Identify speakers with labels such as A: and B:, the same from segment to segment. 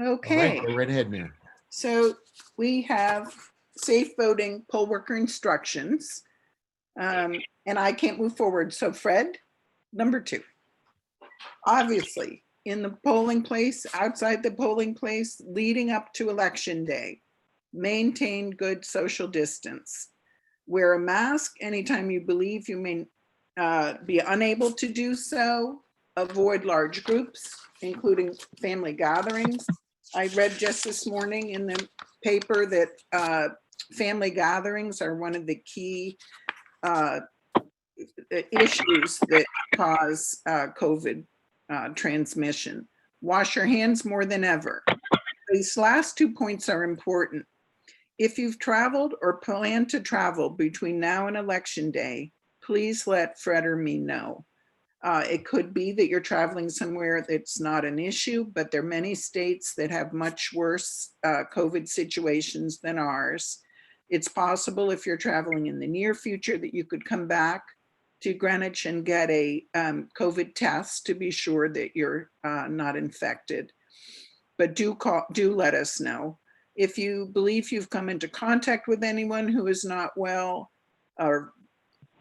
A: Okay,
B: go right ahead, Mayor.
A: so we have safe voting poll worker instructions. And I can't move forward. So Fred, number 2, obviously in the polling place, outside the polling place, leading up to election day, maintain good social distance. Wear a mask anytime you believe you may be unable to do so. Avoid large groups, including family gatherings. I read just this morning in the paper that family gatherings are one of the key issues that cause COVID transmission. Wash your hands more than ever. These last 2 points are important. If you've traveled or plan to travel between now and election day, please let Fred or me know. It could be that you're traveling somewhere that's not an issue, but there are many states that have much worse COVID situations than ours. It's possible if you're traveling in the near future that you could come back to Greenwich and get a COVID test to be sure that you're not infected. But do let us know. If you believe you've come into contact with anyone who is not well or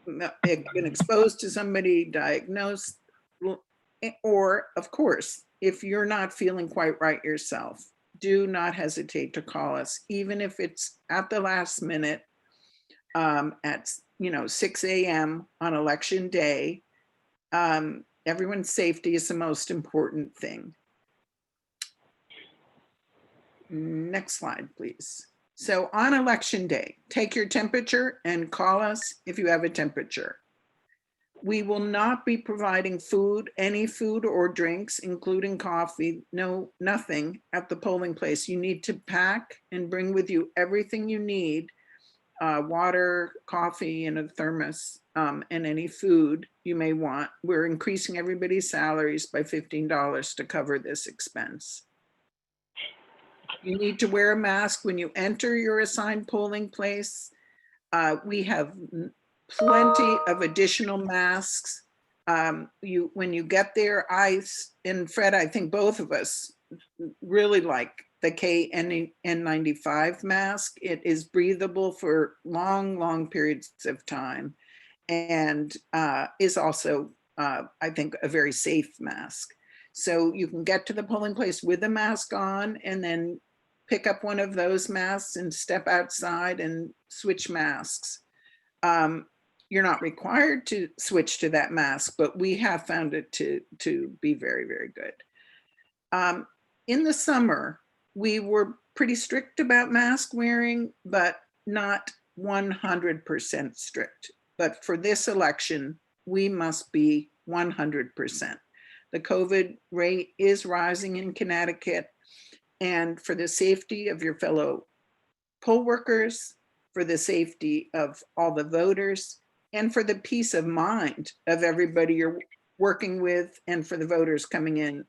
A: been exposed to somebody diagnosed, or of course, if you're not feeling quite right yourself, do not hesitate to call us, even if it's at the last minute at 6 a.m. on election day. Everyone's safety is the most important thing. Next slide, please. So on election day, take your temperature and call us if you have a temperature. We will not be providing food, any food or drinks, including coffee, nothing at the polling place. You need to pack and bring with you everything you need, water, coffee in a thermos, and any food you may want. We're increasing everybody's salaries by $15 to cover this expense. You need to wear a mask when you enter your assigned polling place. We have plenty of additional masks. When you get there, and Fred, I think both of us really like the KN95 mask. It is breathable for long periods of time, and is also, I think, a very safe mask. So you can get to the polling place with a mask on and then pick up one of those masks and step outside and switch masks. You're not required to switch to that mask, but we have found it to be very good. In the summer, we were pretty strict about mask wearing, but not 100% strict. But for this election, we must be 100%. The COVID rate is rising in Connecticut, and for the safety of your fellow poll workers, for the safety of all the voters, and for the peace of mind of everybody you're working with, and for the voters coming in,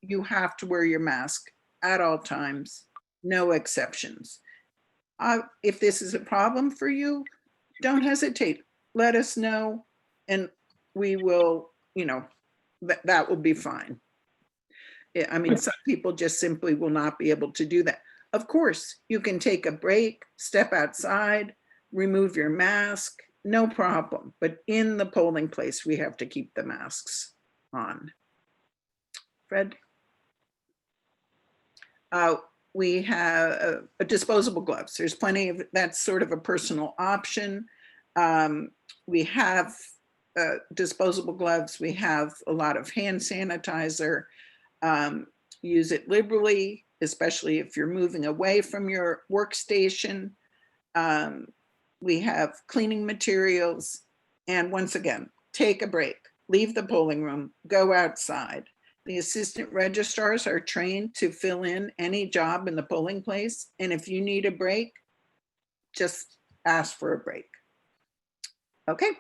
A: you have to wear your mask at all times, no exceptions. If this is a problem for you, don't hesitate. Let us know, and we will, that will be fine. I mean, some people just simply will not be able to do that. Of course, you can take a break, step outside, remove your mask, no problem. But in the polling place, we have to keep the masks on. Fred? We have disposable gloves. There's plenty of, that's sort of a personal option. We have disposable gloves. We have a lot of hand sanitizer. Use it liberally, especially if you're moving away from your workstation. We have cleaning materials. And once again, take a break, leave the polling room, go outside. The assistant registrars are trained to fill in any job in the polling place. And if you need a break, just ask for a break. Okay.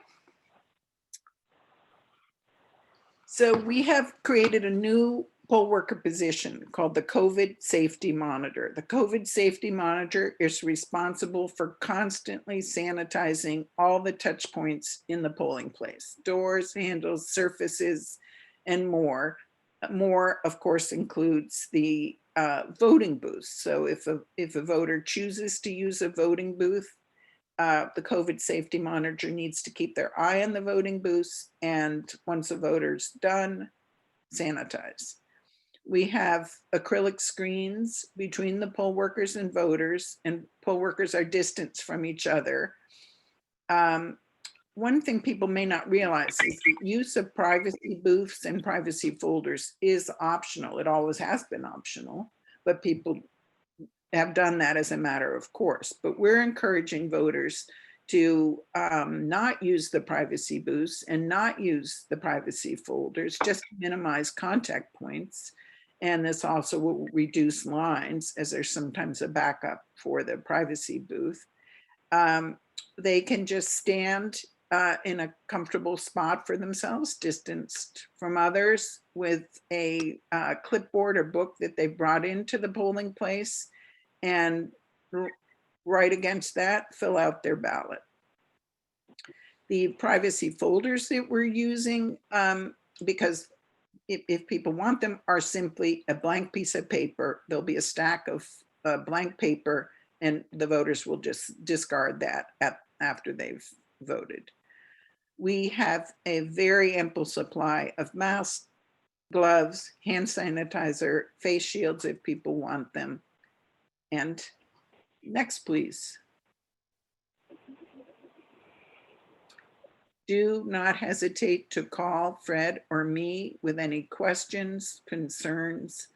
A: So we have created a new poll worker position called the COVID Safety Monitor. The COVID Safety Monitor is responsible for constantly sanitizing all the touch points in the polling place, doors, handles, surfaces, and more. More, of course, includes the voting booths. So if a voter chooses to use a voting booth, the COVID safety monitor needs to keep their eye on the voting booths, and once a voter's done, sanitize. We have acrylic screens between the poll workers and voters, and poll workers are distanced from each other. One thing people may not realize is the use of privacy booths and privacy folders is optional. It always has been optional, but people have done that as a matter of course. But we're encouraging voters to not use the privacy booths and not use the privacy folders, just to minimize contact points. And this also will reduce lines, as there's sometimes a backup for the privacy booth. They can just stand in a comfortable spot for themselves, distanced from others, with a clipboard or book that they brought into the polling place, and right against that, fill out their ballot. The privacy folders that we're using, because if people want them, are simply a blank piece of paper. There'll be a stack of blank paper, and the voters will just discard that after they've voted. We have a very ample supply of masks, gloves, hand sanitizer, face shields if people want them. And next, please. Do not hesitate to call Fred or me with any questions, concerns.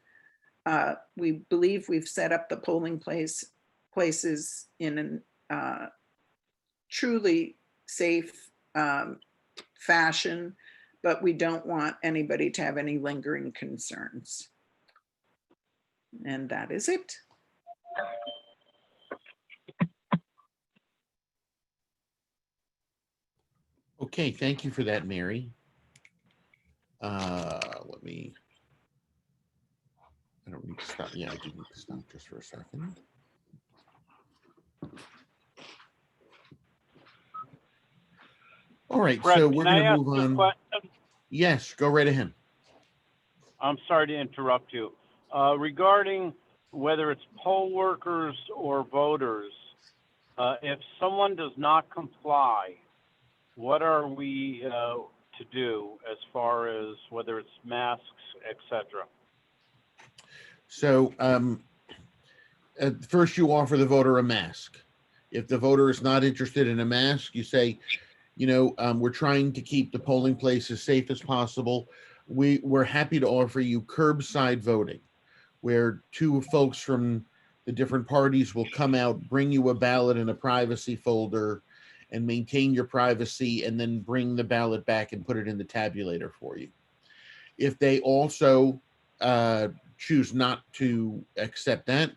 A: We believe we've set up the polling places in a truly safe fashion, but we don't want anybody to have any lingering concerns. And that is it.
B: Okay, thank you for that, Mary. I don't need to stop. Yeah, I do need to stop just for a second. All right,
C: Fred,
B: so we're
C: can I
B: going to
C: ask
B: move
C: a
B: on.
C: question?
B: Yes, go right ahead.
C: I'm sorry to interrupt you. Regarding whether it's poll workers or voters, if someone does not comply, what are we to do as far as whether it's masks, etc.?
B: So first you offer the voter a mask. If the voter is not interested in a mask, you say, you know, we're trying to keep the polling place as safe as possible. We're happy to offer you curbside voting, where two folks from the different parties will come out, bring you a ballot in a privacy folder, and maintain your privacy, and then bring the ballot back and put it in the tabulator for you. If they also choose not to accept that,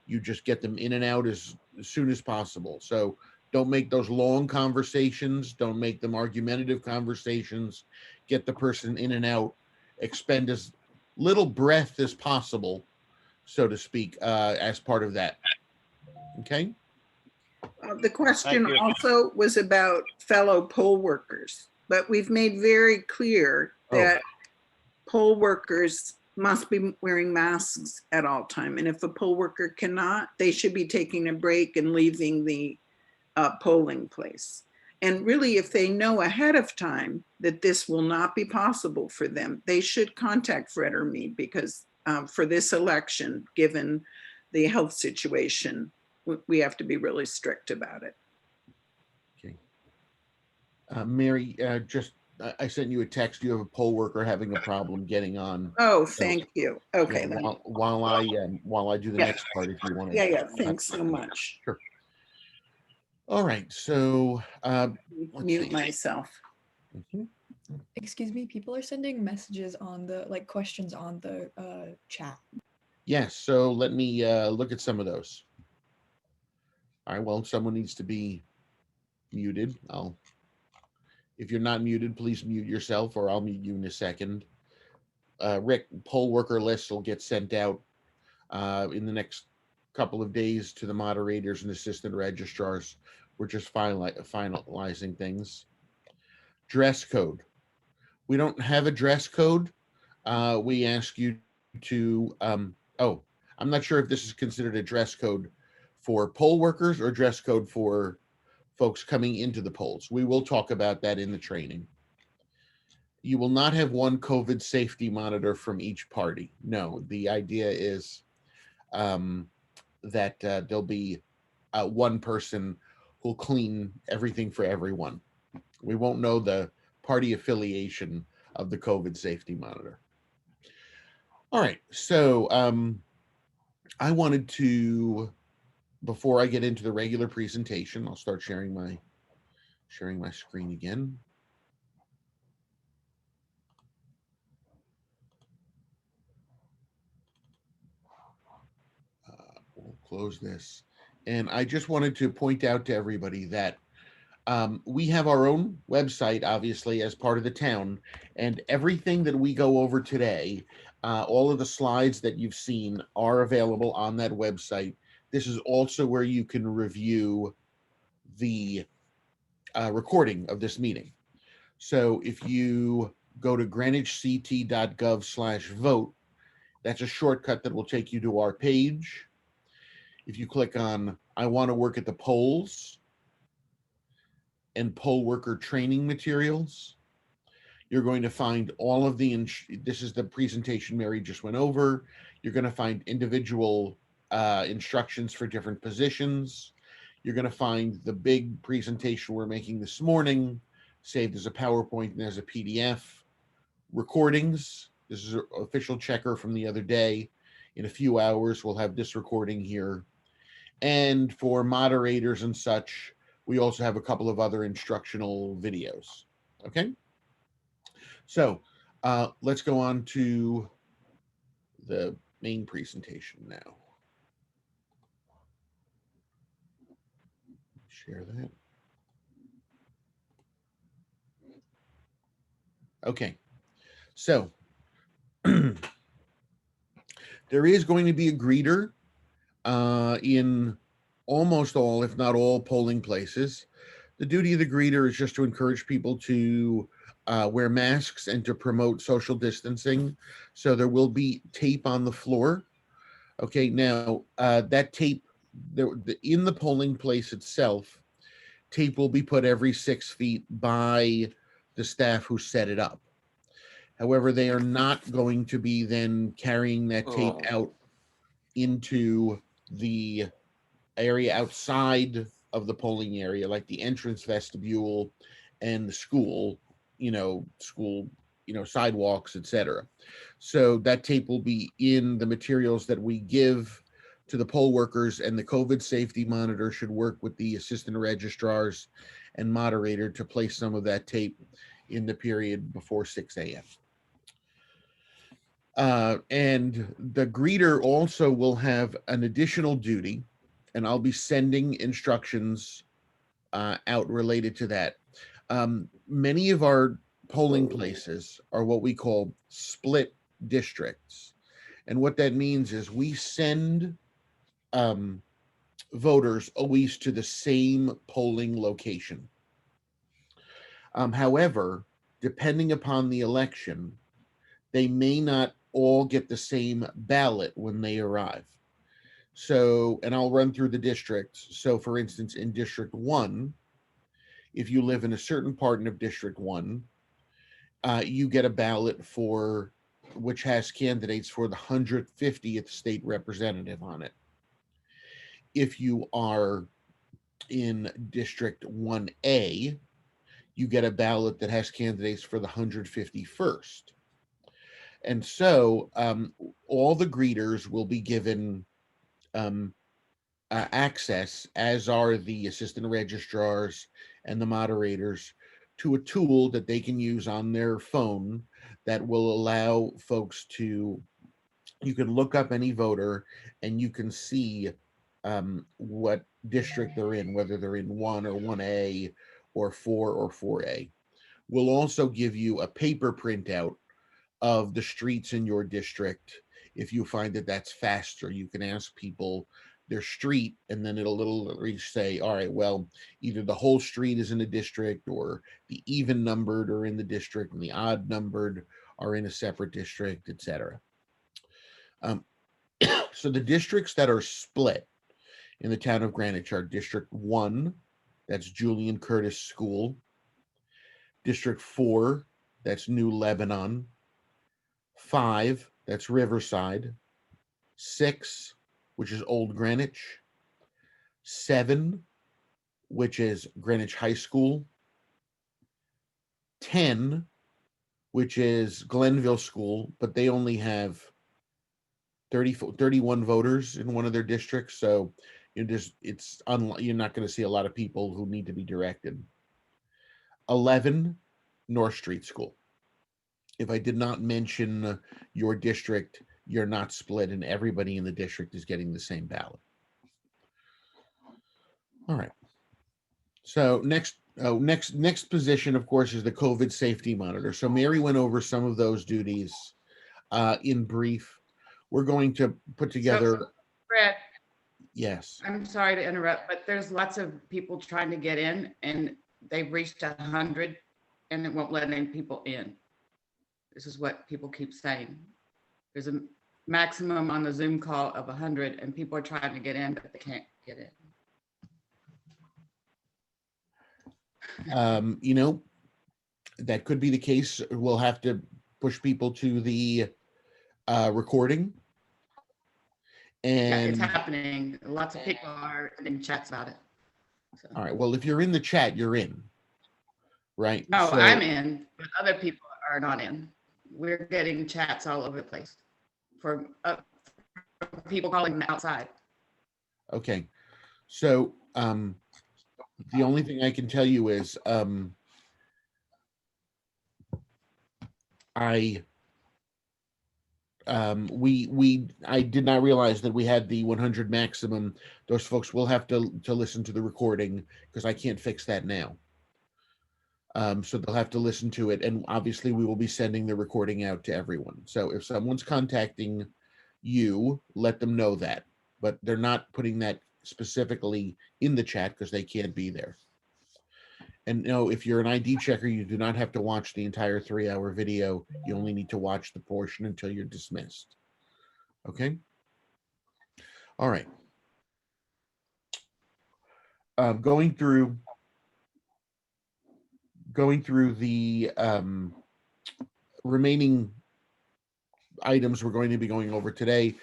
B: you just get them in and out as soon as possible. So don't make those long conversations. Don't make them argumentative conversations. Get the person in and out. Expend as little breath as possible, so to speak, as part of that. Okay?
A: The question also was about fellow poll workers, but we've made very clear that poll workers must be wearing masks at all time. And if a poll worker cannot, they should be taking a break and leaving the polling place. And really, if they know ahead of time that this will not be possible for them, they should contact Fred or me, because for this election, given the health situation, we have to be really strict about it.
B: Okay. Mary, I sent you a text. You have a poll worker having a problem getting on.
A: Oh, thank you. Okay.
B: Yeah, while I do the next part, if you want to.
A: Yeah. Thanks so much.
B: Sure. All right. So
A: mute myself.
B: Mm-hmm.
D: Excuse me, people are sending messages on the questions on the chat.
B: Yes. So let me look at some of those. All right. Well, someone needs to be muted. If you're not muted, please mute yourself, or I'll mute you in a second. Rick, poll worker lists will get sent out in the next couple of days to the moderators and assistant registrars. We're just finalizing things. Dress code. We don't have a dress code. We ask you to, I'm not sure if this is considered a dress code for poll workers or dress code for folks coming into the polls. We will talk about that in the training. You will not have one COVID safety monitor from each party. No, the idea is that there'll be one person who'll clean everything for everyone. We won't know the party affiliation of the COVID safety monitor. All right, so I wanted to, before I get into the regular presentation, I'll start sharing my screen again. We'll close this. And I just wanted to point out to everybody that we have our own website, obviously, as part of the town, and everything that we go over today, all of the slides that you've seen are available on that website. This is also where you can review the recording of this meeting. So if you go to greenwichct.gov/vote, that's a shortcut that will take you to our page. If you click on I want to work at the polls and poll worker training materials, you're going to find all of the, this is the presentation Mary just went over. You're going to find individual instructions for different positions. You're going to find the big presentation we're making this morning, saved as a PowerPoint and as a PDF. Recordings, this is an official checker from the other day. In a few hours, we'll have this recording here. And for moderators and such, we also have a couple of other instructional videos. Okay, so let's go on to the main presentation now. Share that. Okay, so there is going to be a greeter in almost all, if not all, polling places. The duty of the greeter is just to encourage people to wear masks and to promote social distancing. So there will be tape on the floor. Okay, now that tape, in the polling place itself, tape will be put every 6 feet by the staff who set it up. However, they are not going to be then carrying that tape out into the area outside of the polling area, like the entrance vestibule and the school, sidewalks, etc. So that tape will be in the materials that we give to the poll workers, and the COVID safety monitor should work with the assistant registrars and moderator to place some of that tape in the period before 6 a.m. And the greeter also will have an additional duty, and I'll be sending instructions out related to that. Many of our polling places are what we call split districts. And what that means is we send voters always to the same polling location. However, depending upon the election, they may not all get the same ballot when they arrive. So, and I'll run through the districts. So for instance, in District 1, if you live in a certain part of District 1, you get a ballot for which has candidates for the 150th state representative on it. If you are in District 1A, you get a ballot that has candidates for the 151st. And so all the greeters will be given access, as are the assistant registrars and the moderators, to a tool that they can use on their phone that will allow folks to, you can look up any voter and you can see what district they're in, whether they're in 1 or 1A or 4 or 4A. We'll also give you a paper printout of the streets in your district. If you find that that's faster, you can ask people their street, and then it'll literally say, all right, well, either the whole street is in a district, or the even numbered are in the district and the odd numbered are in a separate district, etc. So the districts that are split in the town of Greenwich are District 1, that's Julian Curtis School. District 4, that's New Lebanon. 5, that's Riverside. 6, which is Old Greenwich. 7, which is Greenwich High School. 10, which is Glenville School, but they only have 31 voters in one of their districts, so you're not going to see a lot of people who need to be directed. 11, North Street School. If I did not mention your district, you're not split, and everybody in the district is getting the same ballot. All right. So next position, of course, is the COVID safety monitor. So Mary went over some of those duties in brief. We're going to put together.
E: So, Brett,
B: Yes.
E: I'm sorry to interrupt, but there's lots of people trying to get in, and they've reached 100, and it won't let any people in. This is what people keep saying. There's a maximum on the Zoom call of 100, and people are trying to get in, but they can't get in.
B: You know, that could be the case. We'll have to push people to the recording.
E: Yeah, it's
B: And
E: happening. Lots of people are in chats about it. So.
B: all right, well, if you're in the chat, you're in, right?
E: No,
B: So,
E: I'm in, but other people are not in. We're getting chats all over the place for people calling outside.
B: okay. So the only thing I can tell you is I did not realize that we had the 100 maximum. Those folks will have to listen to the recording because I can't fix that now. So they'll have to listen to it, and obviously we will be sending the recording out to everyone. So if someone's contacting you, let them know that, but they're not putting that specifically in the chat because they can't be there. And no, if you're an ID checker, you do not have to watch the entire 3-hour video. You only need to watch the portion until you're dismissed. Okay. All right. Going through the remaining items we're going to be going over today.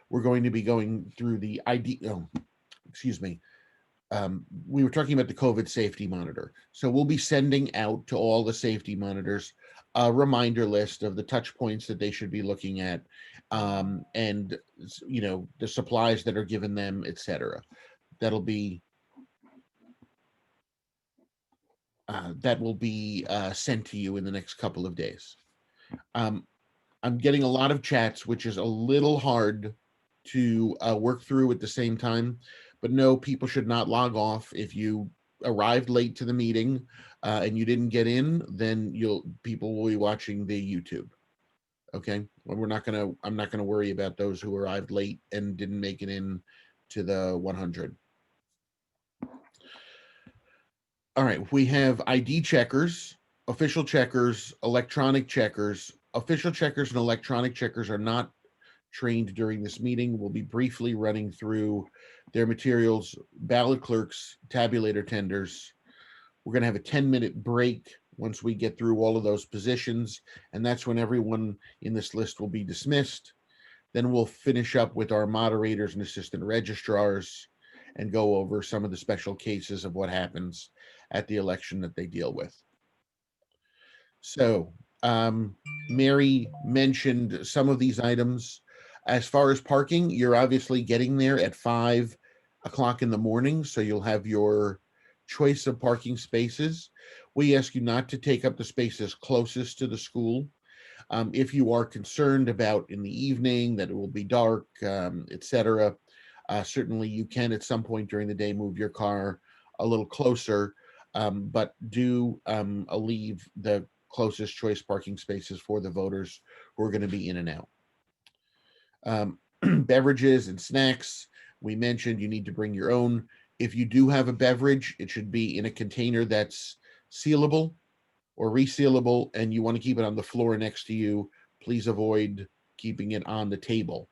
B: We're going to be going through the ID. Oh, excuse me. We were talking about the COVID safety monitor. So we'll be sending out to all the safety monitors a reminder list of the touch points that they should be looking at, and you know, the supplies that are given them, etc. That'll be that will be sent to you in the next couple of days. I'm getting a lot of chats, which is a little hard to work through at the same time. But no, people should not log off. If you arrived late to the meeting and you didn't get in, then people will be watching the YouTube. Okay, well, I'm not gonna worry about those who arrived late and didn't make it in to the 100. All right, we have ID checkers, official checkers, electronic checkers. Official checkers and electronic checkers are not trained during this meeting. We'll be briefly running through their materials, ballot clerks, tabulator tenders. We're going to have a 10-minute break once we get through all of those positions, and that's when everyone in this list will be dismissed. Then we'll finish up with our moderators and assistant registrars and go over some of the special cases of what happens at the election that they deal with. So Mary mentioned some of these items. As far as parking, you're obviously getting there at 5 o'clock in the morning, so you'll have your choice of parking spaces. We ask you not to take up the spaces closest to the school. If you are concerned about in the evening that it will be dark, etc., certainly you can at some point during the day move your car a little closer, but do leave the closest choice parking spaces for the voters who are going to be in and out. Beverages and snacks, we mentioned you need to bring your own. If you do have a beverage, it should be in a container that's sealable or resealable, and you want to keep it on the floor next to you. Please avoid keeping it on the table.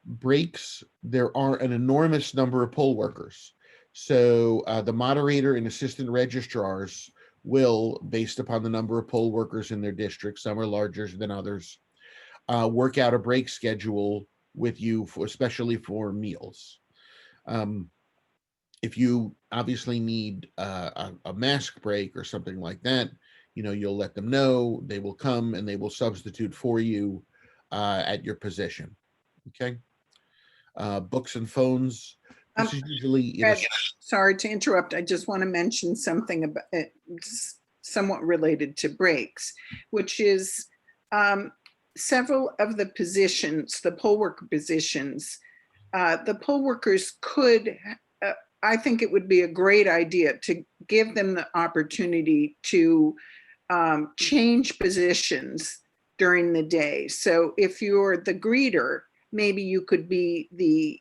B: Breaks, there are an enormous number of poll workers. So the moderator and assistant registrars will, based upon the number of poll workers in their district, some are larger than others, work out a break schedule with you, especially for meals. If you obviously need a mask break or something like that, you'll let them know. They will come and they will substitute for you at your position. Okay. Books and phones. This is usually
A: Ed, sorry to interrupt. I just want to mention something about somewhat related to breaks, which is several of the positions, the poll worker positions, the poll workers could, I think it would be a great idea to give them the opportunity to change positions during the day. So if you're the greeter, maybe you could be the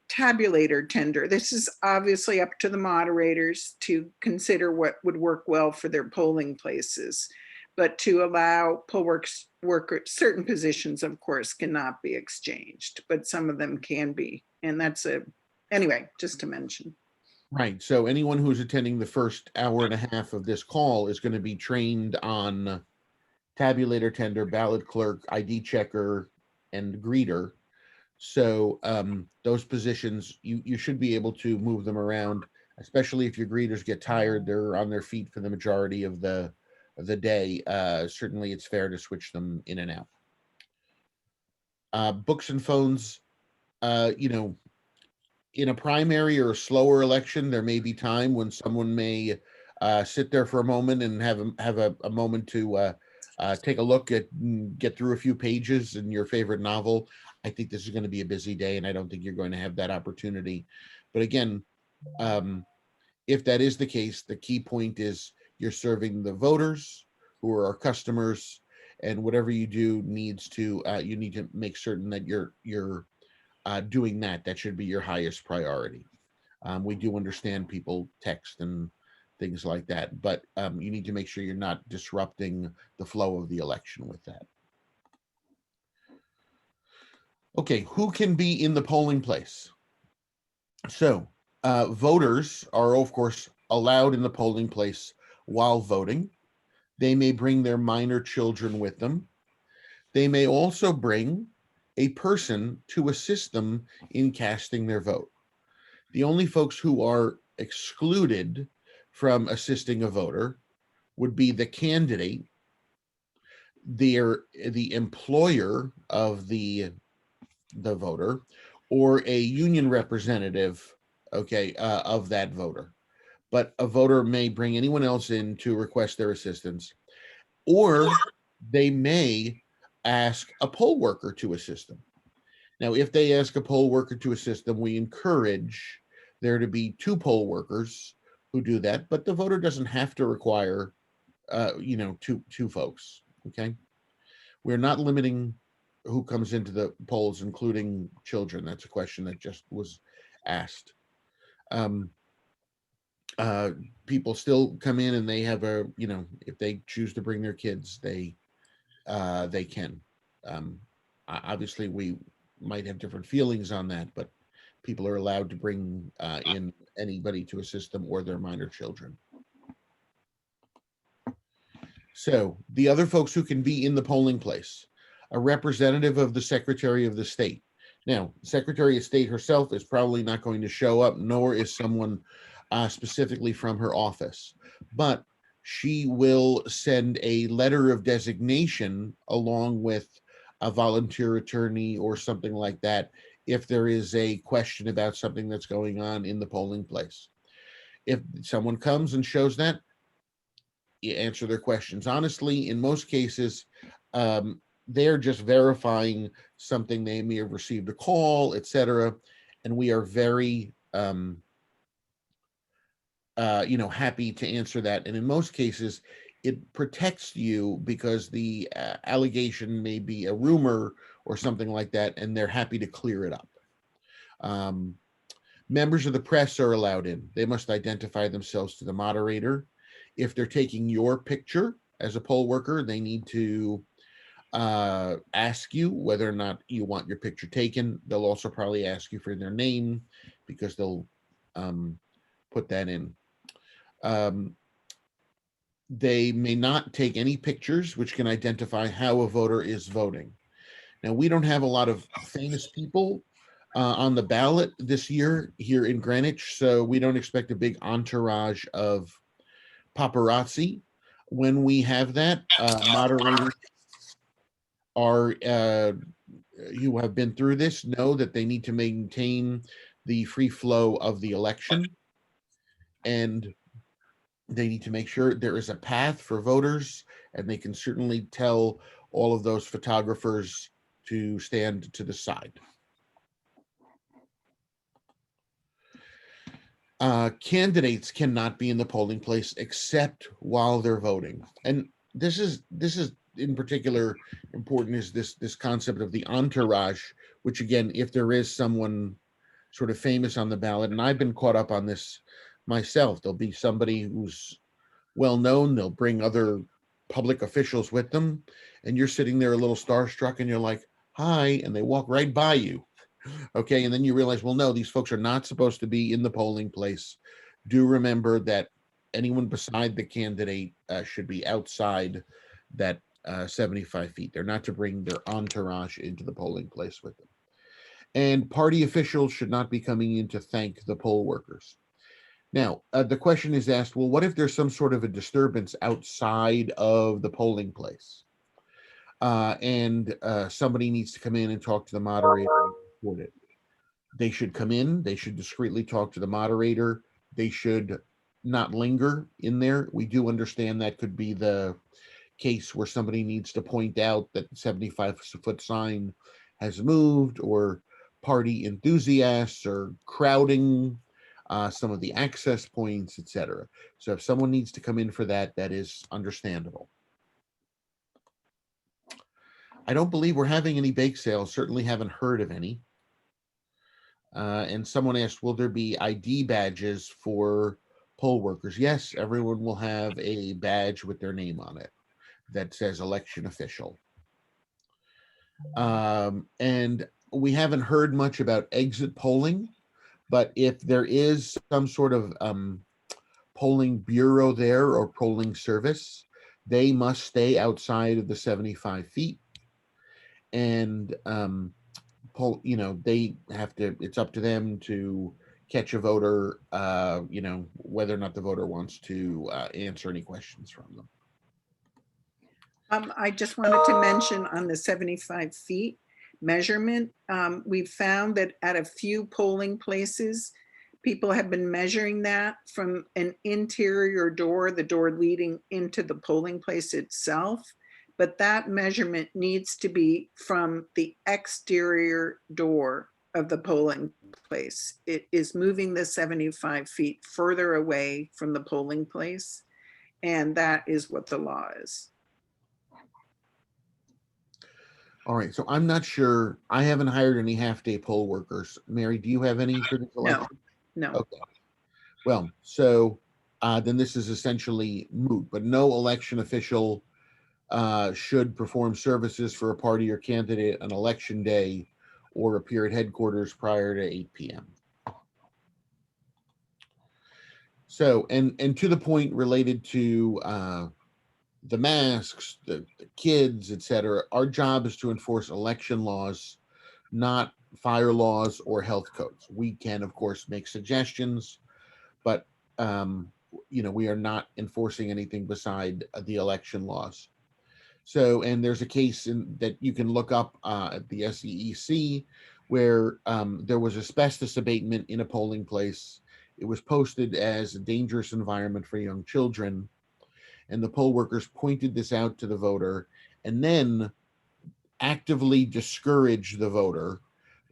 A: tabulator tender. This is obviously up to the moderators to consider what would work well for their polling places, but to allow poll workers, certain positions, of course, cannot be exchanged, but some of them can be. And that's anyway, just to mention.
B: Right. So anyone who's attending the first hour and a half of this call is going to be trained on tabulator tender, ballot clerk, ID checker, and greeter. So those positions, you should be able to move them around, especially if your greeters get tired. They're on their feet for the majority of the day. Certainly, it's fair to switch them in and out. Books and phones, in a primary or a slower election, there may be time when someone may sit there for a moment and have a moment to take a look at, get through a few pages in your favorite novel. I think this is going to be a busy day, and I don't think you're going to have that opportunity. But again, if that is the case, the key point is you're serving the voters who are our customers, and whatever you do needs to, you need to make certain that you're doing that. That should be your highest priority. We do understand people text and things like that, but you need to make sure you're not disrupting the flow of the election with that. Okay, who can be in the polling place? So voters are, of course, allowed in the polling place while voting. They may bring their minor children with them. They may also bring a person to assist them in casting their vote. The only folks who are excluded from assisting a voter would be the candidate, the employer of the voter, or a union representative, okay, of that voter. But a voter may bring anyone else in to request their assistance, or they may ask a poll worker to assist them. Now, if they ask a poll worker to assist them, we encourage there to be 2 poll workers who do that, but the voter doesn't have to require, two folks, okay? We're not limiting who comes into the polls, including children. That's a question that just was asked. People still come in and they have if they choose to bring their kids, they can. Obviously, we might have different feelings on that, but people are allowed to bring in anybody to assist them or their minor children. So the other folks who can be in the polling place, a representative of the Secretary of the State. Now, Secretary of State herself is probably not going to show up, nor is someone specifically from her office, but she will send a letter of designation along with a volunteer attorney or something like that if there is a question about something that's going on in the polling place. If someone comes and shows that, you answer their questions honestly. In most cases, they're just verifying something. They may have received a call, etc. And we are very happy to answer that. And in most cases, it protects you because the allegation may be a rumor or something like that, and they're happy to clear it up. Members of the press are allowed in. They must identify themselves to the moderator. If they're taking your picture as a poll worker, they need to ask you whether or not you want your picture taken. They'll also probably ask you for their name because they'll put that in. They may not take any pictures which can identify how a voter is voting. Now, we don't have a lot of famous people on the ballot this year here in Greenwich, so we don't expect a big entourage of paparazzi. When we have that, moderators are who have been through this know that they need to maintain the free flow of the election, and they need to make sure there is a path for voters, and they can certainly tell all of those photographers to stand to the side. Candidates cannot be in the polling place except while they're voting, and this is in particular important is this concept of the entourage, which again, if there is someone sort of famous on the ballot, and I've been caught up on this myself, there'll be somebody who's well known, they'll bring other public officials with them, and you're sitting there a little starstruck and you're like, hi, and they walk right by you. Okay, and then you realize, well, no, these folks are not supposed to be in the polling place. Do remember that anyone beside the candidate should be outside that 75 feet. They're not to bring their entourage into the polling place with them. And party officials should not be coming in to thank the poll workers. Now, the question is asked, well, what if there's some sort of a disturbance outside of the polling place? And somebody needs to come in and talk to the moderator and report it. They should come in, they should discreetly talk to the moderator, they should not linger in there. We do understand that could be the case where somebody needs to point out that the 75-foot sign has moved, or party enthusiasts are crowding some of the access points, etc. So if someone needs to come in for that, that is understandable. I don't believe we're having any bake sales, certainly haven't heard of any. And someone asked, will there be ID badges for poll workers? Yes, everyone will have a badge with their name on it that says election official. And we haven't heard much about exit polling, but if there is some sort of polling bureau there or polling service, they must stay outside of the 75 feet. And they have to, it's up to them to catch a voter, whether or not the voter wants to answer any questions from them.
A: I just wanted to mention on the 75 feet measurement, we've found that at a few polling places, people have been measuring that from an interior door, the door leading into the polling place itself. But that measurement needs to be from the exterior door of the polling place. It is moving the 75 feet further away from the polling place. And that is what the law is.
B: All right, so I'm not sure. I haven't hired any half-day poll workers. Mary, do you have any for this election?
A: No.
B: Okay. Well, so then this is essentially moot, but no election official should perform services for a party or candidate on election day or appear at headquarters prior to 8 p.m. So, and to the point related to the masks, the kids, etc., our job is to enforce election laws, not fire laws or health codes. We can, of course, make suggestions, but we are not enforcing anything beside the election laws. So, and there's a case that you can look up at the SEEC where there was asbestos abatement in a polling place. It was posted as a dangerous environment for young children, and the poll workers pointed this out to the voter and then actively discouraged the voter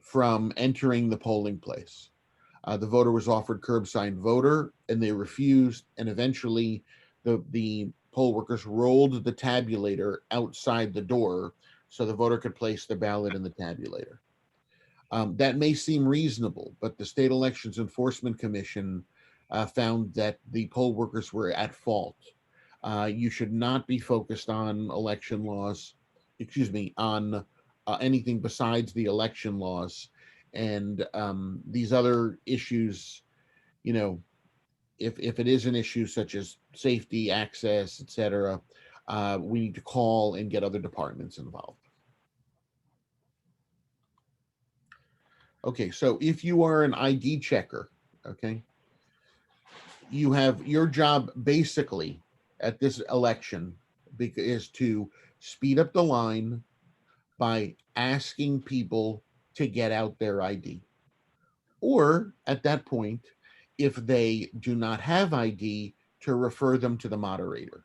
B: from entering the polling place. The voter was offered curbside voter, and they refused, and eventually the poll workers rolled the tabulator outside the door so the voter could place the ballot in the tabulator. That may seem reasonable, but the State Elections Enforcement Commission found that the poll workers were at fault. You should not be focused on election laws. You excuse me, on anything besides the election laws. And these other issues, you know, if it is an issue such as safety, access, etc., we need to call and get other departments involved. Okay, so if you are an ID checker, okay, you have your job basically at this election is to speed up the line by asking people to get out their ID. Or at that point, if they do not have ID, to refer them to the moderator.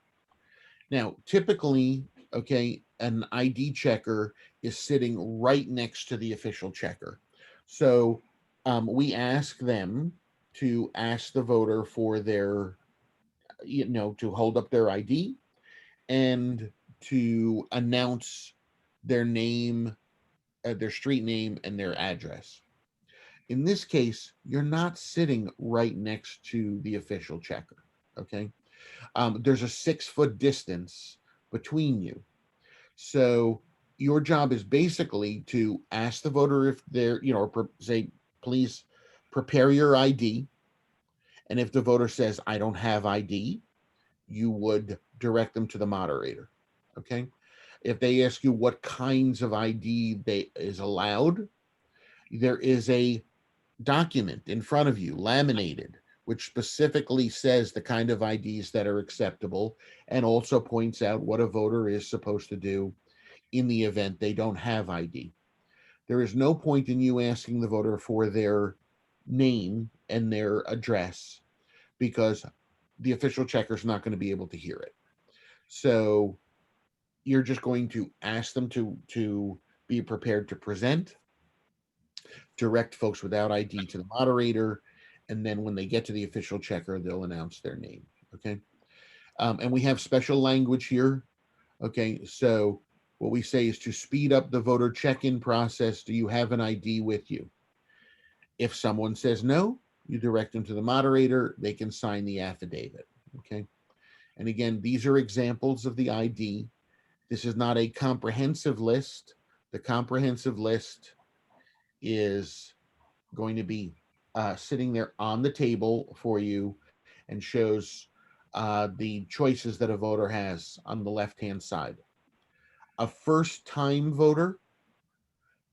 B: Now, typically, okay, an ID checker is sitting right next to the official checker. So we ask them to ask the voter for their, to hold up their ID and to announce their name, their street name, and their address. In this case, you're not sitting right next to the official checker, okay? There's a 6-foot distance between you. So your job is basically to ask the voter if they're, or say, please prepare your ID. And if the voter says, I don't have ID, you would direct them to the moderator, okay? If they ask you what kinds of ID is allowed, there is a document in front of you, laminated, which specifically says the kind of IDs that are acceptable and also points out what a voter is supposed to do in the event they don't have ID. There is no point in you asking the voter for their name and their address because the official checker is not going to be able to hear it. So you're just going to ask them to be prepared to present, direct folks without ID to the moderator, and then when they get to the official checker, they'll announce their name, okay? And we have special language here, okay? So what we say is to speed up the voter check-in process, do you have an ID with you? If someone says no, you direct them to the moderator, they can sign the affidavit, okay? And again, these are examples of the ID. This is not a comprehensive list. The comprehensive list is going to be sitting there on the table for you and shows the choices that a voter has on the left-hand side. A first-time voter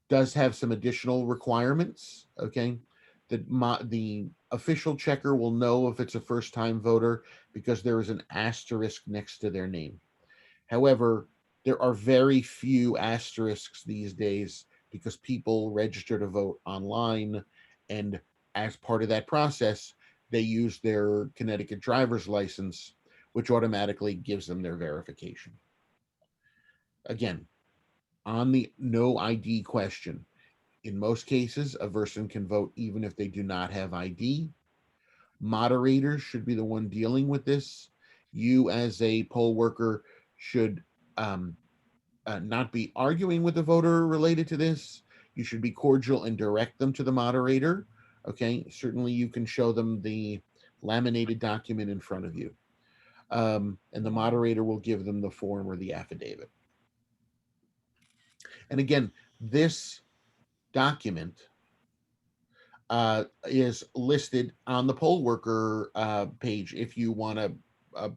B: does have some additional requirements, okay? The official checker will know if it's a first-time voter because there is an asterisk next to their name. However, there are very few asterisks these days because people register to vote online, and as part of that process, they use their Connecticut driver's license, which automatically gives them their verification. Again, on the no ID question, in most cases, a person can vote even if they do not have ID. Moderators should be the one dealing with this. You, as a poll worker, should not be arguing with the voter related to this. You should be cordial and direct them to the moderator. Okay, certainly you can show them the laminated document in front of you. And the moderator will give them the form or the affidavit. And again, this document is listed on the poll worker page if you want to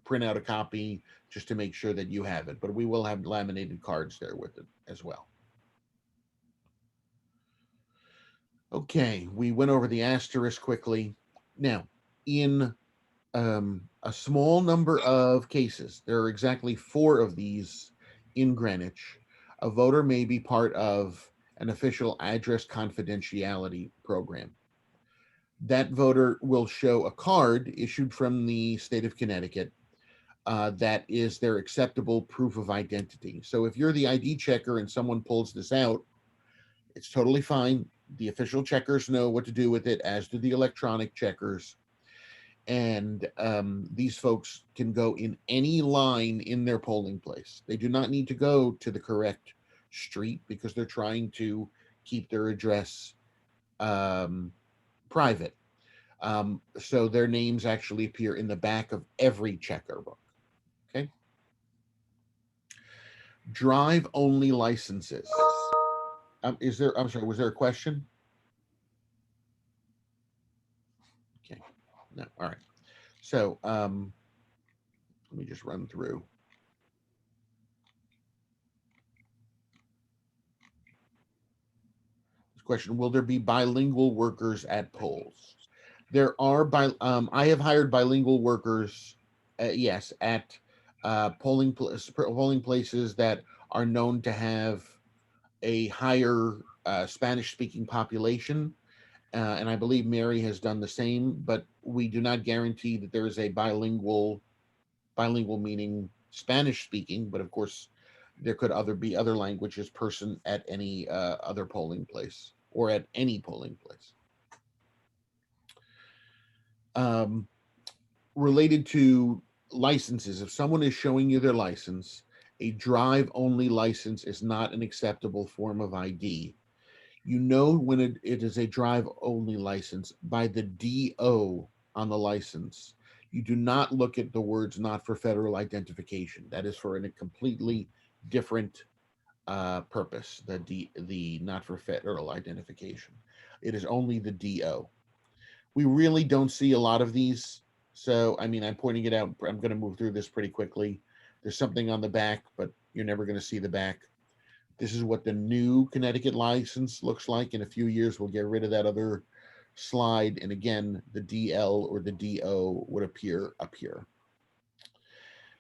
B: print out a copy just to make sure that you have it. But we will have laminated cards there with it as well. Okay, we went over the asterisk quickly. Now, in a small number of cases, there are exactly 4 of these in Greenwich, a voter may be part of an official address confidentiality program. That voter will show a card issued from the state of Connecticut that is their acceptable proof of identity. So if you're the ID checker and someone pulls this out, it's totally fine. The official checkers know what to do with it, as do the electronic checkers. And these folks can go in any line in their polling place. They do not need to go to the correct street because they're trying to keep their address private. So their names actually appear in the back of every checker book. Okay. drive-only licenses. I'm sorry, was there a question? Okay, no, all right. So let me just run through. This question, will there be bilingual workers at polls? There are, I have hired bilingual workers, yes, at polling places that are known to have a higher Spanish-speaking population. And I believe Mary has done the same, but we do not guarantee that there is a bilingual meaning Spanish speaking, but of course there could be other languages person at any other polling place or at any polling place. Related to licenses, if someone is showing you their license, a drive-only license is not an acceptable form of ID. You know when it is a drive-only license by the DO on the license. You do not look at the words "not for federal identification." That is for a completely different purpose. The not for federal identification. It is only the DO. We really don't see a lot of these. So, I mean, I'm pointing it out. I'm going to move through this pretty quickly. There's something on the back, but you're never going to see the back. This is what the new Connecticut license looks like. In a few years, we'll get rid of that other slide. And again, the DL or the DO would appear up here.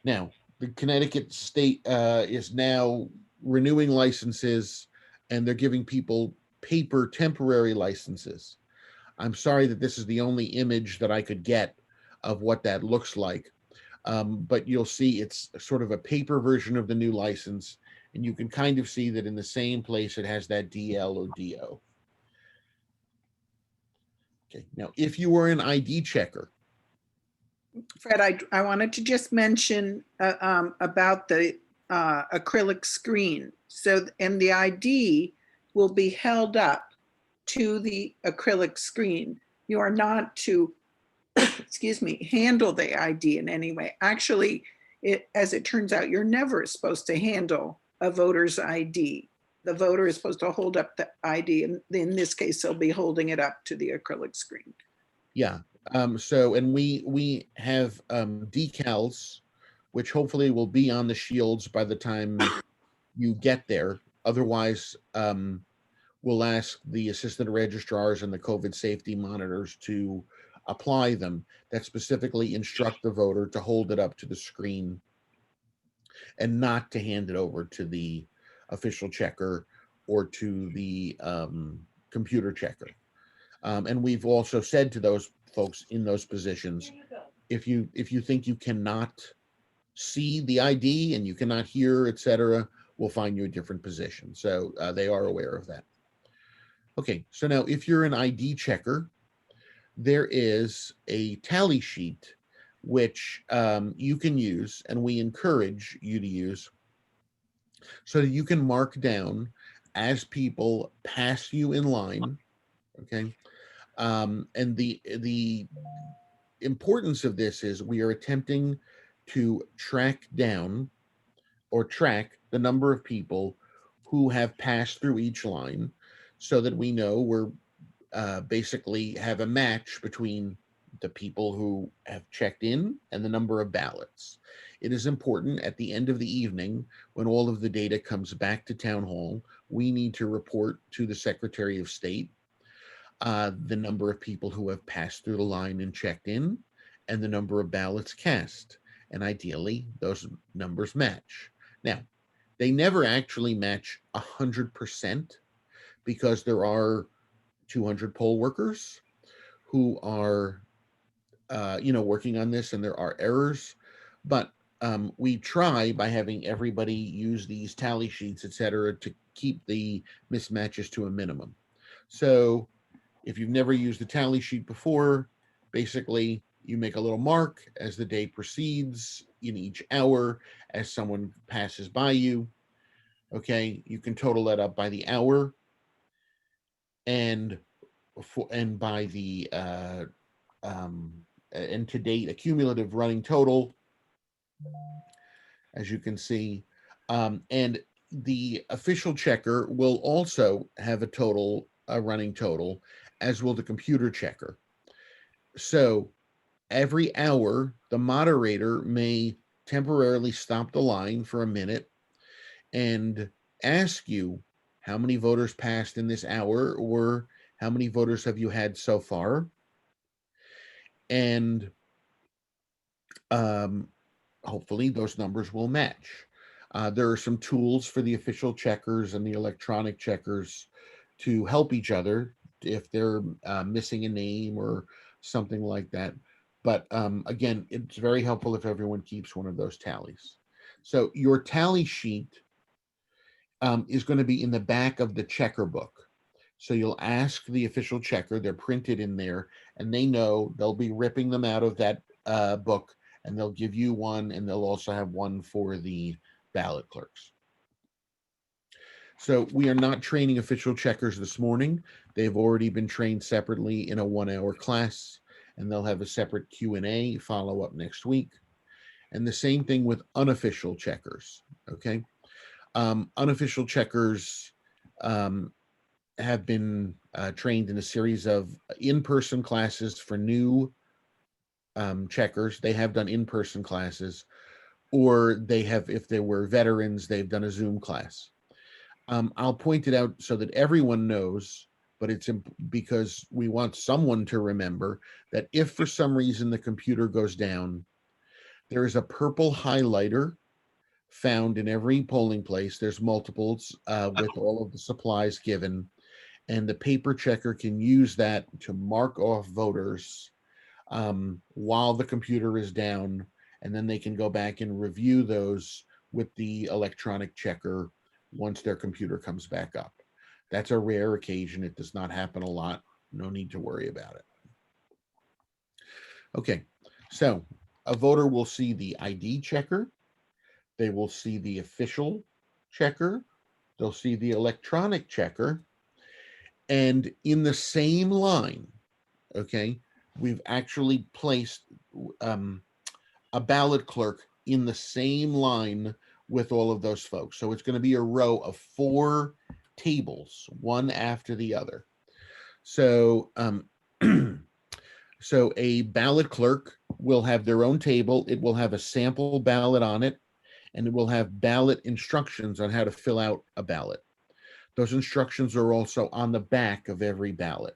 B: Now, the Connecticut state is now renewing licenses, and they're giving people paper temporary licenses. I'm sorry that this is the only image that I could get of what that looks like. But you'll see it's sort of a paper version of the new license. And you can kind of see that in the same place it has that DL or DO. Okay, now if you were an ID checker.
A: Fred, I wanted to just mention about the acrylic screen. So, and the ID will be held up to the acrylic screen. You are not to, excuse me, handle the ID in any way. Actually, as it turns out, you're never supposed to handle a voter's ID. The voter is supposed to hold up the ID, and in this case, they'll be holding it up to the acrylic screen.
B: Yeah. So, and we have decals, which hopefully will be on the shields by the time you get there. Otherwise, we'll ask the assistant registrars and the COVID safety monitors to apply them that specifically instruct the voter to hold it up to the screen and not to hand it over to the official checker or to the computer checker. And we've also said to those folks in those positions, if you think you cannot see the ID and you cannot hear, etc., we'll find you a different position. So they are aware of that. Okay, so now if you're an ID checker, there is a tally sheet which you can use, and we encourage you to use, so that you can mark down as people pass you in line. Okay, and the importance of this is we are attempting to track down or track the number of people who have passed through each line, so that we know we're basically have a match between the people who have checked in and the number of ballots. It is important at the end of the evening, when all of the data comes back to town hall, we need to report to the Secretary of State the number of people who have passed through the line and checked in and the number of ballots cast. And ideally, those numbers match. Now, they never actually match 100% because there are 200 poll workers who are, working on this, and there are errors. But we try by having everybody use these tally sheets, et cetera, to keep the mismatches to a minimum. So if you've never used a tally sheet before, basically you make a little mark as the day proceeds in each hour as someone passes by you. Okay, you can total that up by the hour and by the and to date a cumulative running total, as you can see. And the official checker will also have a running total, as will the computer checker. So every hour, the moderator may temporarily stop the line for a minute and ask you how many voters passed in this hour, or how many voters have you had so far? And hopefully those numbers will match. There are some tools for the official checkers and the electronic checkers to help each other if they're missing a name or something like that. But again, it's very helpful if everyone keeps one of those tallies. So your tally sheet is going to be in the back of the checker book. So you'll ask the official checker, they're printed in there, and they know they'll be ripping them out of that book, and they'll give you one, and they'll also have one for the ballot clerks. So we are not training official checkers this morning. They've already been trained separately in a 1-hour class, and they'll have a separate Q&A follow-up next week. And the same thing with unofficial checkers, okay? Unofficial checkers have been trained in a series of in-person classes for new checkers. They have done in-person classes, or they have, if they were veterans, they've done a Zoom class. I'll point it out so that everyone knows, but it's because we want someone to remember that if for some reason the computer goes down, there is a purple highlighter found in every polling place. There's multiples with all of the supplies given, and the paper checker can use that to mark off voters while the computer is down, and then they can go back and review those with the electronic checker once their computer comes back up. That's a rare occasion. It does not happen a lot. No need to worry about it. Okay, so a voter will see the ID checker. They will see the official checker. They'll see the electronic checker. And in the same line, okay, we've actually placed a ballot clerk in the same line with all of those folks. So it's going to be a row of 4 tables, one after the other. So, so a ballot clerk will have their own table. It will have a sample ballot on it, and it will have ballot instructions on how to fill out a ballot. Those instructions are also on the back of every ballot.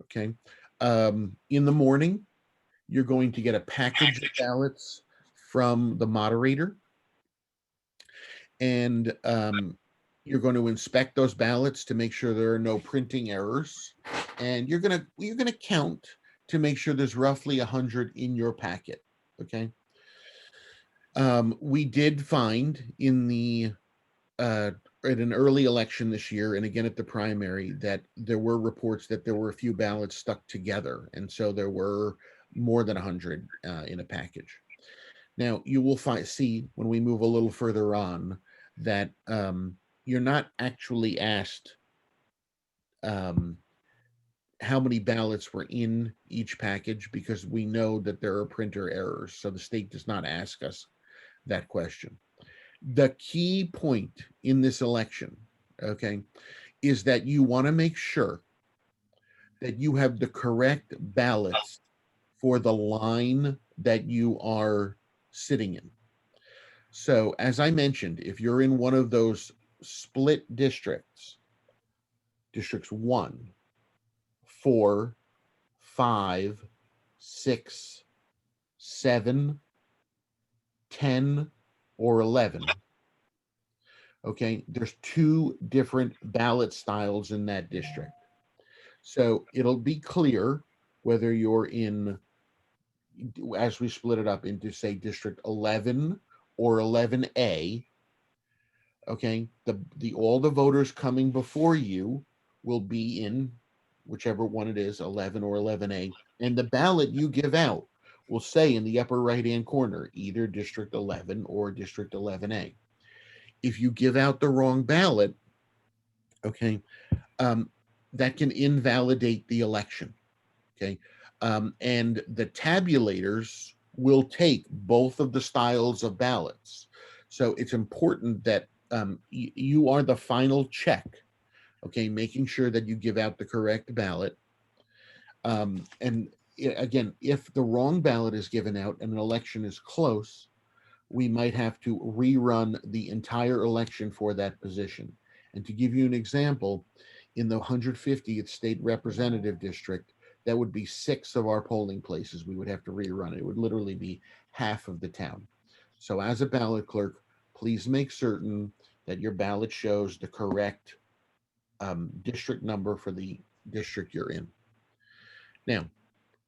B: Okay. In the morning, you're going to get a package of ballots from the moderator, and you're going to inspect those ballots to make sure there are no printing errors, and you're going to count to make sure there's roughly 100 in your packet. Okay. We did find in the at an early election this year, and again at the primary, that there were reports that there were a few ballots stuck together, and so there were more than 100 in a package. Now you will see when we move a little further on that you're not actually asked how many ballots were in each package, because we know that there are printer errors, so the state does not ask us that question. The key point in this election, okay, is that you want to make sure that you have the correct ballots for the line that you are sitting in. So as I mentioned, if you're in one of those split districts, districts 1, 4, 5, 6, 7, 10, or 11, okay, there's 2 different ballot styles in that district. So it'll be clear whether you're in, as we split it up into, say, District 11 or 11A, okay, all the voters coming before you will be in whichever one it is, 11 or 11A, and the ballot you give out will say in the upper right-hand corner, either District 11 or District 11A. If you give out the wrong ballot, okay, that can invalidate the election, okay? And the tabulators will take both of the styles of ballots. So it's important that you are the final check, okay, making sure that you give out the correct ballot. And again, if the wrong ballot is given out and an election is close, we might have to rerun the entire election for that position. And to give you an example, in the 150th state representative district, that would be 6 of our polling places. We would have to rerun it. It would literally be half of the town. So as a ballot clerk, please make certain that your ballot shows the correct district number for the district you're in. Now,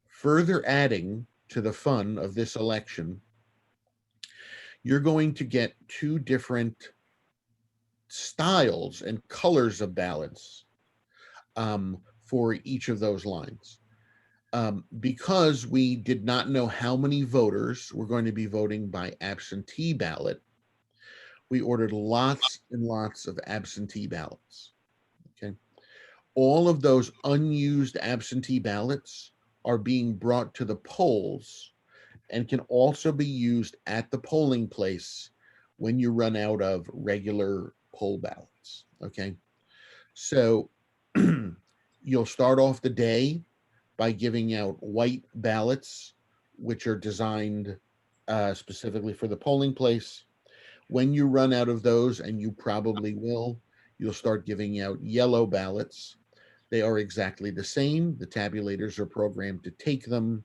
B: further adding to the fun of this election, you're going to get 2 different styles and colors of ballots for each of those lines. Because we did not know how many voters were going to be voting by absentee ballot, we ordered lots and lots of absentee ballots. Okay. All of those unused absentee ballots are being brought to the polls and can also be used at the polling place when you run out of regular poll ballots. Okay. So you'll start off the day by giving out white ballots, which are designed specifically for the polling place. When you run out of those, and you probably will, you'll start giving out yellow ballots. They are exactly the same. The tabulators are programmed to take them.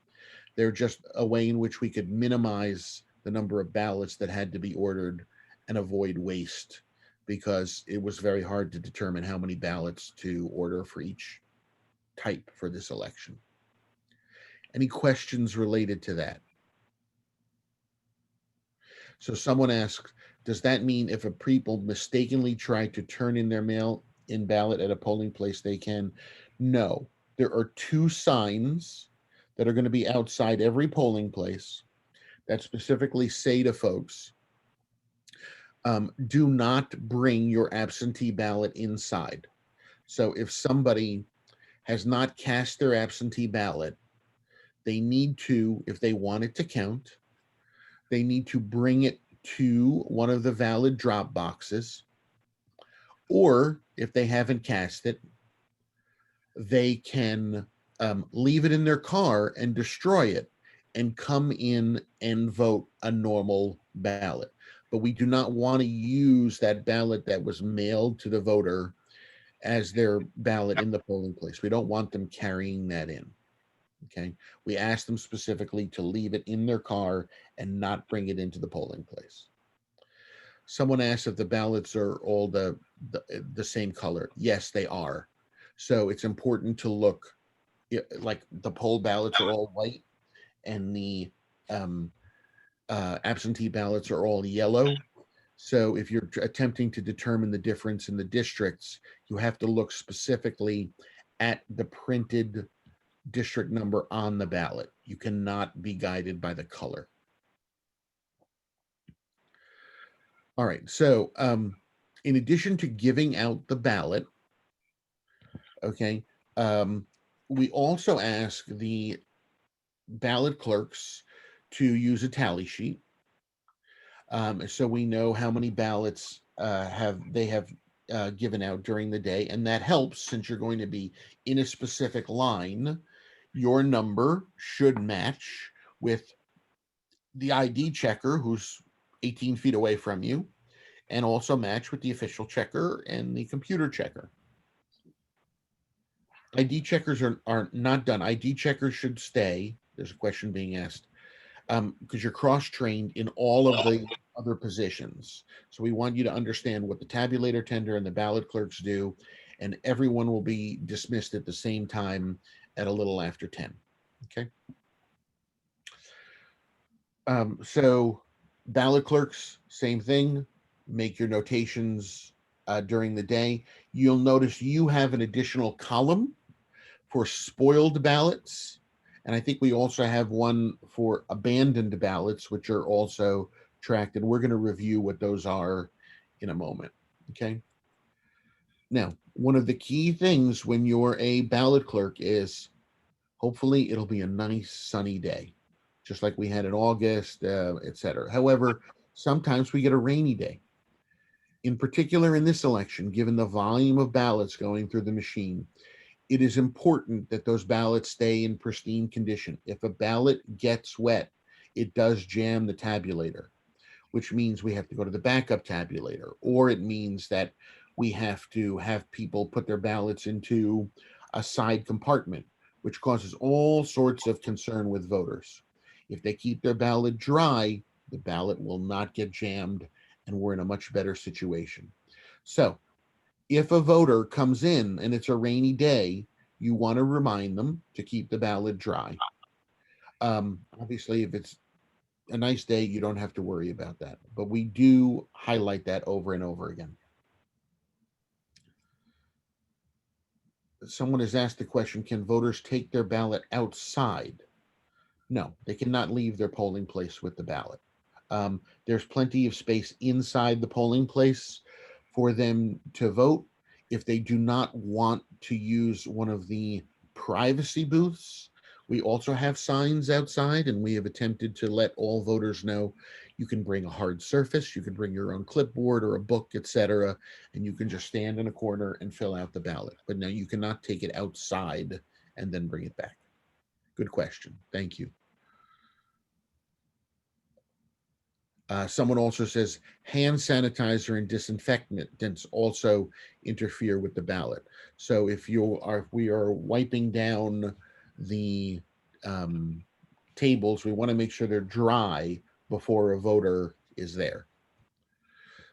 B: They're just a way in which we could minimize the number of ballots that had to be ordered and avoid waste, because it was very hard to determine how many ballots to order for each type for this election. Any questions related to that? So someone asks, does that mean if a people mistakenly try to turn in their mail-in ballot at a polling place, they can? No. There are 2 signs that are going to be outside every polling place that specifically say to folks, do not bring your absentee ballot inside. So if somebody has not cast their absentee ballot, they need to, if they want it to count, they need to bring it to one of the valid drop boxes, or if they haven't cast it, they can leave it in their car and destroy it and come in and vote a normal ballot. But we do not want to use that ballot that was mailed to the voter as their ballot in the polling place. We don't want them carrying that in. Okay. We asked them specifically to leave it in their car and not bring it into the polling place. Someone asked if the ballots are all the same color. Yes, they are. So it's important to look like the poll ballots are all white and the absentee ballots are all yellow. So if you're attempting to determine the difference in the districts, you have to look specifically at the printed district number on the ballot. You cannot be guided by the color. All right, so in addition to giving out the ballot, okay, we also ask the ballot clerks to use a tally sheet, so we know how many ballots they have given out during the day, and that helps since you're going to be in a specific line. Your number should match with the ID checker who's 18 feet away from you, and also match with the official checker and the computer checker. ID checkers are not done. ID checkers should stay. There's a question being asked because you're cross-trained in all of the other positions. So we want you to understand what the tabulator tender and the ballot clerks do, and everyone will be dismissed at the same time at a little after 10. Okay. So ballot clerks, same thing. Make your notations during the day. You'll notice you have an additional column for spoiled ballots. And I think we also have one for abandoned ballots, which are also tracked. And we're going to review what those are in a moment. Okay. Now, one of the key things when you're a ballot clerk is hopefully it'll be a nice sunny day, just like we had in August, etc. However, Sometimes we get a rainy day. In particular, in this election, given the volume of ballots going through the machine, it is important that those ballots stay in pristine condition. If a ballot gets wet, it does jam the tabulator, which means we have to go to the backup tabulator, or it means that we have to have people put their ballots into a side compartment, which causes all sorts of concern with voters. If they keep their ballot dry, the ballot will not get jammed, and we're in a much better situation. So if a voter comes in and it's a rainy day, you want to remind them to keep the ballot dry. Obviously, if it's a nice day, you don't have to worry about that, but we do highlight that over and over again. Someone has asked the question, can voters take their ballot outside? No, they cannot leave their polling place with the ballot. There's plenty of space inside the polling place for them to vote. If they do not want to use one of the privacy booths, we also have signs outside, and we have attempted to let all voters know you can bring a hard surface, you can bring your own clipboard or a book, etc., and you can just stand in a corner and fill out the ballot. But no, you cannot take it outside and then bring it back. Good question. Thank you. Someone also says hand sanitizer and disinfectants also interfere with the ballot. So if we are wiping down the tables, we want to make sure they're dry before a voter is there.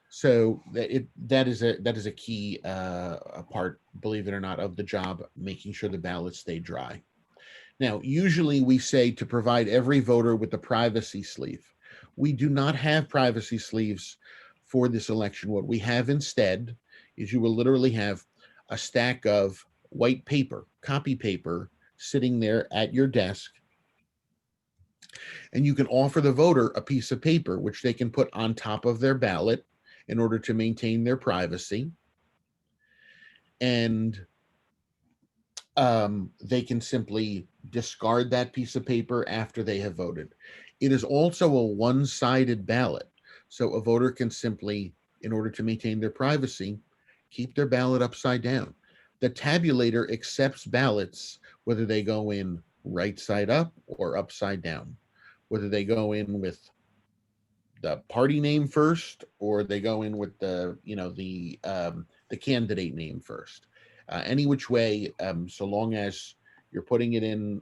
B: So that is a key part, believe it or not, of the job, making sure the ballots stay dry. Now, usually we say to provide every voter with the privacy sleeve. We do not have privacy sleeves for this election. What we have instead is you will literally have a stack of white paper, copy paper, sitting there at your desk. And you can offer the voter a piece of paper, which they can put on top of their ballot in order to maintain their privacy. And they can simply discard that piece of paper after they have voted. It is also a one-sided ballot. So a voter can simply, in order to maintain their privacy, keep their ballot upside down. The tabulator accepts ballots, whether they go in right side up or upside down, whether they go in with the party name first or they go in with the candidate name first. Any which way, so long as you're putting it in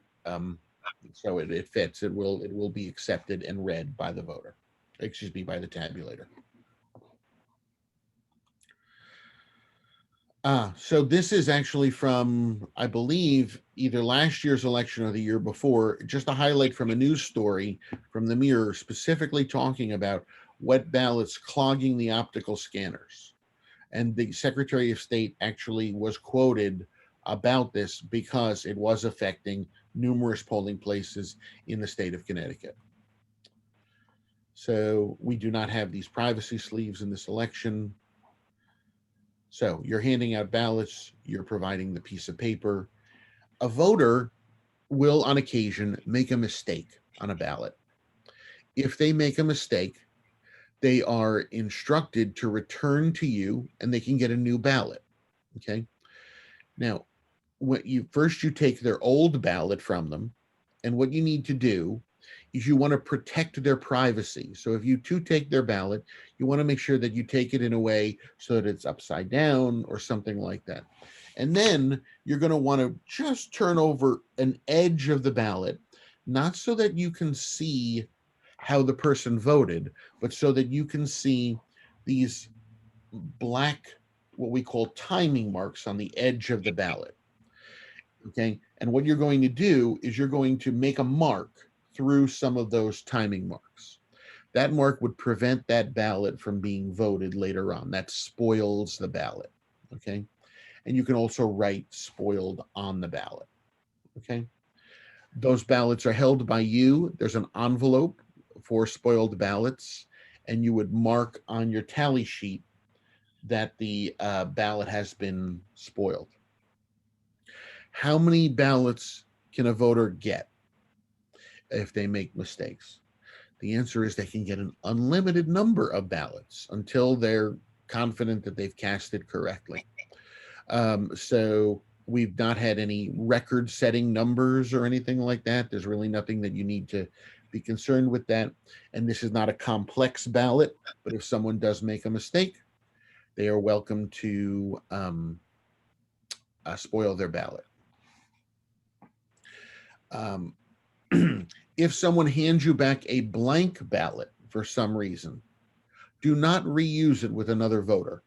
B: so it fits, it will be accepted and read by the voter, by the tabulator. So this is actually from, I believe, either last year's election or the year before, just a highlight from a news story from the Mirror, specifically talking about wet ballots clogging the optical scanners. And the Secretary of State actually was quoted about this because it was affecting numerous polling places in the state of Connecticut. So we do not have these privacy sleeves in this election. So you're handing out ballots, you're providing the piece of paper. A voter will, on occasion, make a mistake on a ballot. If they make a mistake, they are instructed to return to you and they can get a new ballot. Okay. Now, you take their old ballot from them, and what you need to do is you want to protect their privacy. So if you take their ballot, you want to make sure that you take it in a way so that it's upside down or something like that. And then you're going to want to just turn over an edge of the ballot, not so that you can see how the person voted, but so that you can see these black, what we call timing marks on the edge of the ballot. Okay. And what you're going to do is you're going to make a mark through some of those timing marks. That mark would prevent that ballot from being voted later on. That spoils the ballot. Okay. And you can also write spoiled on the ballot. Okay. Those ballots are held by you. There's an envelope for spoiled ballots, and you would mark on your tally sheet that the ballot has been spoiled. How many ballots can a voter get if they make mistakes? The answer is they can get an unlimited number of ballots until they're confident that they've cast it correctly. So we've not had any record-setting numbers or anything like that. There's really nothing that you need to be concerned with that. And this is not a complex ballot, but if someone does make a mistake, they are welcome to spoil their ballot. If someone hands you back a blank ballot for some reason, do not reuse it with another voter.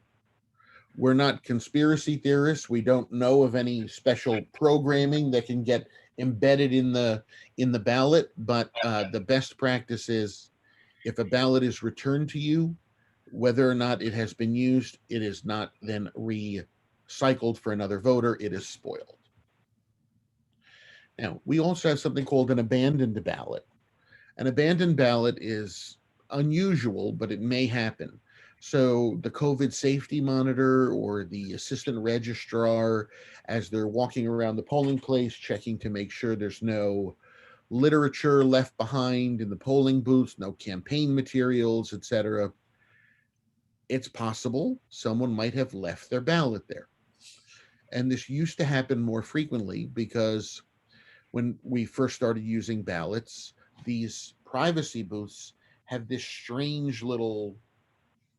B: We're not conspiracy theorists. We don't know of any special programming that can get embedded in the ballot, but the best practice is if a ballot is returned to you, whether or not it has been used, it is not then recycled for another voter. It is spoiled. Now, we also have something called an abandoned ballot. An abandoned ballot is unusual, but it may happen. So the COVID safety monitor or the assistant registrar, as they're walking around the polling place, checking to make sure there's no literature left behind in the polling booths, no campaign materials, etc. It's possible someone might have left their ballot there. And this used to happen more frequently because when we first started using ballots, these privacy booths have this strange little,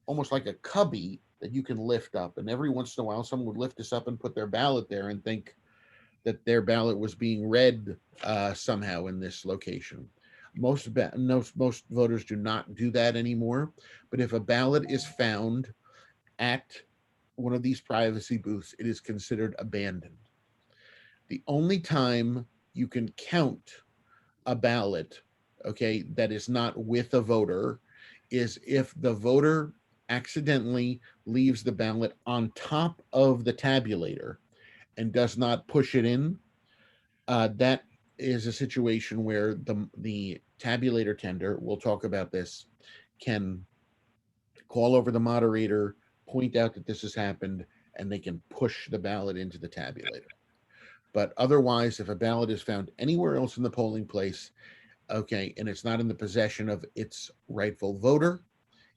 B: almost like a cubby that you can lift up. And every once in a while, someone would lift this up and put their ballot there and think that their ballot was being read somehow in this location. Most voters do not do that anymore. But if a ballot is found at one of these privacy booths, it is considered abandoned. The only time you can count a ballot, okay, that is not with a voter is if the voter accidentally leaves the ballot on top of the tabulator and does not push it in. That is a situation where the tabulator tender, we'll talk about this, can call over the moderator, point out that this has happened, and they can push the ballot into the tabulator. But otherwise, if a ballot is found anywhere else in the polling place, okay, and it's not in the possession of its rightful voter,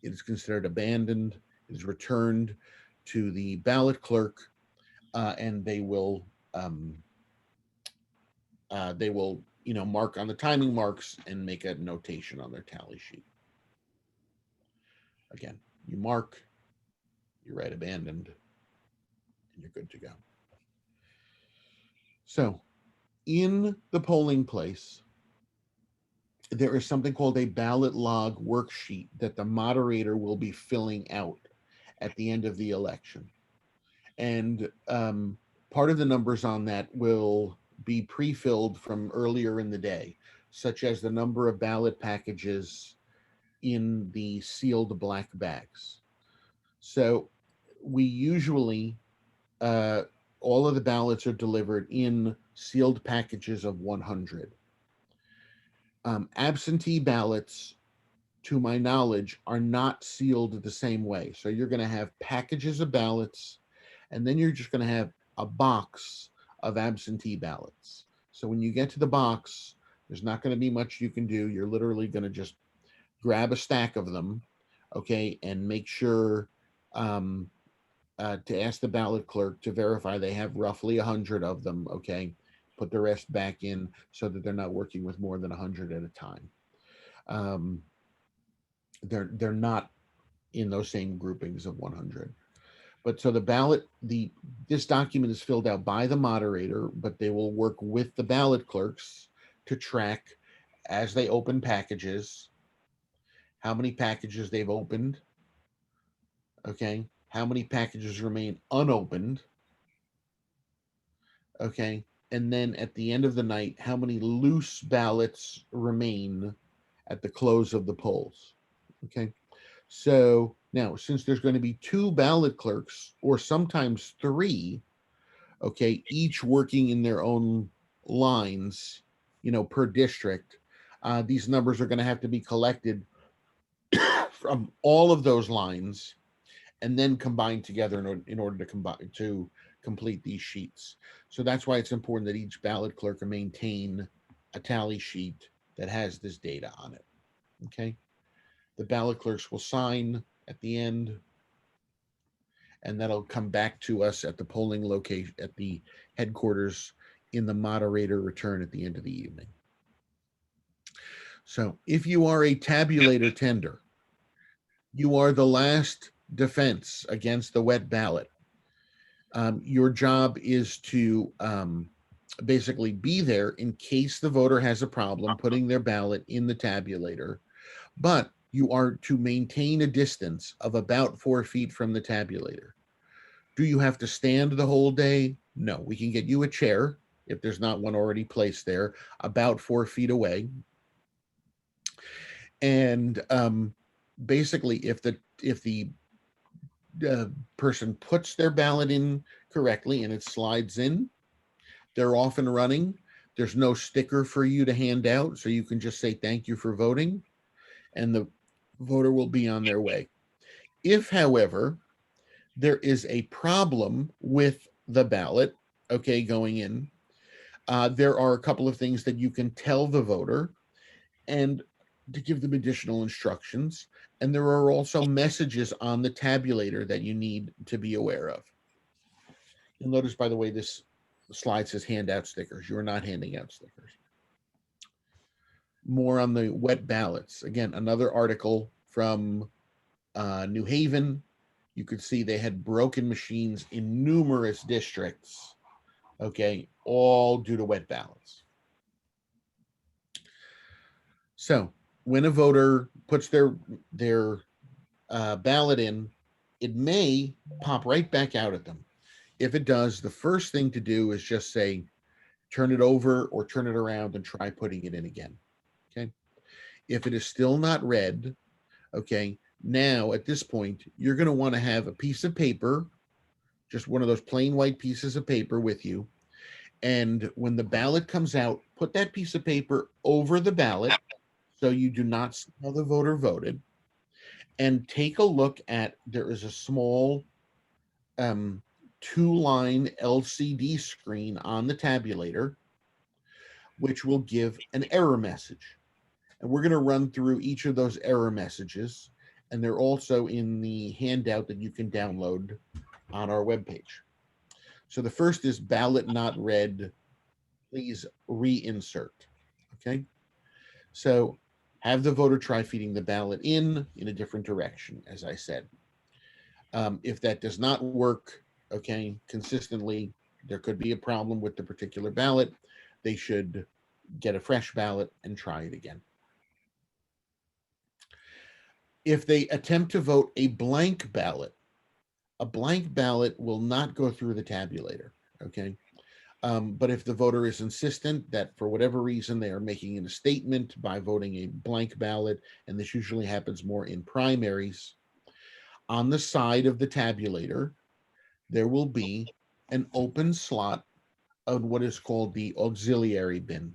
B: it is considered abandoned. It is returned to the ballot clerk, and they will, mark on the timing marks and make a notation on their tally sheet. Again, you mark, you write abandoned, and you're good to go. So, in the polling place, there is something called a ballot log worksheet that the moderator will be filling out at the end of the election. And part of the numbers on that will be pre-filled from earlier in the day, such as the number of ballot packages in the sealed black bags. So we usually, all of the ballots are delivered in sealed packages of 100. Absentee ballots, to my knowledge, are not sealed the same way. So you're going to have packages of ballots, and then you're just going to have a box of absentee ballots. So when you get to the box, there's not going to be much you can do. You're literally going to just grab a stack of them, okay, and make sure to ask the ballot clerk to verify they have roughly 100 of them, okay? Put the rest back in so that they're not working with more than 100 at a time. They're not in those same groupings of 100. But so the ballot, this document is filled out by the moderator, but they will work with the ballot clerks to track as they open packages, how many packages they've opened, okay? How many packages remain unopened, okay? And then at the end of the night, how many loose ballots remain at the close of the polls, okay? So now, since there's going to be 2 ballot clerks, or sometimes 3, okay, each working in their own lines, per district, these numbers are going to have to be collected from all of those lines and then combined together in order to complete these sheets. So that's why it's important that each ballot clerk maintain a tally sheet that has this data on it. Okay. The ballot clerks will sign at the end, and that'll come back to us at the polling location, at the headquarters, in the moderator return at the end of the evening. So if you are a tabulator tender, you are the last defense against the wet ballot. Your job is to basically be there in case the voter has a problem putting their ballot in the tabulator, but you are to maintain a distance of about 4 feet from the tabulator. Do you have to stand the whole day? No, we can get you a chair if there's not one already placed there, about 4 feet away. And basically, if the person puts their ballot in correctly and it slides in, they're off and running. There's no sticker for you to hand out, so you can just say thank you for voting, and the voter will be on their way. If, however, there is a problem with the ballot, okay, going in, there are a couple of things that you can tell the voter and to give them additional instructions. And there are also messages on the tabulator that you need to be aware of. You'll notice, by the way, this slide says hand out stickers. You're not handing out stickers. More on the wet ballots. Again, another article from New Haven. You could see they had broken machines in numerous districts, okay, all due to wet ballots. So when a voter puts their ballot in, it may pop right back out at them. If it does, the first thing to do is just say, turn it over or turn it around and try putting it in again. Okay. If it is still not read, okay, now at this point, you're going to want to have a piece of paper, just one of those plain white pieces of paper with you. And when the ballot comes out, put that piece of paper over the ballot so you do not see how the voter voted. And take a look at, there is a small 2-line LCD screen on the tabulator, which will give an error message. And we're going to run through each of those error messages. And they're also in the handout that you can download on our webpage. So the first is ballot not read, please reinsert. Okay. So have the voter try feeding the ballot in a different direction, as I said. If that does not work, okay, consistently, there could be a problem with the particular ballot. They should get a fresh ballot and try it again. If they attempt to vote a blank ballot will not go through the tabulator, okay? But if the voter is insistent that for whatever reason they are making a statement by voting a blank ballot, and this usually happens more in primaries, on the side of the tabulator, there will be an open slot of what is called the auxiliary bin.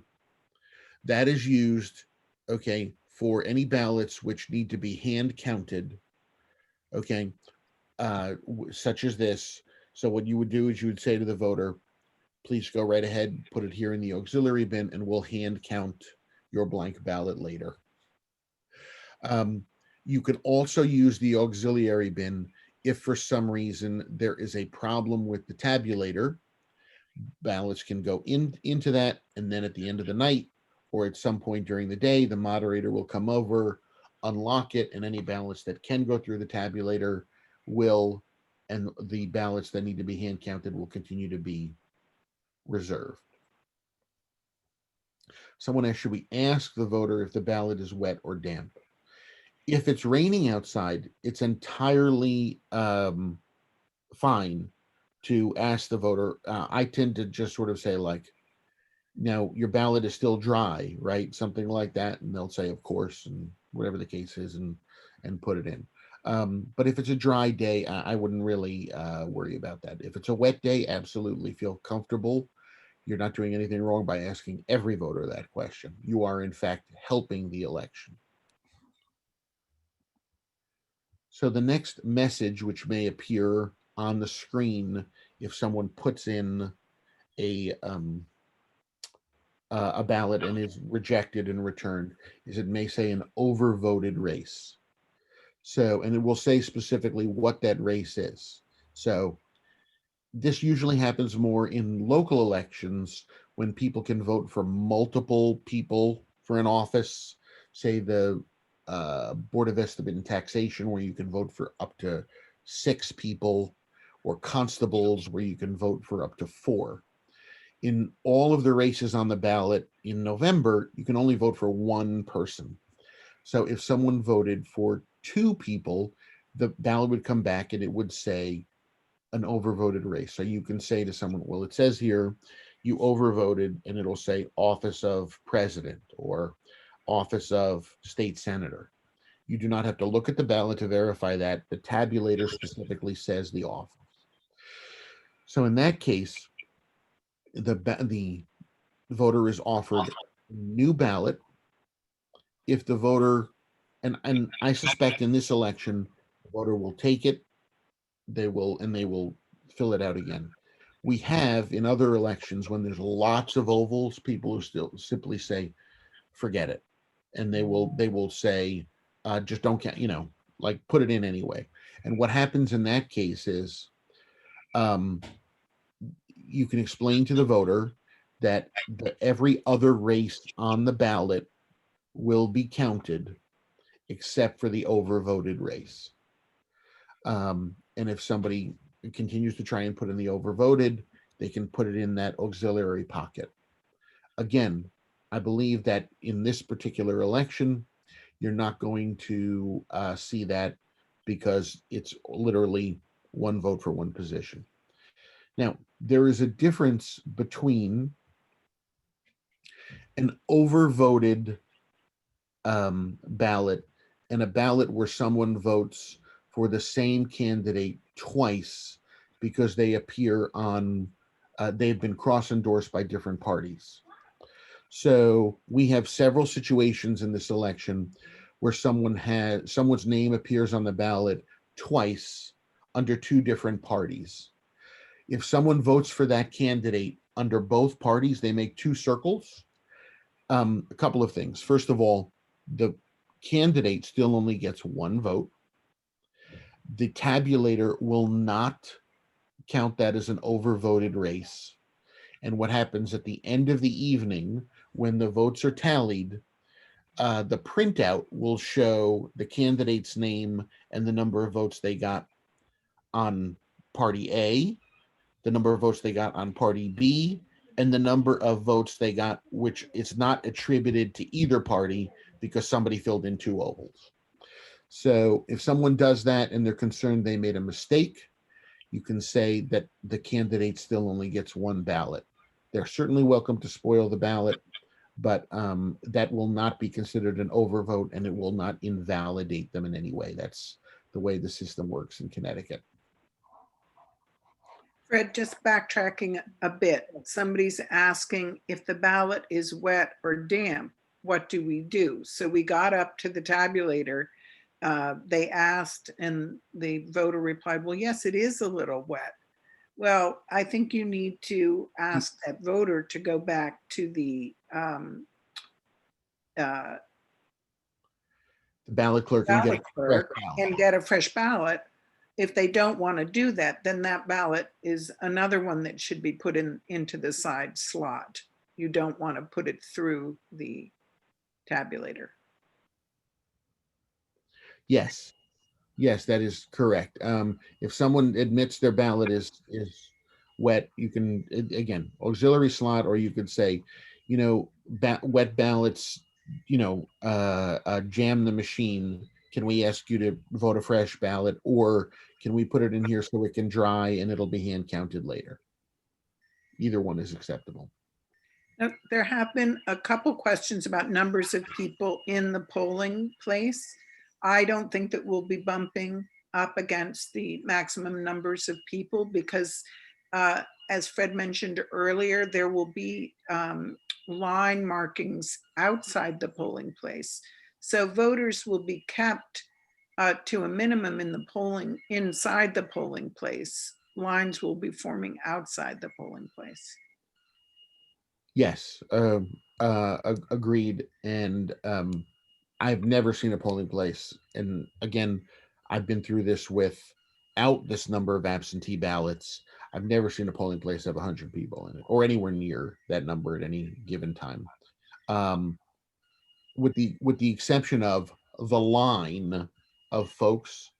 B: That is used, okay, for any ballots which need to be hand counted, okay, such as this. So what you would do is you would say to the voter, please go right ahead, put it here in the auxiliary bin, and we'll hand count your blank ballot later. You could also use the auxiliary bin if for some reason there is a problem with the tabulator. Ballots can go into that, and then at the end of the night or at some point during the day, the moderator will come over, unlock it, and any ballots that can go through the tabulator will, and the ballots that need to be hand counted will continue to be reserved. Someone asked, should we ask the voter if the ballot is wet or damp? If it's raining outside, it's entirely fine to ask the voter. I tend to just sort of say, like, now your ballot is still dry, right? Something like that. And they'll say, of course, and whatever the case is, and put it in. But if it's a dry day, I wouldn't really worry about that. If it's a wet day, absolutely feel comfortable. You're not doing anything wrong by asking every voter that question. You are, in fact, helping the election. So the next message, which may appear on the screen if someone puts in a a ballot and is rejected and returned is it may say an overvoted race. So, and it will say specifically what that race is. So this usually happens more in local elections when people can vote for multiple people for an office, say the Board of Estimate and Taxation, where you can vote for up to 6 people, or constables, where you can vote for up to 4. In all of the races on the ballot in November, you can only vote for 1 person. So if someone voted for 2 people, the ballot would come back and it would say an overvoted race. So you can say to someone, well, it says here you overvoted, and it'll say office of president or office of state senator. You do not have to look at the ballot to verify that. The tabulator specifically says the office. So in that case, the voter is offered a new ballot. If the voter, and I suspect in this election, the voter will take it, they will fill it out again. We have in other elections, when there's lots of ovals, people who still simply say, forget it. And they will say, just don't count, like put it in anyway. And what happens in that case is you can explain to the voter that every other race on the ballot will be counted except for the overvoted race. And if somebody continues to try and put in the overvoted, they can put it in that auxiliary pocket. Again, I believe that in this particular election, you're not going to see that, because it's literally 1 vote for 1 position. Now, there is a difference between an overvoted ballot and a ballot where someone votes for the same candidate twice because they appear on, they've been cross-endorsed by different parties. So we have several situations in this election where someone's name appears on the ballot twice under 2 different parties. If someone votes for that candidate under both parties, they make 2 circles. A couple of things. First of all, the candidate still only gets 1 vote. The tabulator will not count that as an overvoted race. And what happens at the end of the evening, when the votes are tallied, the printout will show the candidate's name and the number of votes they got on party A, the number of votes they got on party B, and the number of votes they got, which is not attributed to either party because somebody filled in 2 ovals. So if someone does that and they're concerned they made a mistake, you can say that the candidate still only gets 1 ballot. They're certainly welcome to spoil the ballot, but that will not be considered an overvote, and it will not invalidate them in any way. That's the way the system works in Connecticut.
A: Fred, just backtracking a bit. Somebody's asking if the ballot is wet or damp, what do we do? So we got up to the tabulator. They asked, and the voter replied, well, yes, it is a little wet. Well, I think you need to ask that voter to go back to the
B: ballot clerk,
A: ballot clerk
B: and
A: and get a fresh ballot. If they don't want to do that, then that ballot is another one that should be put into the side slot. You don't want to put it through the tabulator.
B: Yes, that is correct. If someone admits their ballot is wet, you can, again, auxiliary slot, or you could say, wet ballots, jam the machine. Can we ask you to vote a fresh ballot, or can we put it in here so it can dry and it'll be hand counted later? Either one is acceptable.
A: Now, there have been a couple questions about numbers of people in the polling place. I don't think that we'll be bumping up against the maximum numbers of people because, as Fred mentioned earlier, there will be line markings outside the polling place. So voters will be kept to a minimum in the polling, inside the polling place. Lines will be forming outside the polling place.
B: Yes, Agreed. And I've never seen a polling place. And again, I've been through this without this number of absentee ballots. I've never seen a polling place have 100 people in it or anywhere near that number at any given time. With the exception of the line of folks.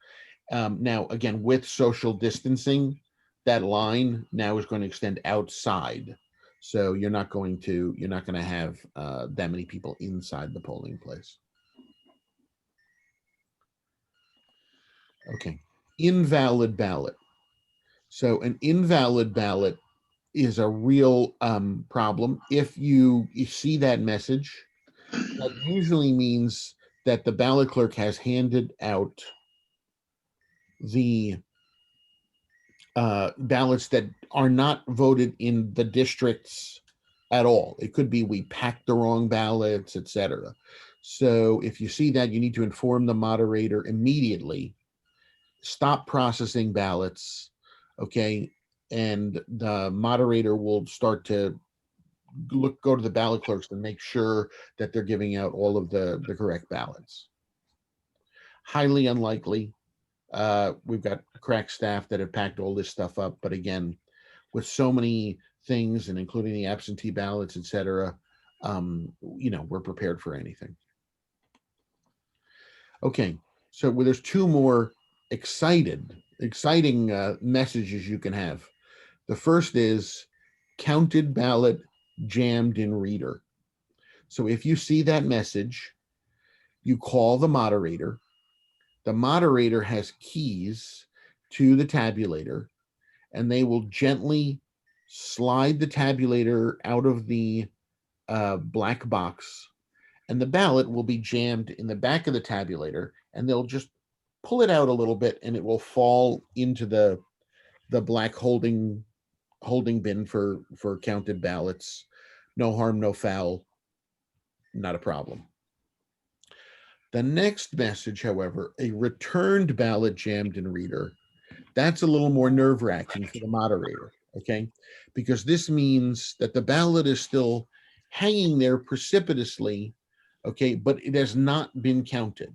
B: Now, again, with social distancing, that line now is going to extend outside. So you're not going to have that many people inside the polling place. Okay, invalid ballot. So an invalid ballot is a real problem. If you see that message, that usually means that the ballot clerk has handed out the ballots that are not voted in the districts at all. It could be we packed the wrong ballots, etc. So if you see that, you need to inform the moderator immediately. Stop processing ballots, okay? And the moderator will start to go to the ballot clerks and make sure that they're giving out all of the correct ballots. Highly unlikely. We've got crack staff that have packed all this stuff up, but again, with so many things and including the absentee ballots, etc., we're prepared for anything. Okay, so there's two more exciting messages you can have. The first is counted ballot jammed in reader. So if you see that message, you call the moderator. The moderator has keys to the tabulator, and they will gently slide the tabulator out of the black box, and the ballot will be jammed in the back of the tabulator, and they'll just pull it out a little bit, and it will fall into the black holding bin for counted ballots. No harm, no foul. Not a problem. The next message, however, a returned ballot jammed in reader, that's a little more nerve-wracking for the moderator, okay? Because this means that the ballot is still hanging there precipitously, okay, but it has not been counted.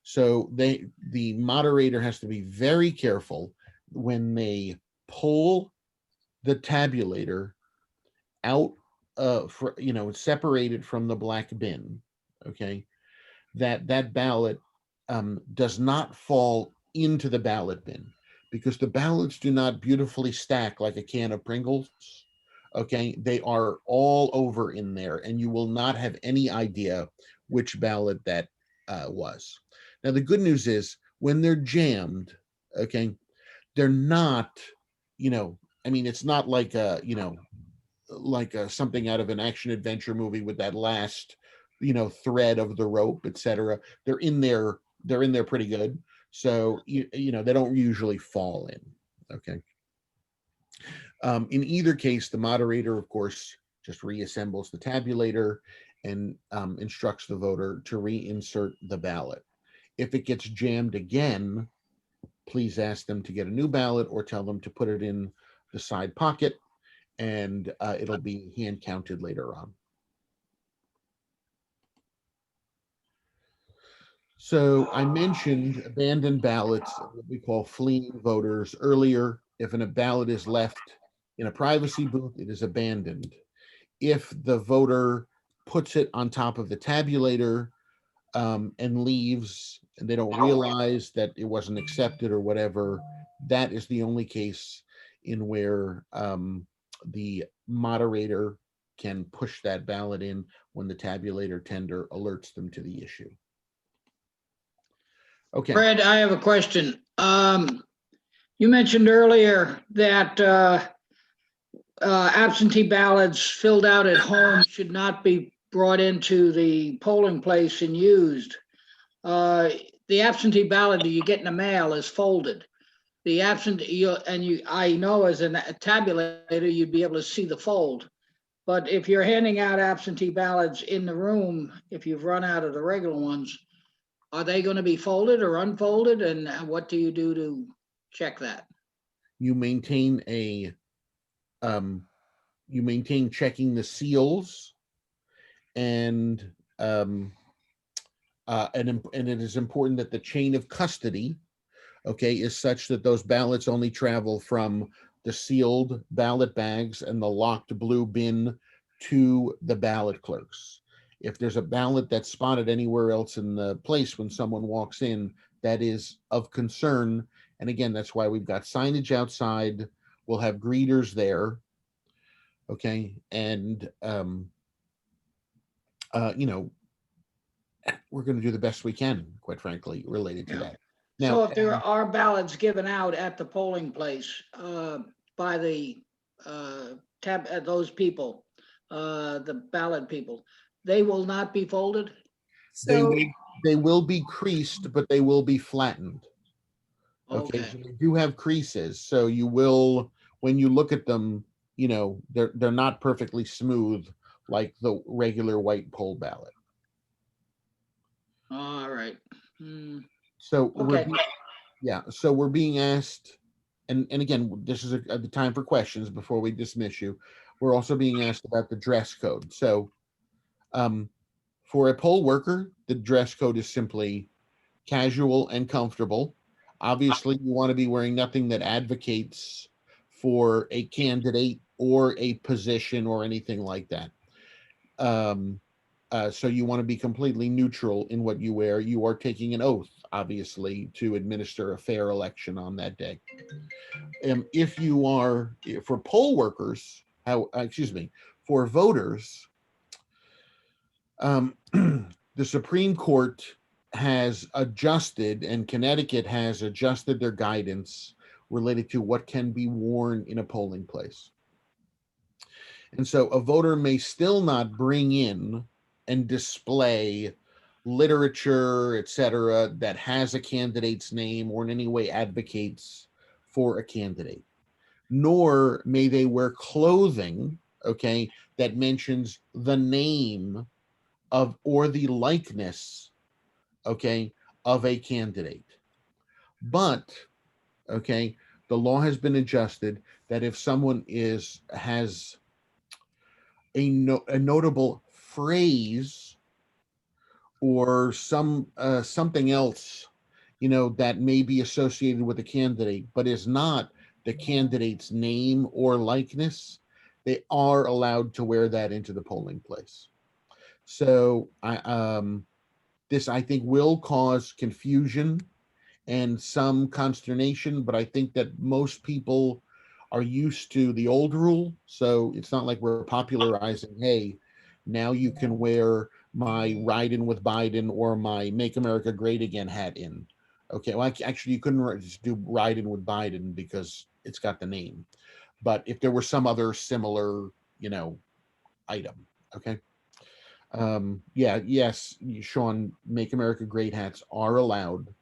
B: So the moderator has to be very careful when they pull the tabulator out, separated from the black bin, okay? That ballot does not fall into the ballot bin, because the ballots do not beautifully stack like a can of Pringles. Okay, they are all over in there, and you will not have any idea which ballot that was. Now, the good news is when they're jammed, okay, they're not, it's not like something out of an action adventure movie with that last thread of the rope, etc. They're in there pretty good, so they don't usually fall in. Okay. In either case, the moderator, of course, just reassembles the tabulator and instructs the voter to reinsert the ballot. If it gets jammed again, please ask them to get a new ballot or tell them to put it in the side pocket, and it'll be hand counted later on. So I mentioned abandoned ballots, what we call fleeing voters, earlier. If a ballot is left in a privacy booth, it is abandoned. If the voter puts it on top of the tabulator and leaves, and they don't realize that it wasn't accepted or whatever, that is the only case in where the moderator can push that ballot in when the tabulator tender alerts them to the issue. Okay.
F: Fred, I have a question. You mentioned earlier that absentee ballots filled out at home should not be brought into the polling place and used. The absentee ballot that you get in the mail is folded. The I know as a tabulator, you'd be able to see the fold. But if you're handing out absentee ballots in the room, if you've run out of the regular ones, are they going to be folded or unfolded? And what do you do to check that?
B: You maintain checking the seals and and it is important that the chain of custody, okay, is such that those ballots only travel from the sealed ballot bags and the locked blue bin to the ballot clerks. If there's a ballot that's spotted anywhere else in the place when someone walks in, that is of concern. And again, that's why we've got signage outside. We'll have greeters there. Okay. And, you know, we're going to do the best we can, quite frankly, related to
F: Yeah.
B: that.
F: So
B: Now,
F: if there are ballots given out at the polling place by the those people, the ballot people, they will not be folded?
A: So,
B: they will be creased, but they will be flattened. Okay,
F: Okay,
B: so they do have creases, so you will, when you look at them, you know, they're not perfectly smooth like the regular white poll ballot.
F: all right. Hmm.
B: So
F: Okay.
B: yeah, so we're being asked, and again, this is the time for questions before we dismiss you. We're also being asked about the dress code. So for a poll worker, the dress code is simply casual and comfortable. Obviously, you want to be wearing nothing that advocates for a candidate or a position or anything like that. So you want to be completely neutral in what you wear. You are taking an oath, obviously, to administer a fair election on that day. If you are, for poll workers, for voters, the Supreme Court has adjusted, and Connecticut has adjusted their guidance related to what can be worn in a polling place. And so a voter may still not bring in and display literature, etc., that has a candidate's name or in any way advocates for a candidate. Nor may they wear clothing, okay, that mentions the name of or the likeness, okay, of a candidate. But, okay, the law has been adjusted that if someone has a notable phrase or something else, you know, that may be associated with a candidate, but is not the candidate's name or likeness, they are allowed to wear that into the polling place. So this, I think, will cause confusion and some consternation, but I think that most people are used to the old rule. So it's not like we're popularizing, hey, now you can wear my Ride In with Biden or my Make America Great Again hat in. Okay, well, actually, you couldn't just do Ride In with Biden because it's got the name. But if there were some other similar, you know, item, okay. Yeah, yes, Sean, Make America Great hats are allowed.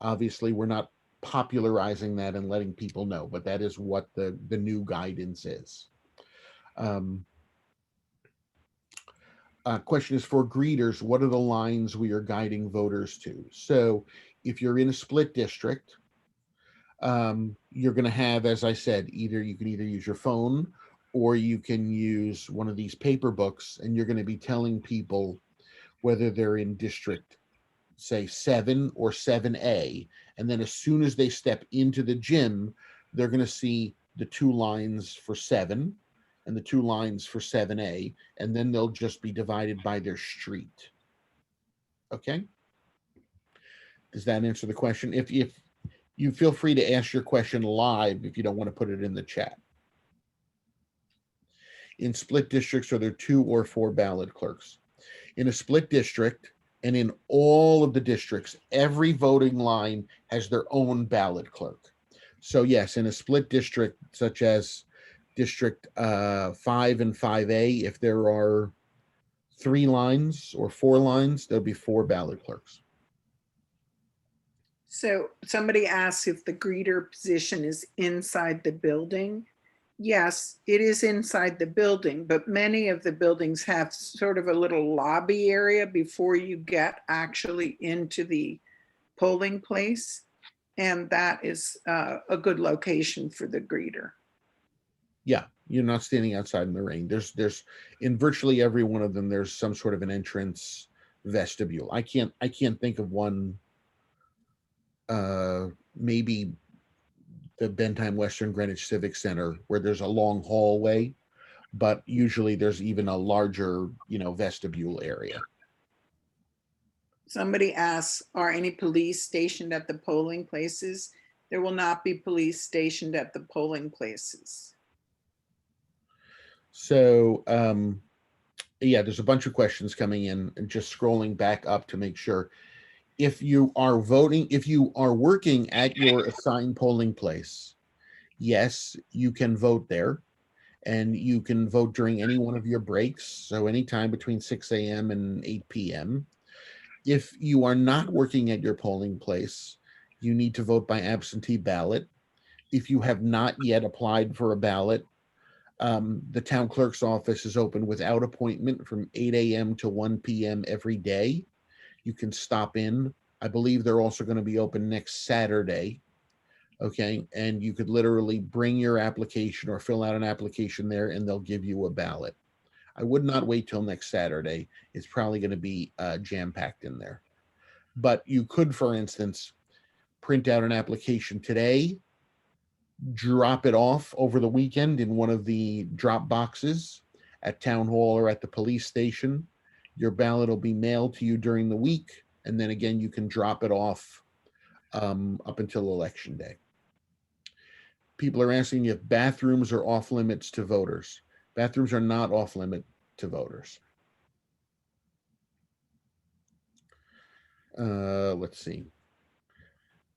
B: Obviously, we're not popularizing that and letting people know, but that is what the new guidance is. Question is for greeters, what are the lines we are guiding voters to? So if you're in a split district, you're going to have, as I said, you can either use your phone or you can use one of these paper books, and you're going to be telling people whether they're in district, say 7 or 7A. And then as soon as they step into the gym, they're going to see the 2 lines for 7 and the 2 lines for 7A, and then they'll just be divided by their street. Okay? Does that answer the question? If you feel free to ask your question live if you don't want to put it in the chat. In split districts, are there 2 or 4 ballot clerks? In a split district, and in all of the districts, every voting line has their own ballot clerk. So yes, in a split district, such as District 5 and 5A, if there are 3 lines or 4 lines, there'll be 4 ballot clerks.
A: so somebody asks if the greeter position is inside the building. Yes, it is inside the building, but many of the buildings have sort of a little lobby area before you get actually into the polling place. And that is a good location for the greeter.
B: Yeah, you're not standing outside in the rain. There's in virtually every one of them, there's some sort of an entrance vestibule. I can't think of one. Maybe the Bentheim Western Greenwich Civic Center where there's a long hallway, but usually there's even a larger, vestibule area.
A: Somebody asks, are any police stationed at the polling places? There will not be police stationed at the polling places.
B: So, yeah, there's a bunch of questions coming in, and just scrolling back up to make sure. If you are working at your assigned polling place, yes, you can vote there, and you can vote during any one of your breaks. So anytime between 6 a.m. and 8 p.m. If you are not working at your polling place, you need to vote by absentee ballot. If you have not yet applied for a ballot, the town clerk's office is open without appointment from 8 a.m. to 1 p.m. every day. You can stop in. I believe they're also going to be open next Saturday. Okay. And you could literally bring your application or fill out an application there, and they'll give you a ballot. I would not wait till next Saturday. It's probably going to be jam-packed in there. But you could, for instance, print out an application today, drop it off over the weekend in one of the drop boxes at town hall or at the police station. Your ballot will be mailed to you during the week, and then again you can drop it off up until election day. People are asking if bathrooms are off limits to voters. Bathrooms are not off limit to voters. Let's see.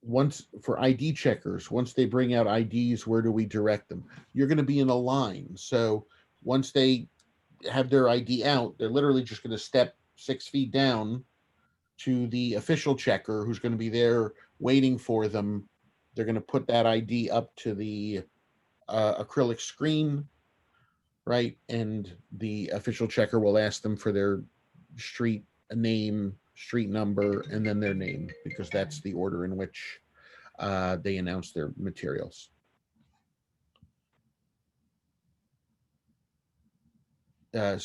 B: Once for ID checkers, once they bring out IDs, where do we direct them? You're going to be in a line. So once they have their ID out, they're literally just going to step 6 feet down to the official checker who's going to be there waiting for them. They're going to put that ID up to the acrylic screen, right? And the official checker will ask them for their street name, street number, and then their name, because that's the order in which they announce their materials. If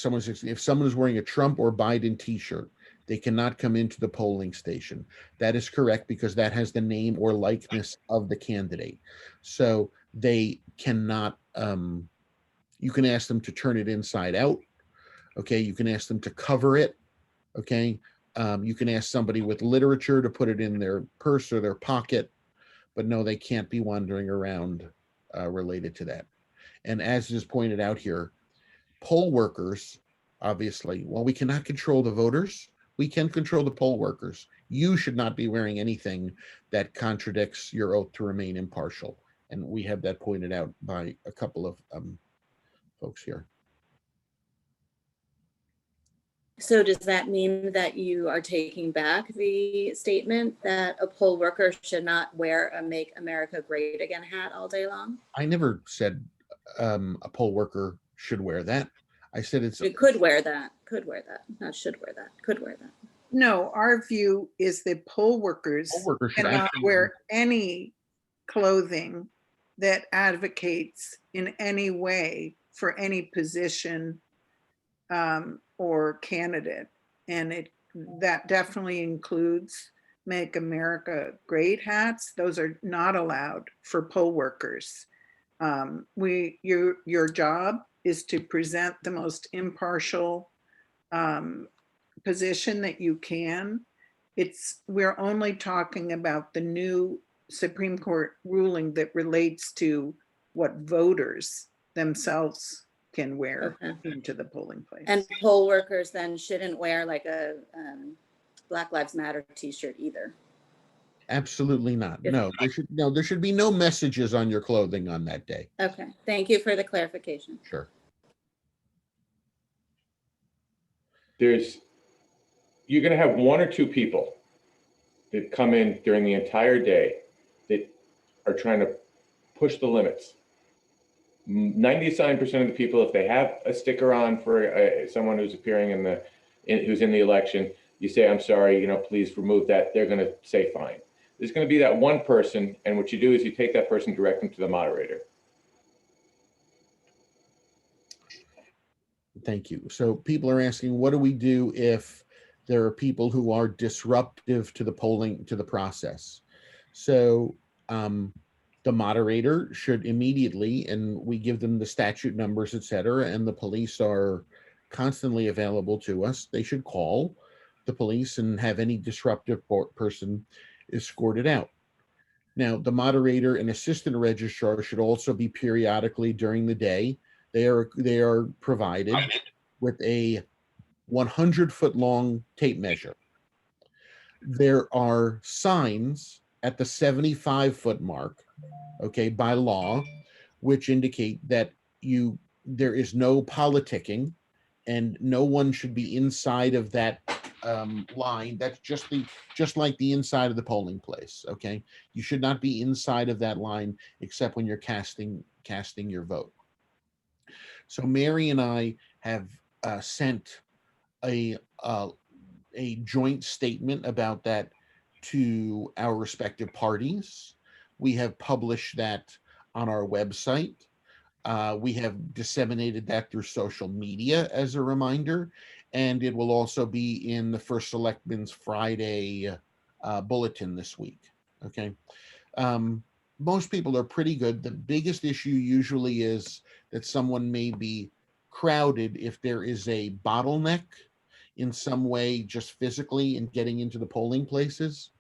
B: someone is wearing a Trump or Biden t-shirt, they cannot come into the polling station. That is correct, because that has the name or likeness of the candidate. So they cannot, you can ask them to turn it inside out. Okay. You can ask them to cover it. Okay. You can ask somebody with literature to put it in their purse or their pocket, but no, they can't be wandering around related to that. And as is pointed out here, poll workers, obviously, while we cannot control the voters, we can control the poll workers. You should not be wearing anything that contradicts your oath to remain impartial. And we have that pointed out by a couple of folks here.
G: So does that mean that you are taking back the statement that a poll worker should not wear a Make America Great Again hat all day long?
B: I never said a poll worker should wear that. I said it
G: could wear that, not should wear that, could wear that.
A: No, our view is that poll workers cannot wear any clothing that advocates in any way for any position or candidate. And that definitely includes Make America Great hats. Those are not allowed for poll workers. Your job is to present the most impartial position that you can. We're only talking about the new Supreme Court ruling that relates to what voters themselves can wear into the polling place.
G: And poll workers then shouldn't wear like a Black Lives Matter t-shirt either.
B: Absolutely not. No, there should be no messages on your clothing on that day.
G: Okay, thank you for the clarification.
B: Sure.
H: You're going to have one or two people that come in during the entire day that are trying to push the limits. 99% of the people, if they have a sticker on for someone who's appearing who's in the election, you say, I'm sorry, please remove that. They're going to say fine. There's going to be that one person, and what you do is you take that person, direct them to the moderator.
B: Thank you. So people are asking, what do we do if there are people who are disruptive to the polling, to the process? So the moderator should immediately, and we give them the statute numbers, et cetera, and the police are constantly available to us. They should call the police and have any disruptive person escorted out. Now, the moderator and assistant registrar should also be periodically during the day. They are provided with a 100-foot long tape measure. There are signs at the 75-foot mark, okay, by law, which indicate that there is no politicking and no one should be inside of that line. That's just like the inside of the polling place. Okay, you should not be inside of that line except when you're casting your vote. So Mary and I have sent a joint statement about that to our respective parties. We have published that on our website. We have disseminated that through social media as a reminder, and it will also be in the First Selectman's Friday bulletin this week. Okay. Most people are pretty good. The biggest issue usually is that someone may be crowded if there is a bottleneck in some way, just physically, in getting into the polling places.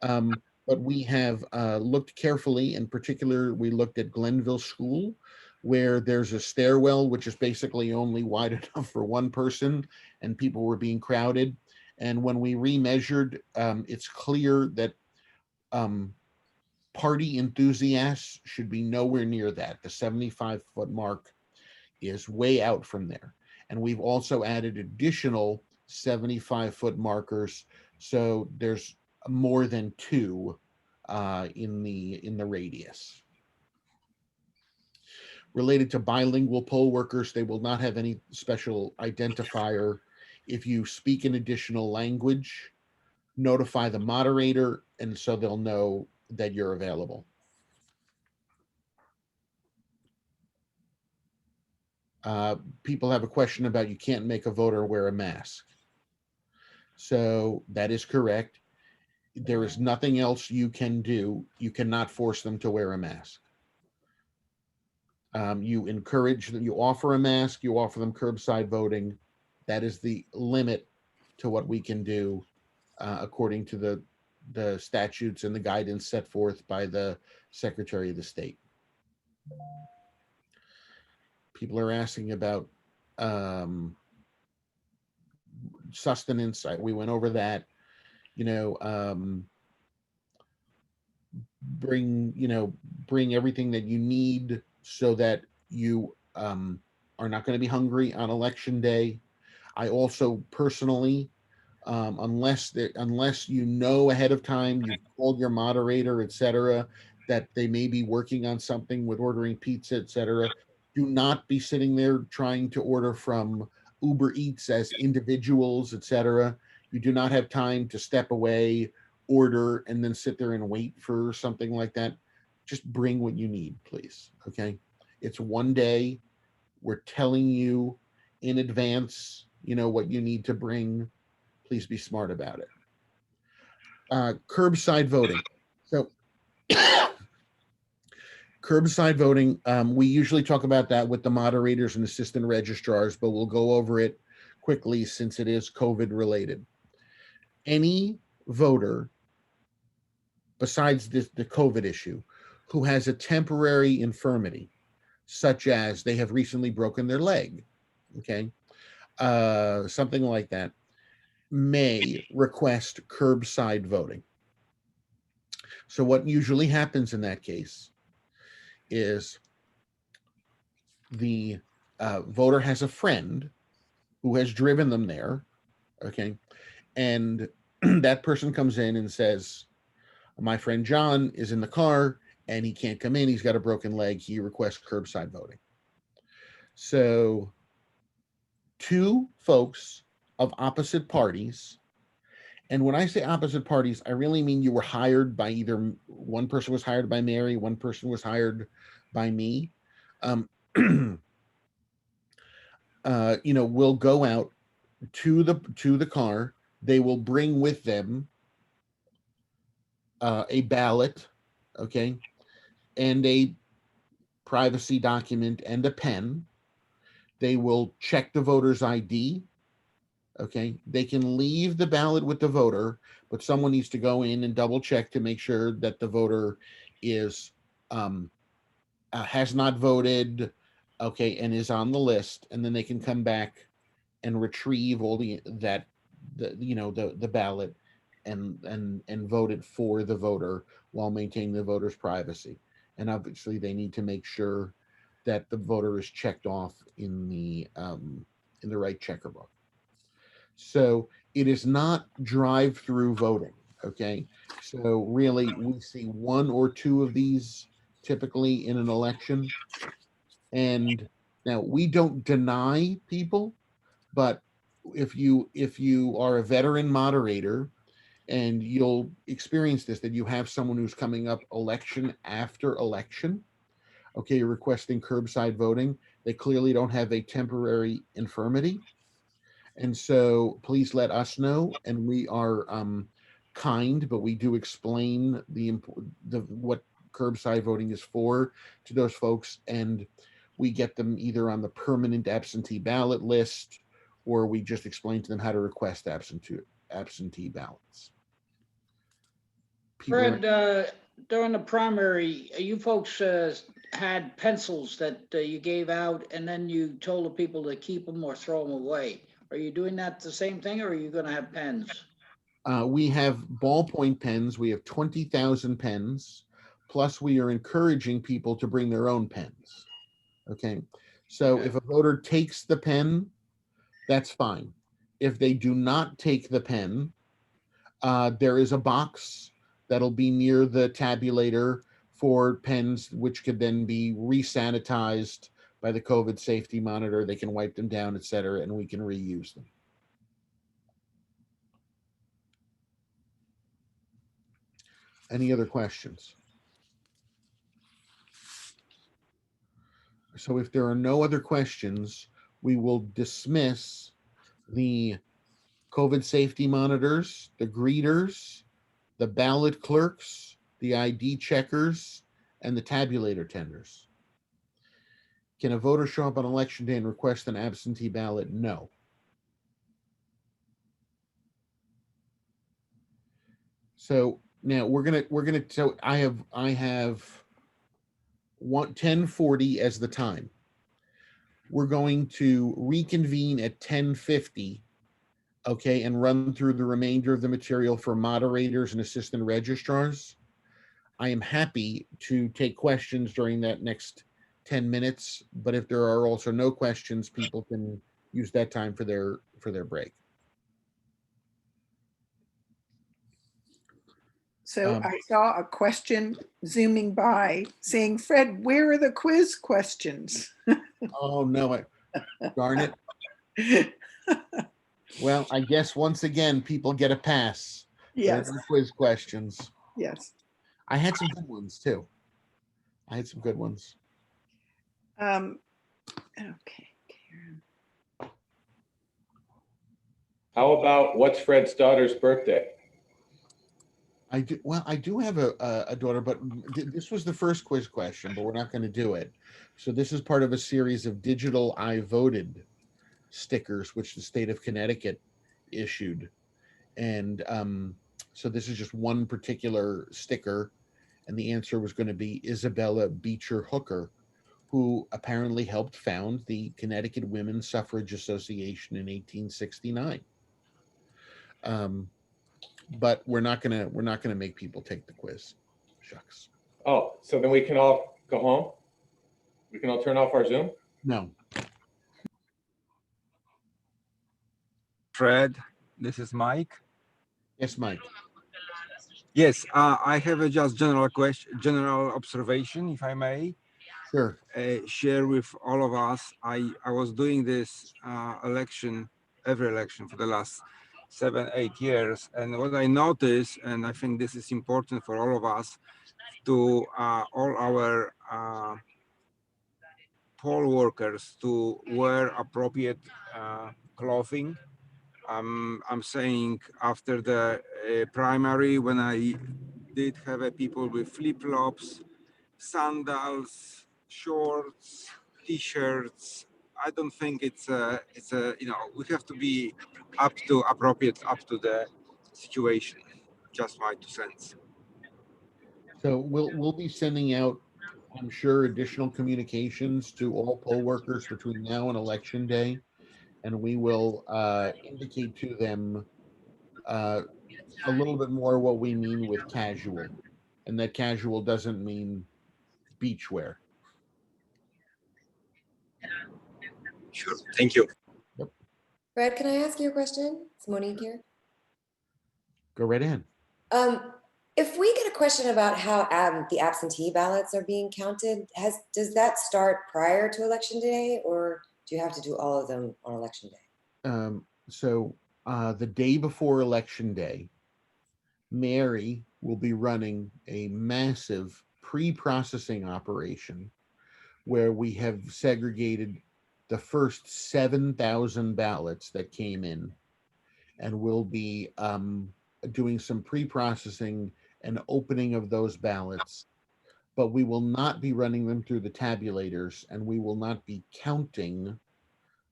B: But we have looked carefully. In particular, we looked at Glenville School, where there's a stairwell, which is basically only wide enough for one person, and people were being crowded. And when we remeasured, it's clear that party enthusiasts should be nowhere near that. The 75-foot mark is way out from there. And we've also added additional 75-foot markers, so there's more than two in the radius. Related to bilingual poll workers, they will not have any special identifier. If you speak an additional language, notify the moderator, and so they'll know that you're available. People have a question about you can't make a voter wear a mask. So that is correct. There is nothing else you can do. You cannot force them to wear a mask. You encourage them, you offer a mask, you offer them curbside voting. That is the limit to what we can do according to the statutes and the guidance set forth by the Secretary of the State. People are asking about sustenance. We went over that. Bring everything that you need so that you are not going to be hungry on election day. I also personally, unless you know ahead of time, you've called your moderator, etc., that they may be working on something with ordering pizza, etc., do not be sitting there trying to order from Uber Eats as individuals, etc. You do not have time to step away, order, and then sit there and wait for something like that. Just bring what you need, please. Okay. It's one day. We're telling you in advance, what you need to bring. Please be smart about it. Curbside voting. So curbside voting, we usually talk about that with the moderators and assistant registrars, but we'll go over it quickly since it is COVID related. Any voter besides the COVID issue who has a temporary infirmity, such as they have recently broken their leg, okay, something like that, may request curbside voting. So what usually happens in that case is the voter has a friend who has driven them there, okay, and that person comes in and says, my friend John is in the car and he can't come in. He's got a broken leg. He requests curbside voting. So two folks of opposite parties, and when I say opposite parties, I really mean you were hired by either one person was hired by Mary, one person was hired by me. will go out to the car. They will bring with them a ballot, okay, and a privacy document and a pen. They will check the voter's ID. Okay, they can leave the ballot with the voter, but someone needs to go in and double check to make sure that the voter is has not voted, okay, and is on the list, and then they can come back and retrieve all the ballot and vote it for the voter while maintaining the voter's privacy. And obviously, they need to make sure that the voter is checked off in the right checker book. So it is not drive-through voting, okay? So really, we see one or two of these typically in an election. And now we don't deny people, but if you are a veteran moderator, and you'll experience this, that you have someone who's coming up election after election, okay, you're requesting curbside voting, they clearly don't have a temporary infirmity. And so please let us know, and we are kind, but we do explain what curbside voting is for to those folks, and we get them either on the permanent absentee ballot list, or we just explain to them how to request absentee ballots.
F: Fred, during the primary, you folks had pencils that you gave out, and then you told the people to keep them or throw them away. Are you doing that the same thing, or are you going to have pens?
B: We have ballpoint pens. We have 20,000 pens. Plus, we are encouraging people to bring their own pens. Okay. So if a voter takes the pen, that's fine. If they do not take the pen, there is a box that'll be near the tabulator for pens, which could then be resanitized by the COVID safety monitor. They can wipe them down, et cetera, and we can reuse them. Any other questions? So if there are no other questions, we will dismiss the COVID safety monitors, the greeters, the ballot clerks, the ID checkers, and the tabulator tenders. Can a voter show up on election day and request an absentee ballot? No. So now so I have 10:40 as the time. We're going to reconvene at 10:50, okay, and run through the remainder of the material for moderators and assistant registrars. I am happy to take questions during that next 10 minutes, but if there are also no questions, people can use that time for their break.
A: So I saw a question zooming by saying, Fred, where are the quiz questions?
B: Oh, no, darn it. Well, I guess once again, people get a pass.
A: Yes.
B: There are no quiz questions.
A: Yes.
B: I had some good ones too.
A: Okay. Karen.
H: How about what's Fred's daughter's birthday?
B: I do have a daughter, but this was the first quiz question, but we're not going to do it. So this is part of a series of digital I voted stickers, which the state of Connecticut issued. And so this is just one particular sticker. And the answer was going to be Isabella Beecher Hooker, who apparently helped found the Connecticut Women's Suffrage Association in 1869. But we're not gonna make people take the quiz. Shucks.
H: Oh, so then we can all go home? We can all turn off our Zoom?
B: No.
I: Fred, this is Mike.
B: Yes, Mike.
I: Yes, I have a just general observation, if I may.
B: Sure.
I: Share with all of us. I was doing this every election for the last 7-8 years, and what I noticed, and I think this is important for all of us, to all our poll workers to wear appropriate clothing. I'm saying after the primary, when I did have people with flip-flops, sandals, shorts, t-shirts. I don't think it's a, we have to be appropriate up to the situation. Just my 2 cents.
B: So we'll be sending out, I'm sure, additional communications to all poll workers between now and election day, and we will indicate to them a little bit more what we mean with casual, and that casual doesn't mean beach wear.
I: Sure, thank you.
J: Brad, can I ask you a question? It's Monique here.
B: Go right in.
J: If we get a question about how the absentee ballots are being counted, does that start prior to election day, or do you have to do all of them on election day?
B: So the day before election day, Mary will be running a massive pre-processing operation where we have segregated the first 7,000 ballots that came in, and we'll be doing some pre-processing and opening of those ballots, but we will not be running them through the tabulators, and we will not be counting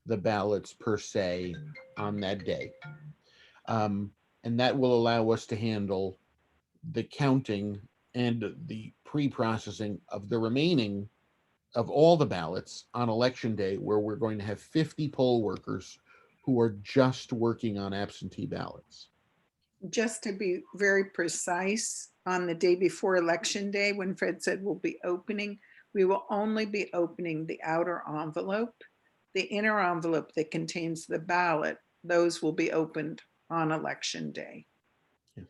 B: the ballots per se on that day. And that will allow us to handle the counting and the pre-processing of the remaining of all the ballots on election day, where we're going to have 50 poll workers who are just working on absentee ballots.
A: Just to be very precise, on the day before election day, when Fred said we'll be opening, we will only be opening the outer envelope. The inner envelope that contains the ballot, those will be opened on election day.
B: Yes.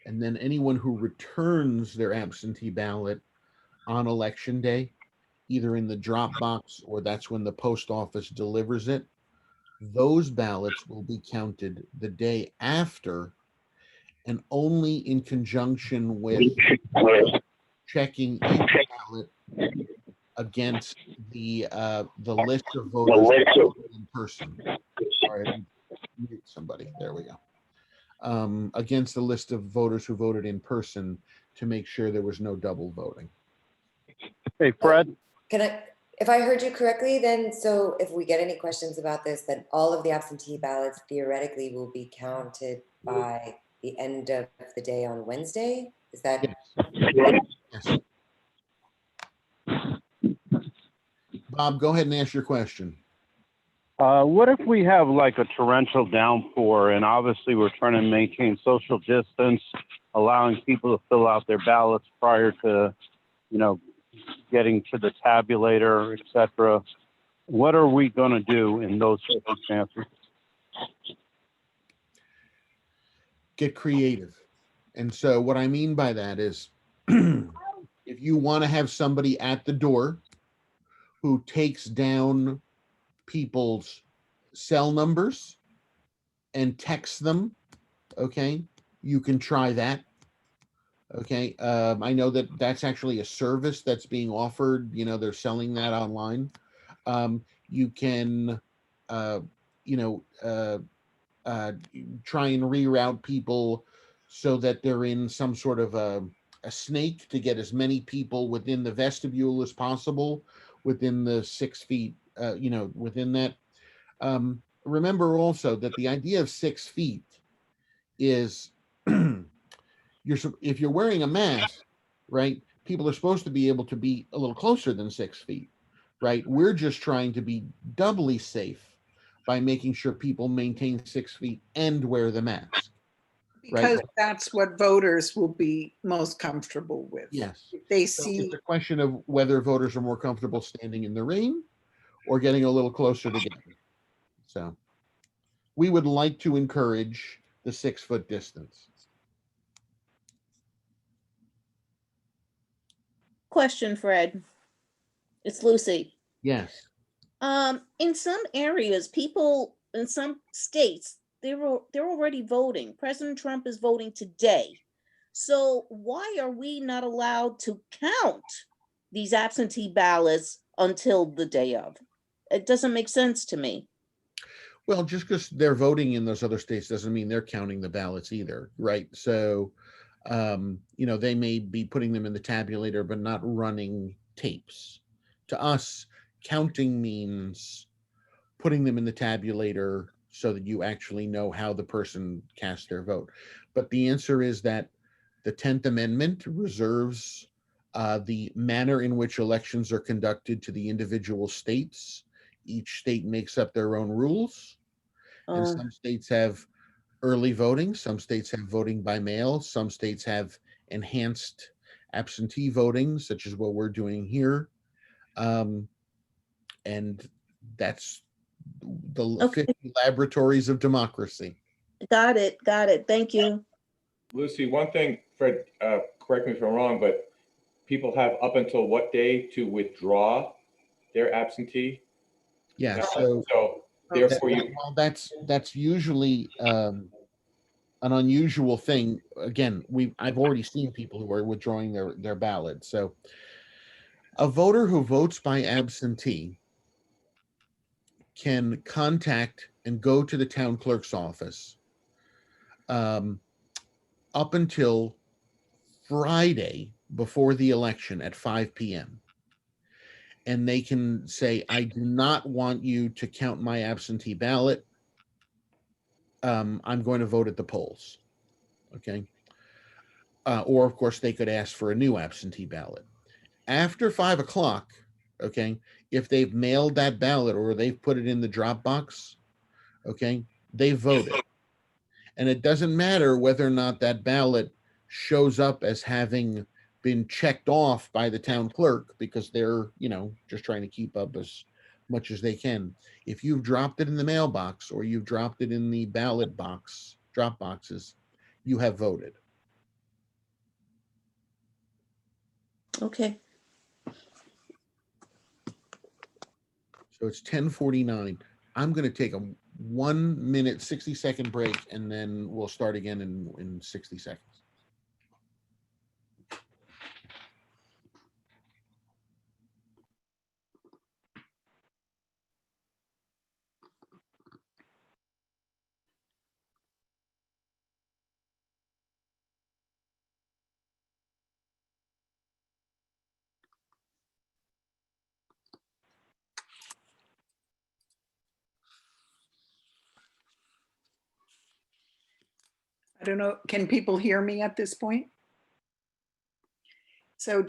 B: And then anyone who returns their absentee ballot on election day, either in the drop box or that's when the post office delivers it, those ballots will be counted the day after, and only in conjunction with checking each ballot against the list of voters in person. Sorry, I mute somebody. There we go. Against the list of voters who voted in person, to make sure there was no double voting.
C: Hey, Fred.
J: If I heard you correctly, then, so if we get any questions about this, then all of the absentee ballots theoretically will be counted by the end of the day on Wednesday? Is that?
B: Yes. Bob, go ahead and ask your question.
C: What if we have like a torrential downpour, and obviously we're trying to maintain social distance, allowing people to fill out their ballots prior to, getting to the tabulator, etc. What are we going to do in those circumstances?
B: Get creative. And so what I mean by that is if you want to have somebody at the door who takes down people's cell numbers and texts them, okay, you can try that. Okay, I know that that's actually a service that's being offered. They're selling that online. You can, try and reroute people so that they're in some sort of a snake to get as many people within the vestibule as possible, within the 6 feet, within that. Remember also that the idea of 6 feet is if you're wearing a mask, right, people are supposed to be able to be a little closer than 6 feet, right? We're just trying to be doubly safe by making sure people maintain 6 feet and wear the mask.
A: Because
B: right?
A: that's what voters will be most comfortable with.
B: Yes.
A: If they
B: So
A: see,
B: it's a question of whether voters are more comfortable standing in the rain or getting a little closer together. So we would like to encourage the 6 foot distance.
K: Question, Fred. It's Lucy.
B: Yes.
K: In some areas, people in some states, they're already voting. President Trump is voting today. So why are we not allowed to count these absentee ballots until the day of. It doesn't make sense to me.
B: Well, just because they're voting in those other states doesn't mean they're counting the ballots either, right? So, they may be putting them in the tabulator, but not running tapes. To us, counting means putting them in the tabulator so that you actually know how the person cast their vote. But the answer is that the 10th Amendment reserves the manner in which elections are conducted to the individual states. Each state makes up their own rules. And
K: Uh,
B: some states have early voting, some states have voting by mail, some states have enhanced absentee voting, such as what we're doing here. And that's the
K: Okay.
B: 50 laboratories of democracy.
K: Got it. Thank you.
H: Lucy, one thing, Fred, correct me if I'm wrong, but people have up until what day to withdraw their absentee?
B: Yeah,
H: So therefore you,
B: well, that's usually an unusual thing. Again, I've already seen people who are withdrawing their ballot. So a voter who votes by absentee can contact and go to the town clerk's office up until Friday before the election at 5 p.m. And they can say, I do not want you to count my absentee ballot. I'm going to vote at the polls. Okay. Or, of course, they could ask for a new absentee ballot. After 5 o'clock, okay, if they've mailed that ballot or they've put it in the drop box, okay, they voted. And it doesn't matter whether or not that ballot shows up as having been checked off by the town clerk, because they're, just trying to keep up as much as they can. If you've dropped it in the mailbox or you've dropped it in the ballot box, drop boxes, you have voted.
K: Okay.
B: So it's 10:49. I'm going to take a 1 minute, 60-second break, and then we'll start again in 60 seconds.
A: I don't know, can people hear me at this point? So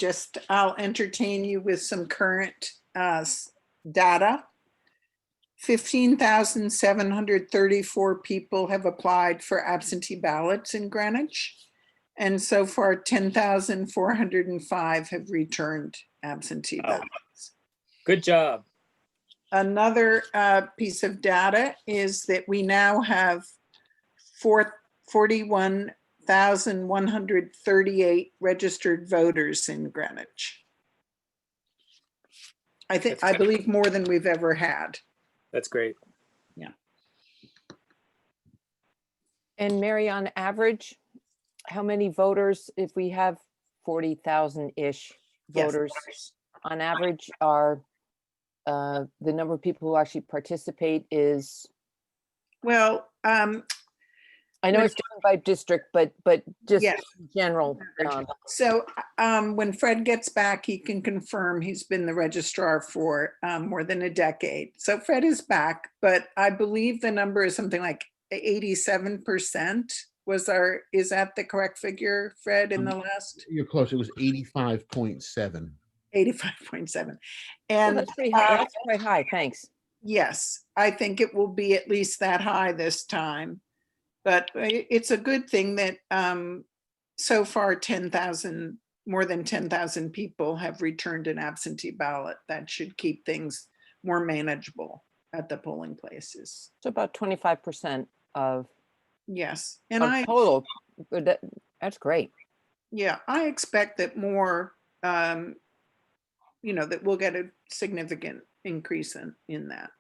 A: I'll entertain you with some current data. 15,734 people have applied for absentee ballots in Greenwich. And so far, 10,405 have returned absentee ballots.
L: Good job.
A: Another piece of data is that we now have 41,138 registered voters in Greenwich. I believe more than we've ever had.
L: That's great.
A: Yeah.
M: And Mary, on average, how many voters, if we have 40,000-ish voters, on average are the number of people who actually participate is?
A: Well,
M: I know it's different by district, but just
A: yes,
M: general.
A: So when Fred gets back, he can confirm. He's been the registrar for more than a decade. So Fred is back, but I believe the number is something like 87% is that the correct figure, Fred, in the last?
B: You're close. It was 85.7.
A: 85.7. And
M: that's pretty high. That's quite high. Thanks.
A: Yes, I think it will be at least that high this time. But it's a good thing that so far more than 10,000 people have returned an absentee ballot. That should keep things more manageable at the polling places.
M: So about 25% of
A: yes, and
M: total. That's great.
A: Yeah, I expect that more, that we'll get a significant increase in that.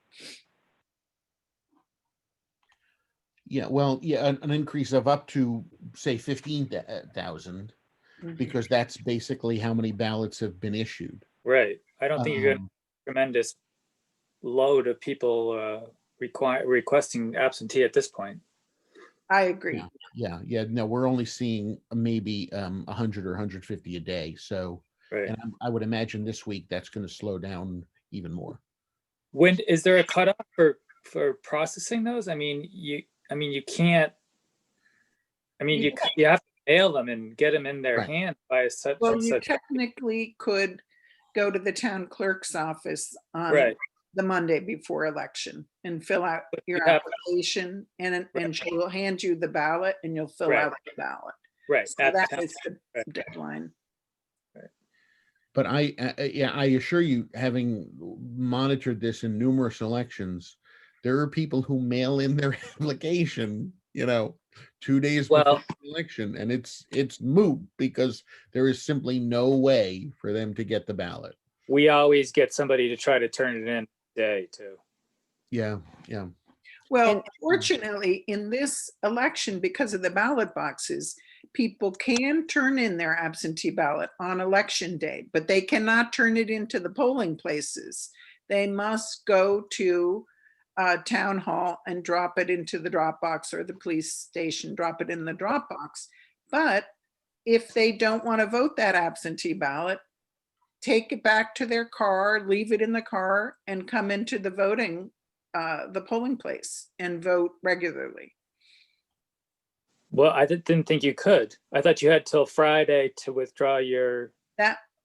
B: Yeah, well, yeah, an increase of up to, say, 15,000, because that's basically how many ballots have been issued.
L: Right. I don't think you're going to tremendous load of people requesting absentee at this point.
A: I agree.
B: Yeah. No, we're only seeing maybe 100 or 150 a day. So,
L: Right.
B: and I would imagine this week that's going to slow down even more.
L: When is there a cutoff for processing those? I mean, you can't. I mean, you have to mail them and get them in their
B: Right.
L: hand by such
A: Well,
L: and
A: you
L: such.
A: technically could go to the town clerk's office on
L: Right.
A: the Monday before election and fill out your
L: you have-
A: application, and she will hand you the ballot and you'll fill
L: Right.
A: out the ballot.
L: Right.
A: So
L: at the
A: that
L: town-
A: is the
L: right.
A: deadline.
B: But I assure you, having monitored this in numerous elections, there are people who mail in their application, 2 days before the election, and it's moot because there is simply no way for them to get the ballot.
L: We always get somebody to try to turn it in today too.
B: Yeah.
A: Well, fortunately, in this election, because of the ballot boxes, people can turn in their absentee ballot on election day, but they cannot turn it into the polling places. They must go to town hall and drop it into the drop box, or the police station, drop it in the drop box. But if they don't want to vote that absentee ballot, take it back to their car, leave it in the car, and come into the polling place and vote regularly.
L: Well, I didn't think you could. I thought you had till Friday to withdraw your.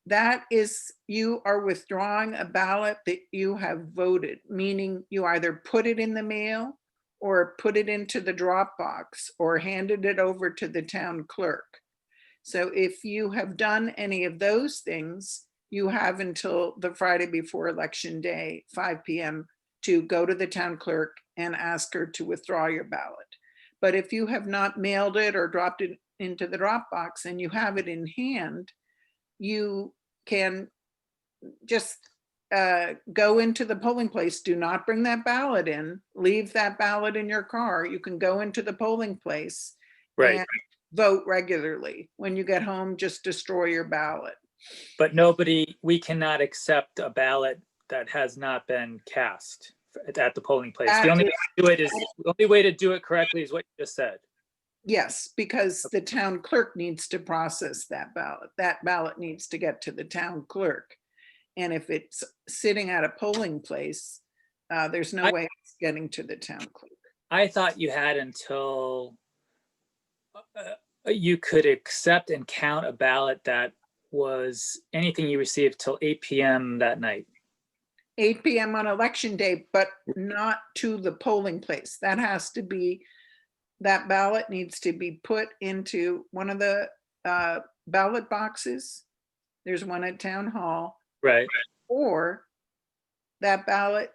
A: That is, you are withdrawing a ballot that you have voted, meaning you either put it in the mail or put it into the drop box or handed it over to the town clerk. So if you have done any of those things, you have until the Friday before election day, 5 p.m., to go to the town clerk and ask her to withdraw your ballot. But if you have not mailed it or dropped it into the drop box and you have it in hand, you can just go into the polling place. Do not bring that ballot in. Leave that ballot in your car. You can go into the polling place
L: Right.
A: and vote regularly. When you get home, just destroy your ballot.
L: But we cannot accept a ballot that has not been cast at the polling place. The only way to do it correctly is what you just said.
A: Yes, because the town clerk needs to process that ballot. That ballot needs to get to the town clerk. And if it's sitting at a polling place, there's no way it's getting to the town clerk.
L: I thought you had until you could accept and count a ballot that was anything you received till 8 p.m. that night.
A: 8 p.m. on election day, but not to the polling place. That ballot needs to be put into one of the ballot boxes. There's one at town hall.
L: Right.
A: Or that ballot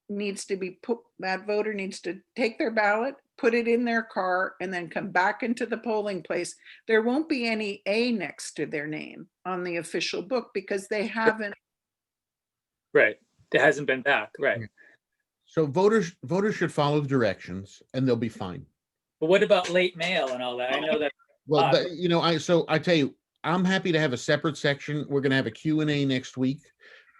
A: needs to be put, that voter needs to take their ballot, put it in their car, and then come back into the polling place. There won't be any A next to their name on the official book because they haven't.
L: Right. It hasn't been back. Right.
B: So voters should follow the directions and they'll be fine.
L: But what about late mail and all that? I know that.
B: Well, I tell you, I'm happy to have a separate section. We're going to have a Q&A next week.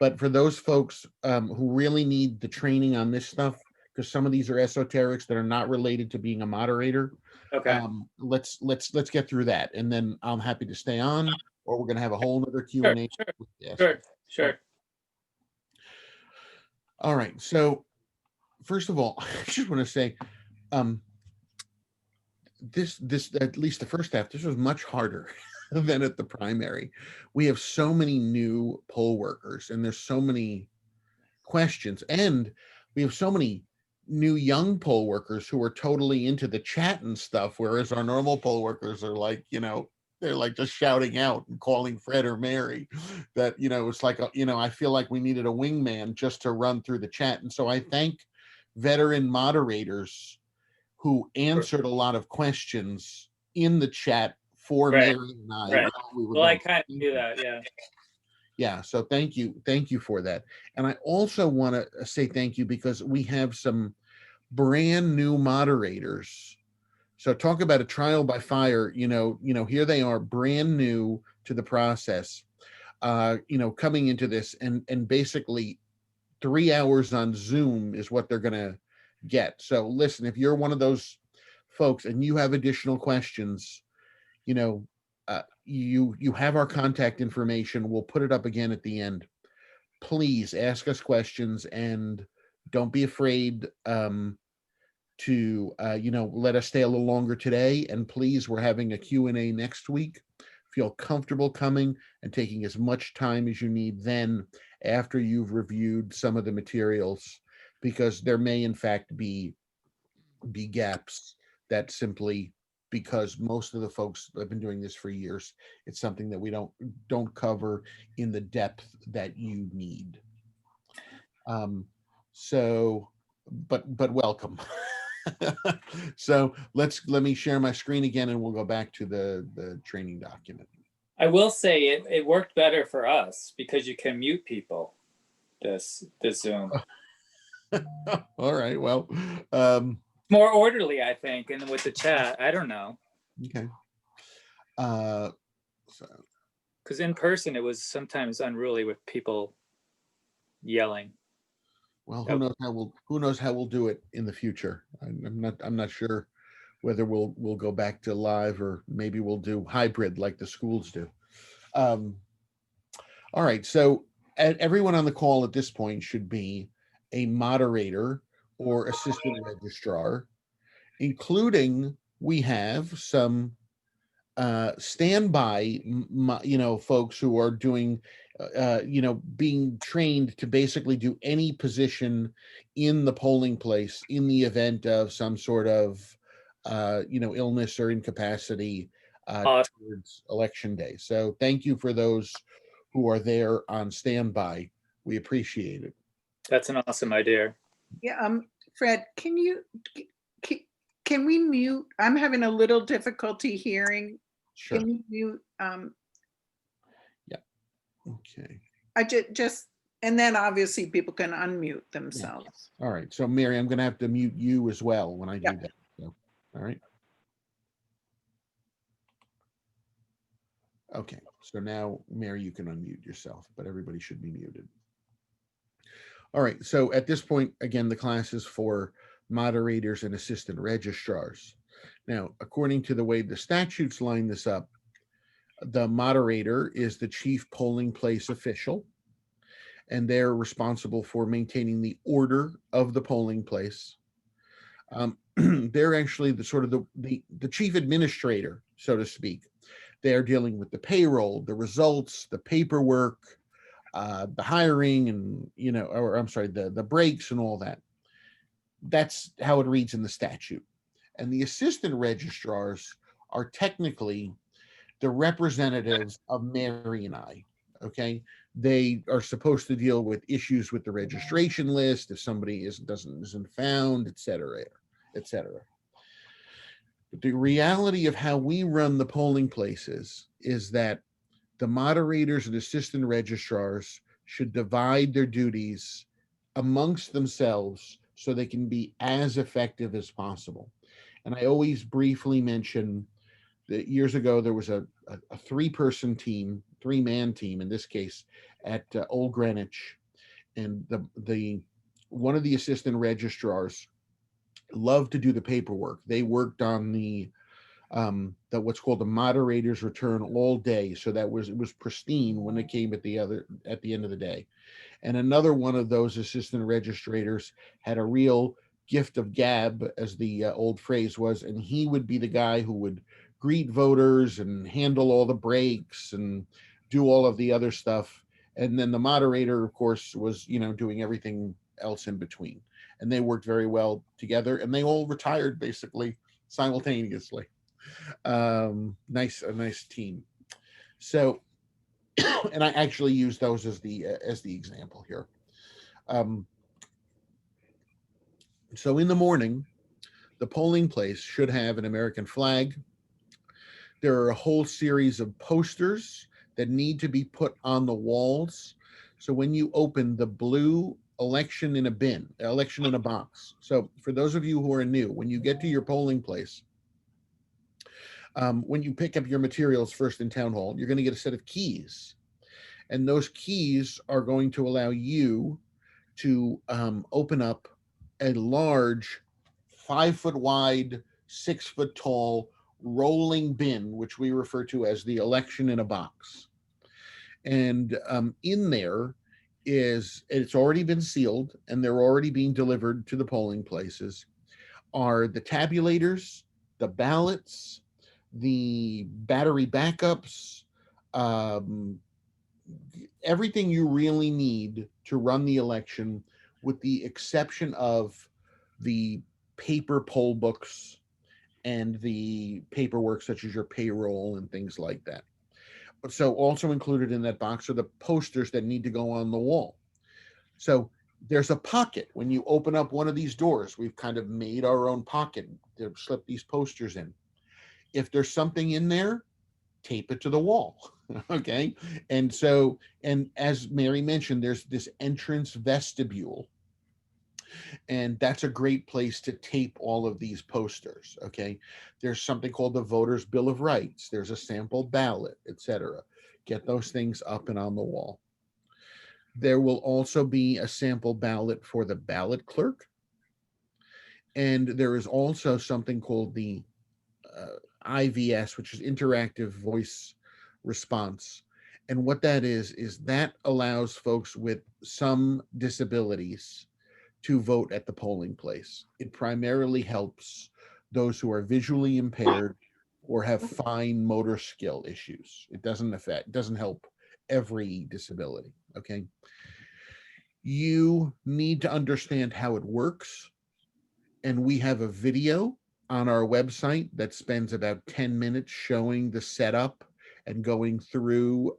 B: But for those folks who really need the training on this stuff, because some of these are esoterics that are not related to being a moderator.
L: Okay.
B: Let's get through that, and then I'm happy to stay on, or we're going to have a whole other Q&A.
L: Sure.
B: All right. So first of all, I just want to say, this at least the first half, this was much harder than at the primary. We have so many new poll workers, and there's so many questions, and we have so many new young poll workers who are totally into the chat and stuff, whereas our normal poll workers are like, they're like just shouting out and calling Fred or Mary. That, it's like, I feel like we needed a wingman just to run through the chat. And so I thank veteran moderators who answered a lot of questions in the chat for Mary and I.
L: Right. Well, I kind of do that, yeah.
B: Yeah, so thank you for that. And I also want to say thank you because we have some brand new moderators. So talk about a trial by fire, here they are, brand new to the process, coming into this and basically 3 hours on Zoom is what they're going to get. So listen, if you're one of those folks and you have additional questions, you know, you have our contact information. We'll put it up again at the end. Please ask us questions and don't be afraid to let us stay a little longer today. And please, we're having a Q&A next week. Feel comfortable coming and taking as much time as you need then after you've reviewed some of the materials, because there may in fact be gaps that simply, because most of the folks have been doing this for years, it's something that we don't cover in the depth that you need. But welcome. So let me share my screen again and we'll go back to the training document.
L: I will say it worked better for us because you can mute people this Zoom.
B: All right, well,
L: more orderly, I think, and with the chat, I don't know.
B: Okay.
L: Because in person it was sometimes unruly with people yelling.
B: Well, who knows how we'll do it in the future. I'm not sure whether we'll go back to live or maybe we'll do hybrid like the schools do. All right, so everyone on the call at this point should be a moderator or assistant registrar, including we have some standby, folks who are doing, being trained to basically do any position in the polling place in the event of some sort of, illness or incapacity towards election day. So thank you for those who are there on standby. We appreciate it.
L: That's an awesome idea.
A: Yeah, Fred, can we mute? I'm having a little difficulty hearing.
B: Sure.
A: Can you mute?
B: Yeah. Okay.
A: I just and then obviously people can unmute themselves.
B: Yeah. All right. So Mary, I'm going to have to mute you as well when I do that. So, all right. Okay. So now, Mary, you can unmute yourself, but everybody should be muted. All right. So at this point, again, the class is for moderators and assistant registrars. Now, according to the way the statutes line this up, the moderator is the chief polling place official, and they're responsible for maintaining the order of the polling place. They're actually the sort of the chief administrator, so to speak. They're dealing with the payroll, the results, the paperwork, the hiring, and the breaks and all that. That's how it reads in the statute. And the assistant registrars are technically the representatives of Mary and I. Okay, they are supposed to deal with issues with the registration list if somebody isn't found, et cetera, et cetera. But the reality of how we run the polling places is that the moderators and assistant registrars should divide their duties amongst themselves so they can be as effective as possible. And I always briefly mention that years ago there was a three-man team in this case at Old Greenwich, and one of the assistant registrars loved to do the paperwork. They worked on the what's called the moderator's return all day, so it was pristine when it came at the end of the day. And another one of those assistant registrators had a real gift of gab, as the old phrase was, and he would be the guy who would greet voters and handle all the breaks and do all of the other stuff. And then the moderator, of course, was doing everything else in between. And they worked very well together, and they all retired basically simultaneously. A nice team. So, and I actually use those as the example here. So in the morning, the polling place should have an American flag. There are a whole series of posters that need to be put on the walls. So when you open the blue election in a box. So for those of you who are new, when you get to your polling place, when you pick up your materials first in town hall, you're going to get a set of keys. And those keys are going to allow you to open up a large 5 foot wide, 6 foot tall rolling bin, which we refer to as the election in a box. And in there is, it's already been sealed and they're already being delivered to the polling places, are the tabulators, the ballots, the battery backups, everything you really need to run the election, with the exception of the paper poll books and the paperwork such as your payroll and things like that. So also included in that box are the posters that need to go on the wall. So there's a pocket. When you open up one of these doors, we've kind of made our own pocket to slip these posters in. If there's something in there, tape it to the wall. Okay. And so, and as Mary mentioned, there's this entrance vestibule. And that's a great place to tape all of these posters. Okay. There's something called the Voters' Bill of Rights. There's a sample ballot, etc. Get those things up and on the wall. There will also be a sample ballot for the ballot clerk. And there is also something called the IVS, which is interactive voice response. And what that is that allows folks with some disabilities to vote at the polling place. It primarily helps those who are visually impaired or have fine motor skill issues. It doesn't help every disability. Okay. You need to understand how it works. And we have a video on our website that spends about 10 minutes showing the setup and going through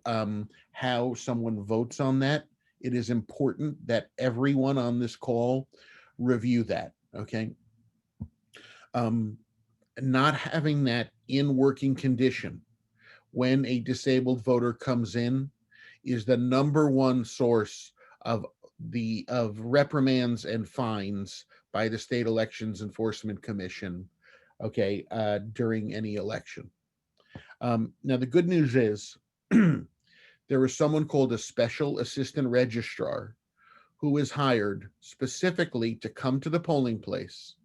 B: how someone votes on that. It is important that everyone on this call review that, okay? Not having that in working condition when a disabled voter comes in is the #1 source of reprimands and fines by the State Elections Enforcement Commission, okay, during any election. Now, the good news is there is someone called a special assistant registrar who is hired specifically to come to the polling place,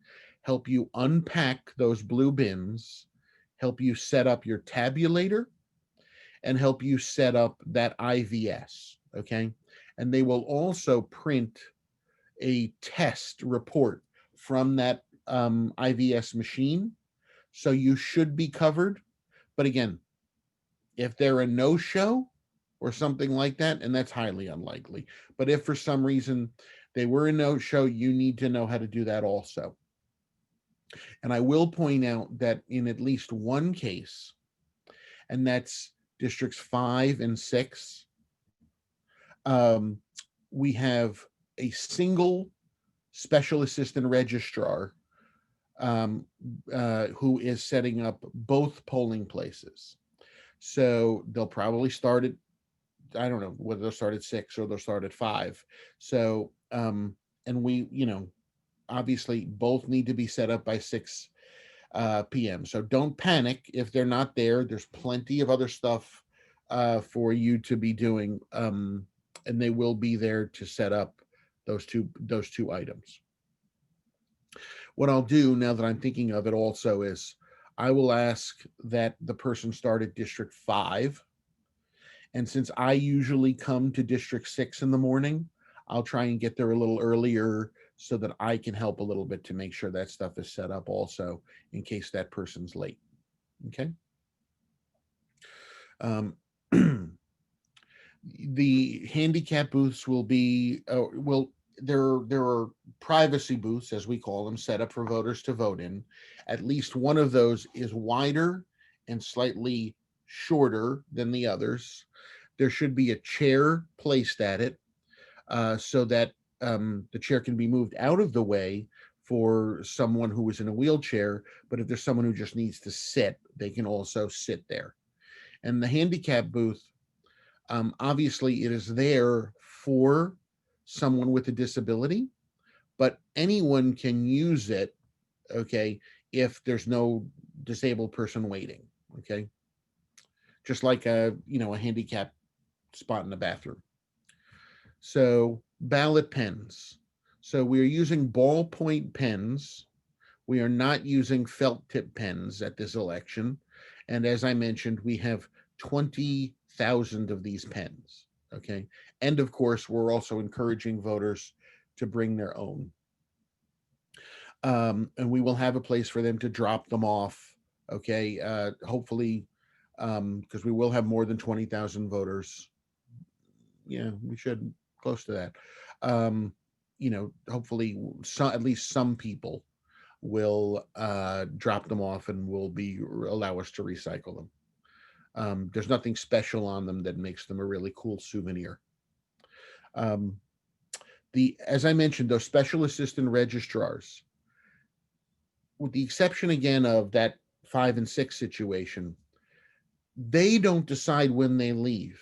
B: help you unpack those blue bins, help you set up your tabulator, and help you set up that IVS, okay? And they will also print a test report from that IVS machine. So you should be covered. But again, if they're a no-show or something like that, and that's highly unlikely, but if for some reason they were a no-show, you need to know how to do that also. And I will point out that in at least one case, and that's districts 5 and 6, we have a single special assistant registrar who is setting up both polling places. So they'll probably start at, I don't know whether they'll start at 6 or they'll start at 5. So, and we, obviously both need to be set up by 6 p.m. So don't panic if they're not there. There's plenty of other stuff for you to be doing, and they will be there to set up those two items. What I'll do now that I'm thinking of it also is I will ask that the person start at District 5. And since I usually come to District 6 in the morning, I'll try and get there a little earlier so that I can help a little bit to make sure that stuff is set up also in case that person's late. Okay. The handicap booths will be, there are privacy booths, as we call them, set up for voters to vote in. At least one of those is wider and slightly shorter than the others. There should be a chair placed at it so that the chair can be moved out of the way for someone who is in a wheelchair. But if there's someone who just needs to sit, they can also sit there. And the handicap booth, obviously it is there for someone with a disability, but anyone can use it, okay, if there's no disabled person waiting, okay? Just like a handicap spot in the bathroom. So ballot pens. So we're using ballpoint pens. We are not using felt tip pens at this election. And as I mentioned, we have 20,000 of these pens. Okay. And of course, we're also encouraging voters to bring their own. And we will have a place for them to drop them off. Okay. Hopefully, because we will have more than 20,000 voters. Yeah, we should close to that. Hopefully at least some people will drop them off and will allow us to recycle them. There's nothing special on them that makes them a really cool souvenir. As I mentioned, those special assistant registrars, with the exception again of that 5 and 6 situation, they don't decide when they leave.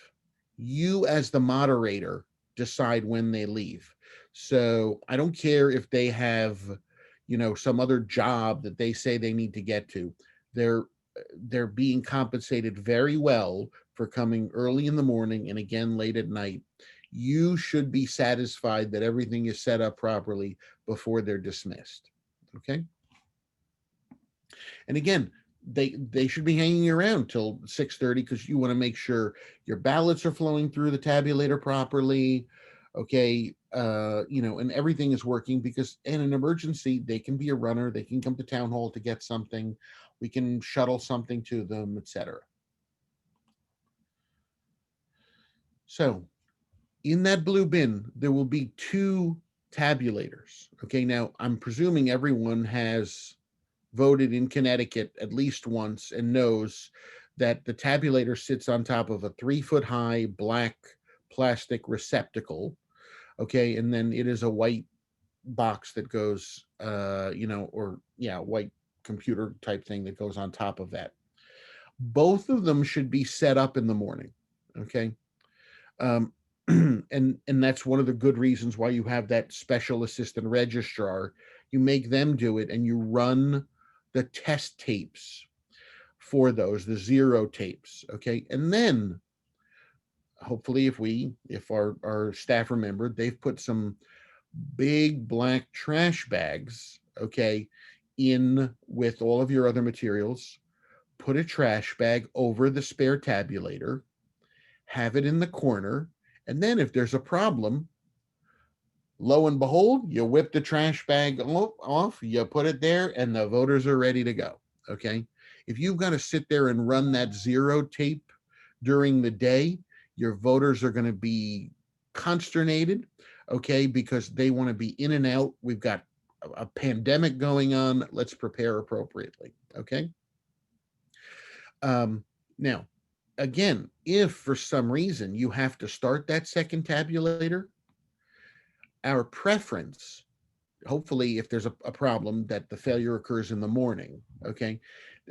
B: You as the moderator decide when they leave. So I don't care if they have, some other job that they say they need to get to. They're being compensated very well for coming early in the morning and again late at night. You should be satisfied that everything is set up properly before they're dismissed. Okay. And again, they should be hanging around till 6:30 because you want to make sure your ballots are flowing through the tabulator properly. Okay. And everything is working, because in an emergency, they can be a runner. They can come to town hall to get something. We can shuttle something to them, etc. So in that blue bin, there will be 2 tabulators. Okay. Now I'm presuming everyone has voted in Connecticut at least once and knows that the tabulator sits on top of a 3-foot-high black plastic receptacle. Okay. And then it is a white box that goes, white computer type thing that goes on top of that. Both of them should be set up in the morning. Okay. And that's one of the good reasons why you have that special assistant registrar. You make them do it and you run the test tapes for those, the 0 tapes. Okay. And then hopefully if our staff remembered, they've put some big black trash bags, okay, in with all of your other materials. Put a trash bag over the spare tabulator, have it in the corner, and then if there's a problem, lo and behold, you whip the trash bag off, you put it there, and the voters are ready to go. Okay. If you've got to sit there and run that 0 tape during the day, your voters are going to be consternated. Okay. Because they want to be in and out. We've got a pandemic going on. Let's prepare appropriately. Okay. Now, again, if for some reason you have to start that second tabulator, our preference, hopefully if there's a problem that the failure occurs in the morning, okay,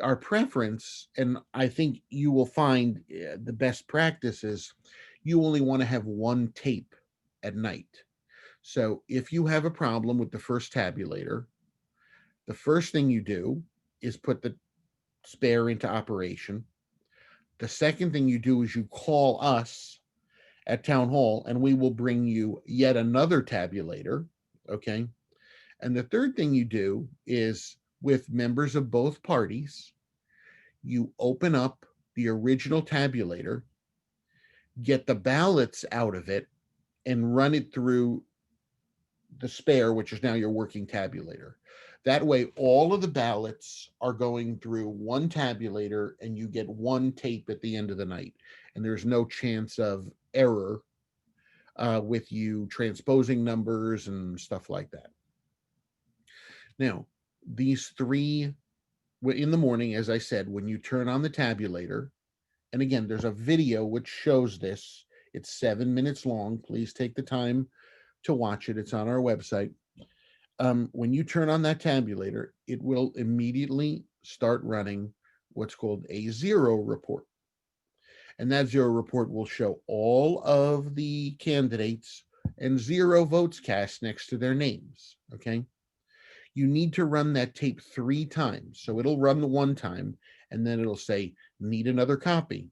B: our preference, and I think you will find the best practice is you only want to have 1 tape at night. So if you have a problem with the first tabulator, the first thing you do is put the spare into operation. The second thing you do is you call us at town hall and we will bring you yet another tabulator. Okay. And the third thing you do is, with members of both parties, you open up the original tabulator, get the ballots out of it, and run it through the spare, which is now your working tabulator. That way, all of the ballots are going through one tabulator and you get 1 tape at the end of the night. And there's no chance of error with you transposing numbers and stuff like that. Now, these 3, in the morning, as I said, when you turn on the tabulator, and again, there's a video which shows this. It's 7 minutes long. Please take the time to watch it. It's on our website. When you turn on that tabulator, it will immediately start running what's called a 0 report. And that 0 report will show all of the candidates and 0 votes cast next to their names. Okay. You need to run that tape 3 times. So it'll run the 1 time and then it'll say, need another copy.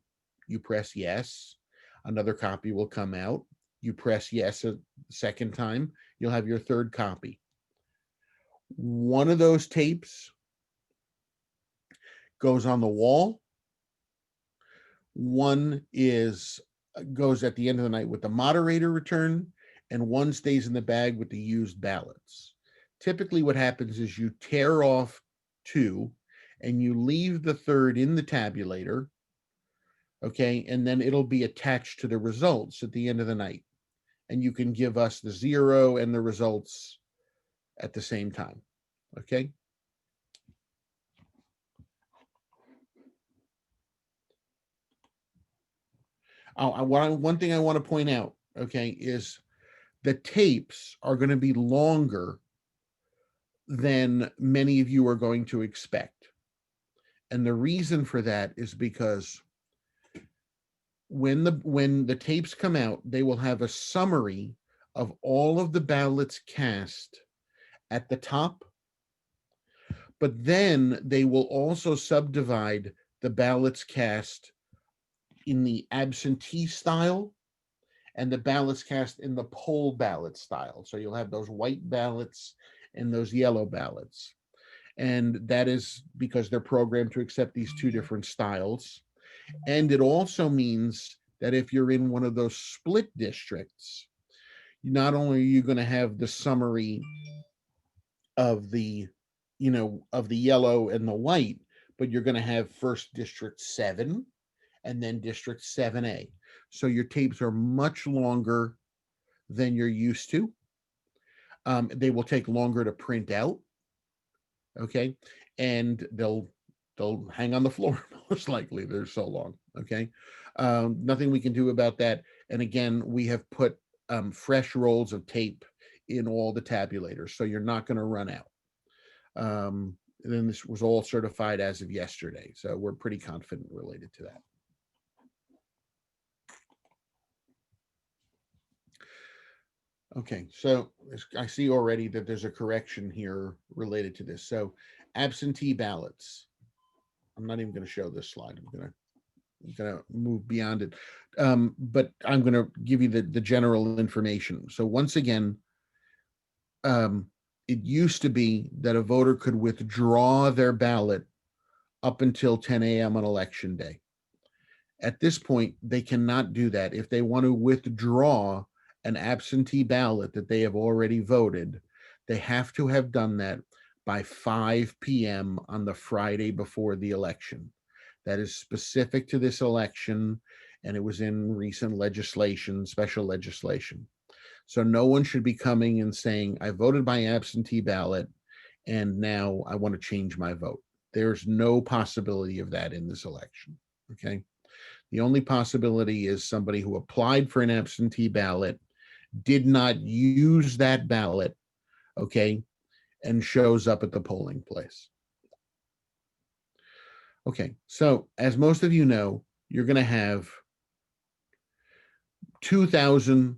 B: You press yes. Another copy will come out. You press yes a second time, you'll have your third copy. One of those tapes goes on the wall. One goes at the end of the night with the moderator return, and one stays in the bag with the used ballots. Typically what happens is you tear off two and you leave the third in the tabulator, okay, and then it'll be attached to the results at the end of the night. And you can give us the 0 and the results at the same time, okay? One thing I want to point out, okay, is the tapes are going to be longer than many of you are going to expect. And the reason for that is because when the tapes come out, they will have a summary of all of the ballots cast at the top, but then they will also subdivide the ballots cast in the absentee style and the ballots cast in the poll ballot style. So you'll have those white ballots and those yellow ballots. And that is because they're programmed to accept these two different styles. And it also means that if you're in one of those split districts, not only are you going to have the summary of the, of the yellow and the white, but you're going to have first District 7 and then District 7A. So your tapes are much longer than you're used to. They will take longer to print out, okay? And they'll hang on the floor, most likely. They're so long, okay? Nothing we can do about that. And again, we have put fresh rolls of tape in all the tabulators, so you're not going to run out. And then this was all certified as of yesterday, so we're pretty confident related to that. Okay, so I see already that there's a correction here related to this. So absentee ballots. I'm not even going to show this slide. I'm going to move beyond it. But I'm going to give you the general information. So once again, it used to be that a voter could withdraw their ballot up until 10 a.m. on election day. At this point, they cannot do that. If they want to withdraw an absentee ballot that they have already voted, they have to have done that by 5 p.m. on the Friday before the election. That is specific to this election, and it was in recent legislation, special legislation. So no one should be coming and saying, I voted by absentee ballot, and now I want to change my vote. There's no possibility of that in this election, okay? The only possibility is somebody who applied for an absentee ballot, did not use that ballot, okay, and shows up at the polling place. Okay, so as most of you know, you're going to have 2,000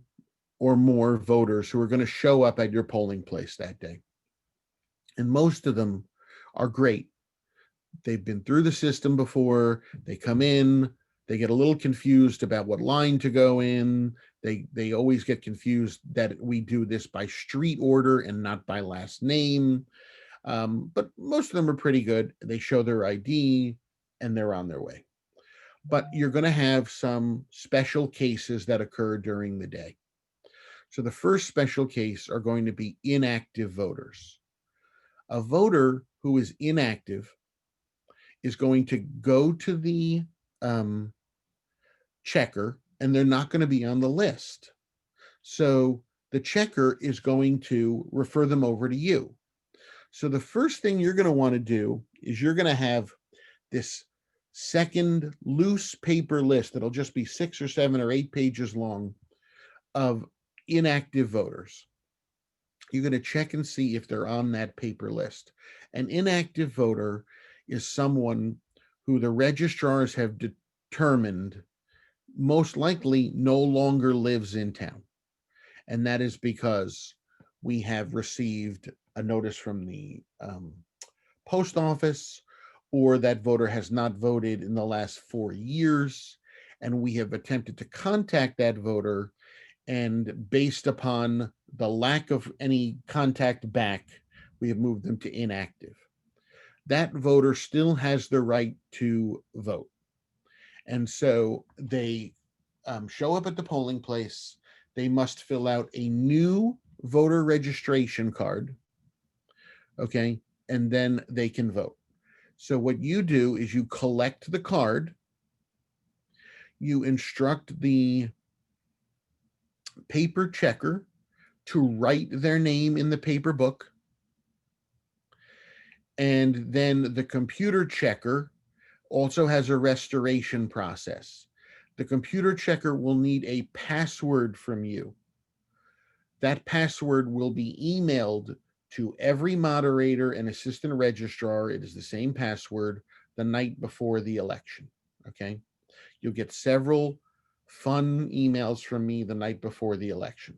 B: or more voters who are going to show up at your polling place that day. And most of them are great. They've been through the system before. They come in, they get a little confused about what line to go in. They always get confused that we do this by street order and not by last name. But most of them are pretty good. They show their ID and they're on their way. But you're going to have some special cases that occur during the day. So the first special case are going to be inactive voters. A voter who is inactive is going to go to the checker, and they're not going to be on the list. So the checker is going to refer them over to you. So the first thing you're going to want to do is you're going to have this second loose paper list that'll just be 6 or 7 or 8 pages long of inactive voters. You're going to check and see if they're on that paper list. An inactive voter is someone who the registrars have determined most likely no longer lives in town. And that is because we have received a notice from the post office, or that voter has not voted in the last 4 years, and we have attempted to contact that voter, And based upon the lack of any contact back, we have moved them to inactive. That voter still has the right to vote. And so they show up at the polling place. They must fill out a new voter registration card. Okay. And then they can vote. So what you do is you collect the card. You instruct the paper checker to write their name in the paper book. And then the computer checker also has a restoration process. The computer checker will need a password from you. That password will be emailed to every moderator and assistant registrar. It is the same password the night before the election. Okay. You'll get several fun emails from me the night before the election.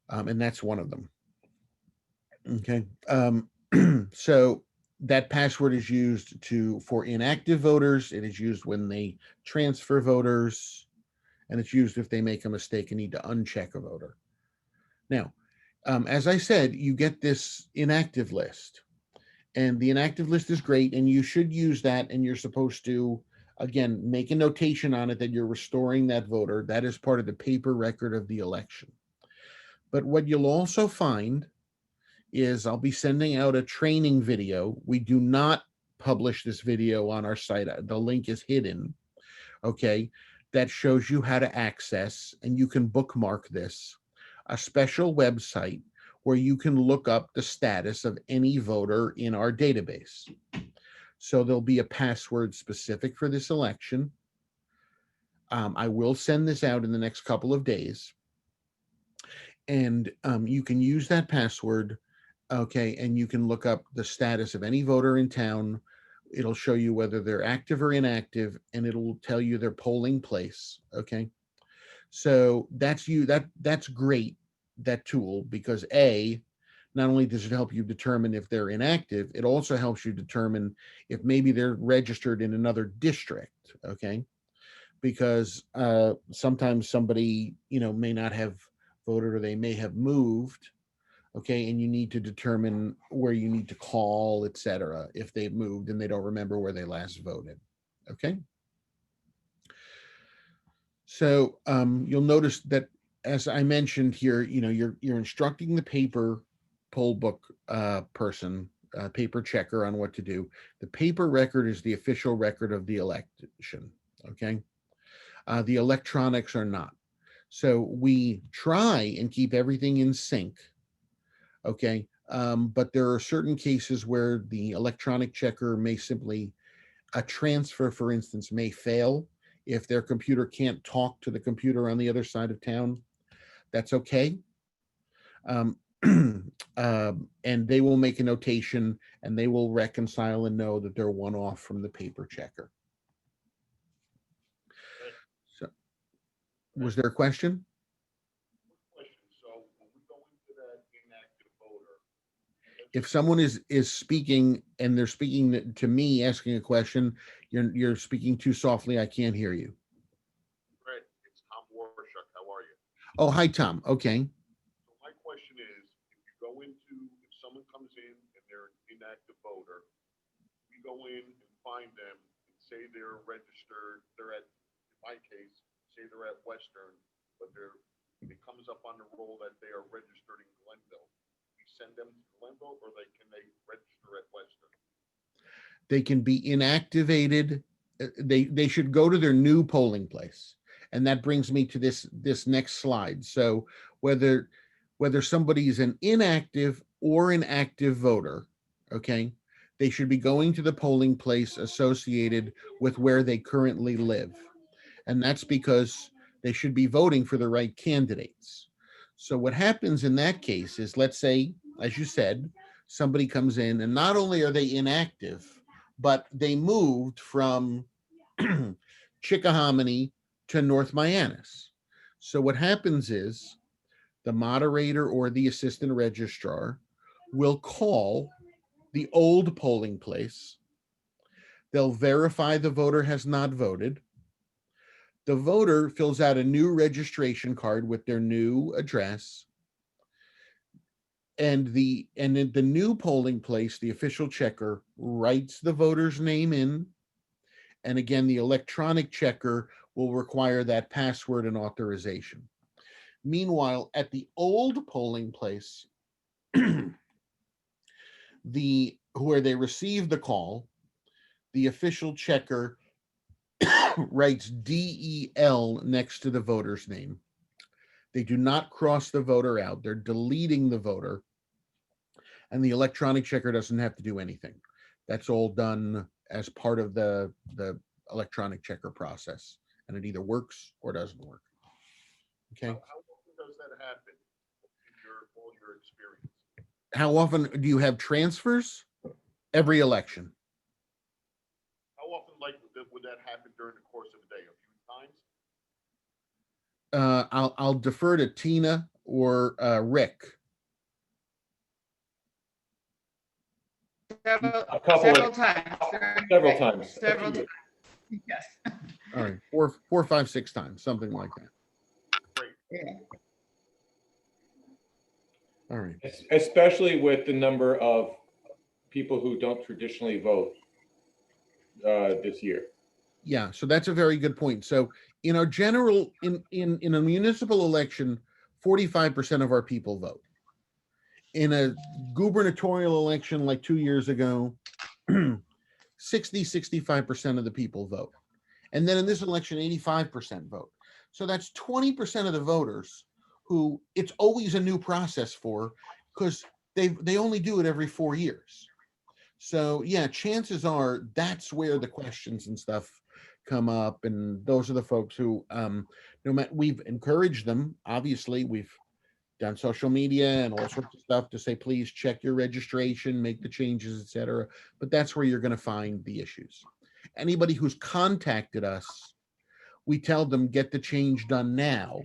B: And that's one of them. Okay. So that password is used for inactive voters. It is used when they transfer voters, and it's used if they make a mistake and need to uncheck a voter. Now, as I said, you get this inactive list, and the inactive list is great, and you should use that, and you're supposed to, again, make a notation on it that you're restoring that voter. That is part of the paper record of the election. But what you'll also find is I'll be sending out a training video. We do not publish this video on our site. The link is hidden, okay? That shows you how to access, and you can bookmark this, a special website where you can look up the status of any voter in our database. So there'll be a password specific for this election. I will send this out in the next couple of days. And you can use that password, okay, and you can look up the status of any voter in town. It'll show you whether they're active or inactive, and it'll tell you their polling place, okay? So that's great, that tool, because not only does it help you determine if they're inactive, it also helps you determine if maybe they're registered in another district, okay? Because sometimes somebody, may not have voted, or they may have moved, okay, and you need to determine where you need to call, etc., if they've moved and they don't remember where they last voted, okay? So you'll notice that, as I mentioned here, you're instructing the paper poll book person, paper checker, on what to do. The paper record is the official record of the election, okay? The electronics are not. So we try and keep everything in sync, okay? But there are certain cases where the electronic checker may simply, a transfer, for instance, may fail if their computer can't talk to the computer on the other side of town. That's okay. And they will make a notation, and they will reconcile and know that they're one off from the paper checker. So, was there a question? If someone is speaking and they're speaking to me, asking a question, you're speaking too softly. I can't hear you.
N: Fred, it's Tom Warshuk. How are you?
B: Oh, hi, Tom. Okay.
N: So my question is, if someone comes in and they're an inactive voter, we go in and find them and say they're registered. They're at, in my case, say they're at Western, but it comes up on the roll that they are registered in Glenville. Send them to Glenville, or can they register at Western?
B: They can be inactivated. They should go to their new polling place, and that brings me to this next slide. So whether somebody is an inactive or an active voter, okay, they should be going to the polling place associated with where they currently live, and that's because they should be voting for the right candidates. So what happens in that case is, let's say, as you said, somebody comes in and not only are they inactive, but they moved from Chickahominy to North Mianus. So what happens is the moderator or the assistant registrar will call the old polling place. They'll verify the voter has not voted. The voter fills out a new registration card with their new address. And in the new polling place, the official checker writes the voter's name in. And again, the electronic checker will require that password and authorization. Meanwhile, at the old polling place, where they receive the call, the official checker writes DEL next to the voter's name. They do not cross the voter out. They're deleting the voter. And the electronic checker doesn't have to do anything. That's all done as part of the electronic checker process. And it either works or doesn't work. Okay.
N: How often does that happen in all your experience?
B: How often do you have transfers? Every election.
N: How often, like, would that happen during the course of a day? A few times?
B: I'll defer to Tina or Rick.
E: Several times.
H: Several times.
E: Several times. Yes.
B: All right, four, 5, 6 times, something like that.
E: Yeah.
B: All right.
H: Especially with the number of people who don't traditionally vote this year.
B: Yeah, so that's a very good point. So in our general, in a municipal election, 45% of our people vote. In a gubernatorial election like 2 years ago, 65% of the people vote. And then in this election, 85% vote. So that's 20% of the voters who it's always a new process for, because they only do it every 4 years. So yeah, chances are that's where the questions and stuff come up. And those are the folks who, no matter, we've encouraged them. Obviously, we've done social media and all sorts of stuff to say, please check your registration, make the changes, etc. But that's where you're going to find the issues. Anybody who's contacted us, we tell them get the change done now.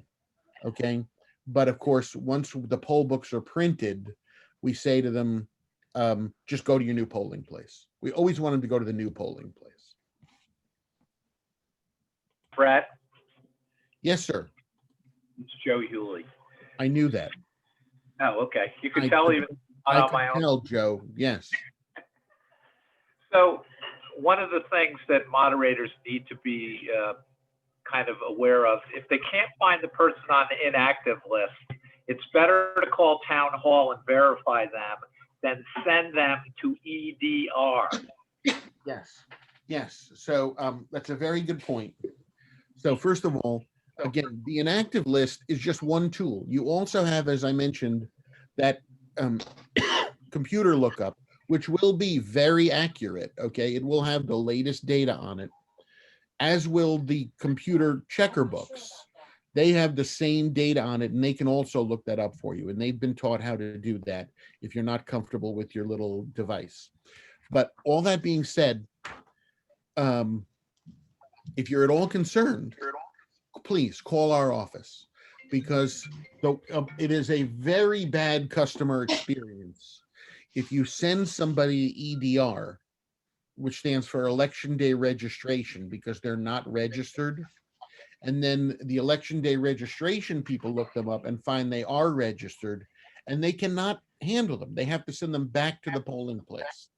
B: Okay. But of course, once the poll books are printed, we say to them, just go to your new polling place. We always want them to go to the new polling place.
O: Brad?
B: Yes, sir.
O: It's Joe Hewley.
B: I knew that.
O: Oh, okay. You could tell even on my own.
B: Tell, Joe. Yes.
O: So one of the things that moderators need to be kind of aware of, if they can't find the person on the inactive list, it's better to call town hall and verify them than send them to EDR.
B: Yes. Yes. So that's a very good point. So first of all, again, the inactive list is just one tool. You also have, as I mentioned, that computer lookup, which will be very accurate. Okay. It will have the latest data on it, as will the computer checker books. They have the same data on it, and they can also look that up for you. And they've been taught how to do that if you're not comfortable with your little device. But all that being said, if you're at all concerned, please call our office, because it is a very bad customer experience if you send somebody to EDR, which stands for Election Day Registration, because they're not registered. And then the Election Day registration people look them up and find they are registered, and they cannot handle them. They have to send them back to the polling place.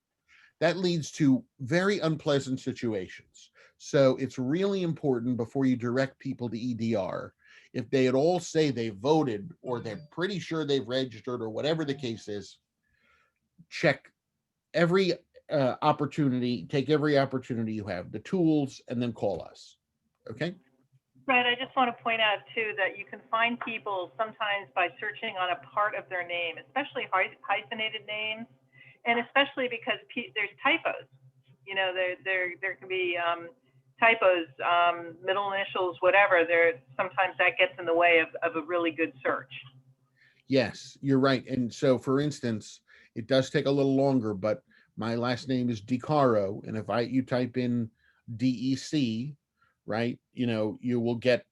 B: That leads to very unpleasant situations. So it's really important before you direct people to EDR, if they at all say they voted or they're pretty sure they've registered or whatever the case is, check every opportunity, take every opportunity you have, the tools, and then call us. Okay?
P: Fred, I just want to point out too that you can find people sometimes by searching on a part of their name, especially hyphenated names, and especially because there's typos. You know, there can be typos, middle initials, whatever. Sometimes that gets in the way of a really good search.
B: Yes, you're right. And so, for instance, it does take a little longer, but my last name is DiCaro, and if you type in DEC, right, you know, you will get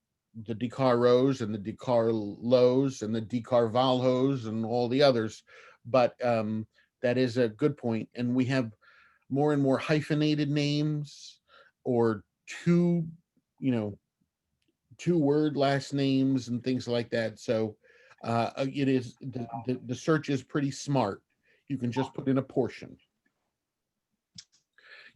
B: the DiCaros and the DiCarlos and the DiCarvalhos and all the others. But that is a good point. And we have more and more hyphenated names, or two, you know, 2-word last names and things like that. So it is the search is pretty smart. You can just put in a portion.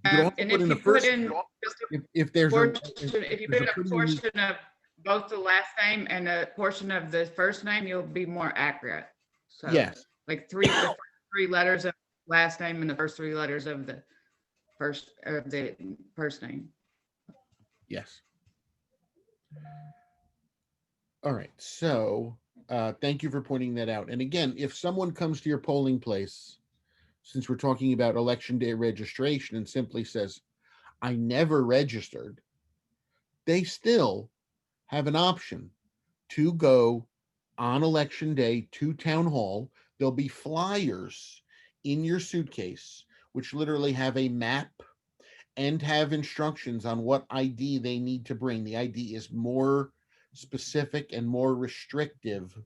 B: You can also
E: And
B: put
E: if
B: in
E: you
B: the first
E: put in just
B: if there's a
E: portion, if you
B: there's
E: put in a
B: pretty unique-
E: portion of both the last name and a portion of the first name, you'll be more accurate. So
B: yes.
E: like the first 3 letters of last name and the first 3 letters of the first name.
B: Yes. All right. So thank you for pointing that out. And again, if someone comes to your polling place, since we're talking about election day registration, and simply says, I never registered, they still have an option to go on election day to town hall. There'll be flyers in your suitcase, which literally have a map and have instructions on what ID they need to bring. The ID is more specific and more restrictive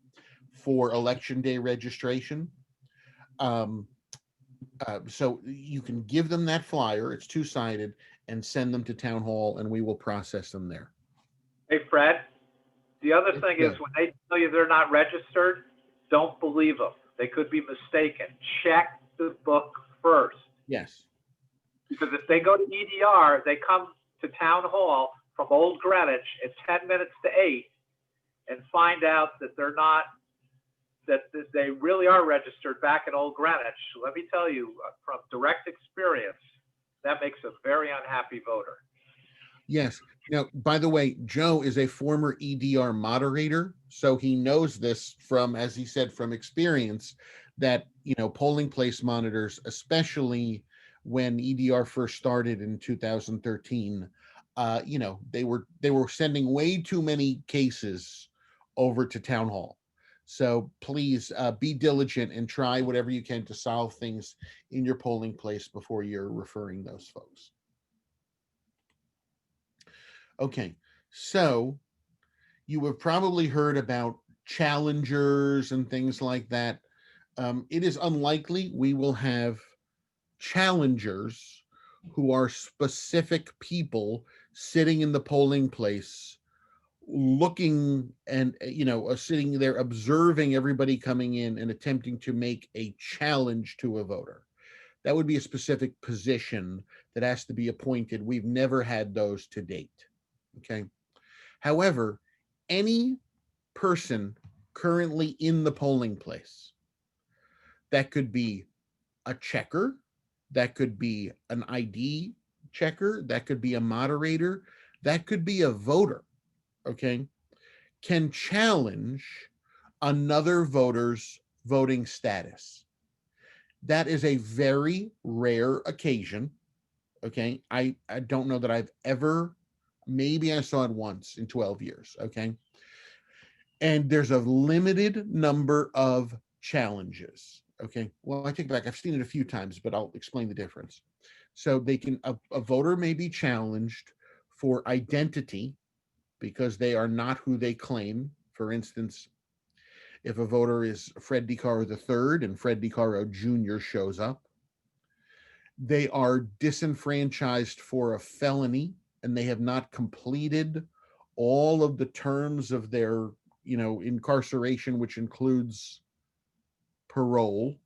B: for election day registration. So you can give them that flyer, it's 2-sided, and send them to town hall, and we will process them there.
O: Hey, Fred, the other thing is when they tell you they're not registered, don't believe them. They could be mistaken. Check the book first.
B: Yes.
O: Because if they go to EDR, they come to town hall from Old Greenwich at 10 minutes to 8 and find out that they're not, that they really are registered back in Old Greenwich. Let me tell you from direct experience, that makes a very unhappy voter.
B: Yes. Now, by the way, Joe is a former EDR moderator, so he knows this from, as he said, from experience, that, you know, polling place monitors, especially when EDR first started in 2013, you know, they were sending way too many cases over to town hall. So please be diligent and try whatever you can to solve things in your polling place before you're referring those folks. Okay, so you have probably heard about challengers and things like that. It is unlikely we will have challengers who are specific people sitting in the polling place looking and, you know, sitting there observing everybody coming in and attempting to make a challenge to a voter. That would be a specific position that has to be appointed. We've never had those to date. Okay. However, any person currently in the polling place, that could be a checker, that could be an ID checker, that could be a moderator, that could be a voter, okay, can challenge another voter's voting status. That is a very rare occasion, okay? I don't know that I've ever, maybe I saw it once in 12 years, okay? And there's a limited number of challenges, okay? Well, I take it back, I've seen it a few times, but I'll explain the difference. So they can, a voter may be challenged for identity because they are not who they claim. For instance, if a voter is Fred DiCaro III and Fred DiCaro Jr. shows up, they are disenfranchised for a felony and they have not completed all of the terms of their, you know, incarceration, which includes parole,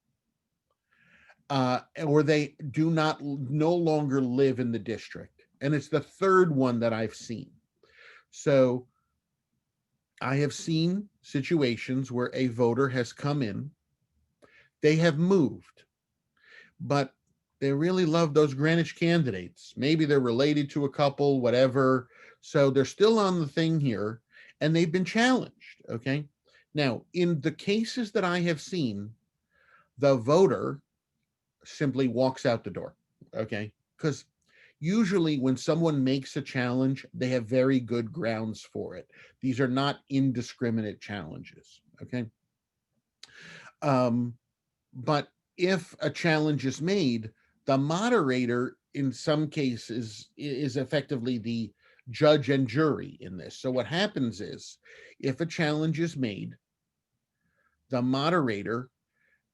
B: or they do not no longer live in the district. And it's the third one that I've seen. So I have seen situations where a voter has come in, they have moved, but they really love those Greenwich candidates. Maybe they're related to a couple, whatever. So they're still on the thing here and they've been challenged. Okay. Now, in the cases that I have seen, the voter simply walks out the door. Okay. Because usually when someone makes a challenge, they have very good grounds for it. These are not indiscriminate challenges. Okay. But if a challenge is made, the moderator in some cases is effectively the judge and jury in this. So what happens is if a challenge is made, the moderator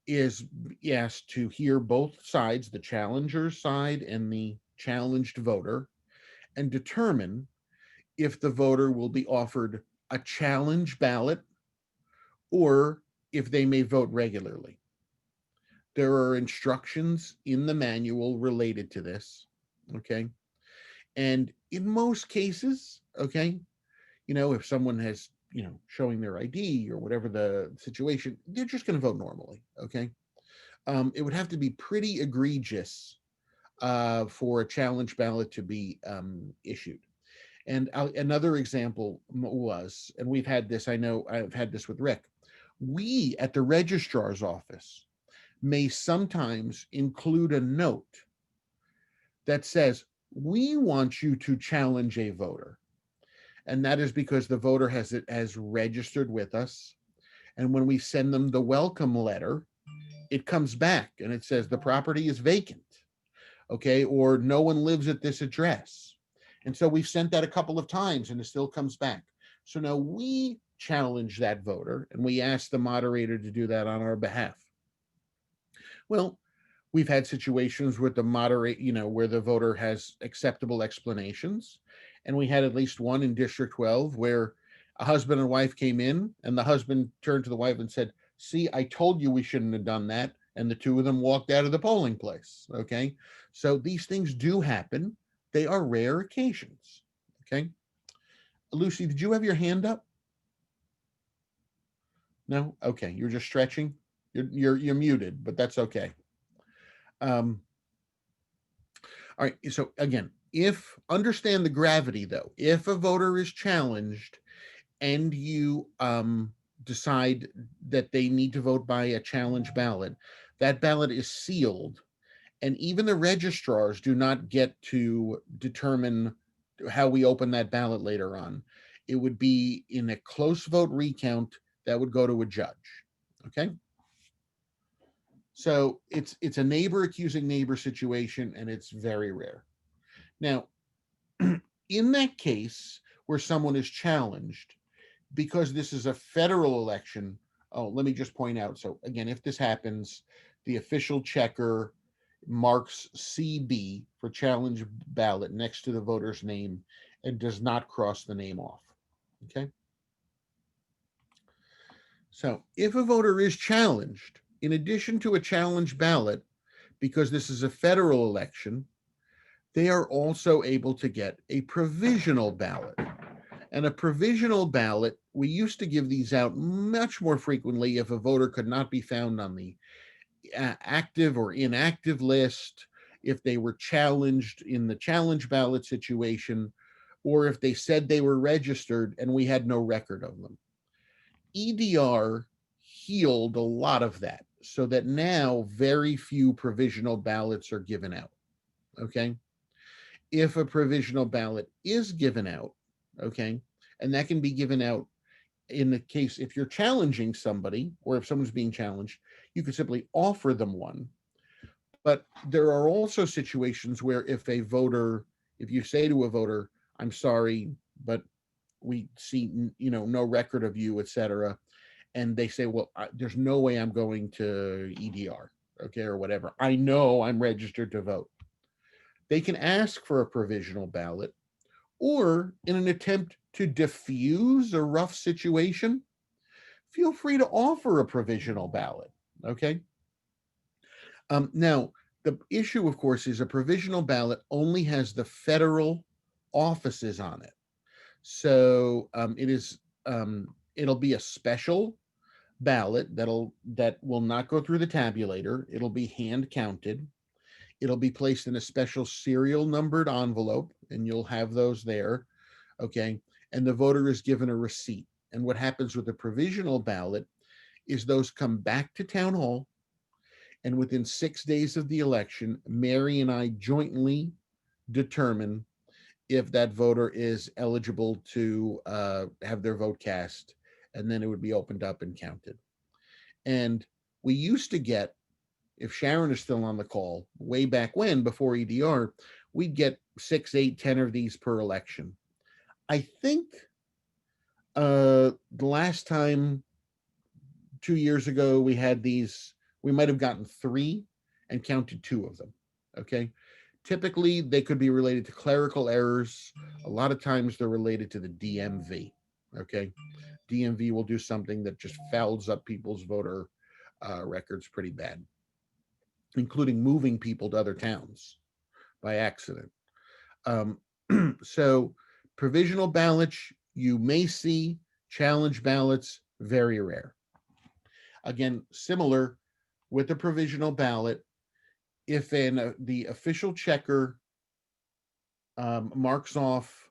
B: is asked to hear both sides, the challenger's side and the challenged voter, and determine if the voter will be offered a challenge ballot or if they may vote regularly. There are instructions in the manual related to this, okay? And in most cases, okay, if someone has, showing their ID or whatever the situation, they're just going to vote normally, okay? It would have to be pretty egregious for a challenge ballot to be issued. And another example was, and we've had this, I know I've had this with Rick, we at the Registrar's office may sometimes include a note that says, we want you to challenge a voter. And that is because the voter has registered with us. And when we send them the welcome letter, it comes back and it says the property is vacant, okay, or no one lives at this address. And so we've sent that a couple of times and it still comes back. So now we challenge that voter and we ask the moderator to do that on our behalf. Well, we've had situations with the where the voter has acceptable explanations. And we had at least one in District 12 where a husband and wife came in and the husband turned to the wife and said, see, I told you we shouldn't have done that. And the two of them walked out of the polling place. Okay. So these things do happen. They are rare occasions. Okay. Lucy, did you have your hand up? No? Okay. You're just stretching. You're muted, but that's okay. All right. So again, understand the gravity though, if a voter is challenged and you decide that they need to vote by a challenge ballot, that ballot is sealed. And even the registrars do not get to determine how we open that ballot later on. It would be in a close vote recount that would go to a judge. Okay. So it's a neighbor accusing neighbor situation, and it's very rare. Now, in that case where someone is challenged, because this is a federal election, let me just point out. So again, if this happens, the official checker marks CB for challenge ballot next to the voter's name and does not cross the name off. Okay. So if a voter is challenged, in addition to a challenge ballot, because this is a federal election, they are also able to get a provisional ballot. And a provisional ballot, we used to give these out much more frequently if a voter could not be found on the active or inactive list, if they were challenged in the challenge ballot situation, or if they said they were registered and we had no record of them. EDR healed a lot of that so that now very few provisional ballots are given out. Okay. If a provisional ballot is given out, okay, and that can be given out in the case if you're challenging somebody or if someone's being challenged, you could simply offer them one. But there are also situations where if you say to a voter, I'm sorry, but we see, no record of you, etc. And they say, well, there's no way I'm going to EDR, okay, or whatever. I know I'm registered to vote. They can ask for a provisional ballot, or in an attempt to diffuse a rough situation, feel free to offer a provisional ballot, okay? Now, the issue, of course, is a provisional ballot only has the federal offices on it. So it'll be a special ballot that will not go through the tabulator. It'll be hand counted. It'll be placed in a special serial numbered envelope, and you'll have those there, okay? And the voter is given a receipt. And what happens with the provisional ballot is those come back to town hall, and within 6 days of the election, Mary and I jointly determine if that voter is eligible to have their vote cast, and then it would be opened up and counted. And we used to get, if Sharon is still on the call, way back when, before EDR, we'd get 6, 8, 10 of these per election. I think the last time 2 years ago we had these, we might have gotten 3 and counted 2 of them, okay? Typically, they could be related to clerical errors. A lot of times they're related to the DMV. Okay. DMV will do something that just fouls up people's voter records pretty bad, including moving people to other towns by accident. So provisional ballots, you may see. Challenge ballots, very rare. Again, similar with the provisional ballot, if the official checker marks off,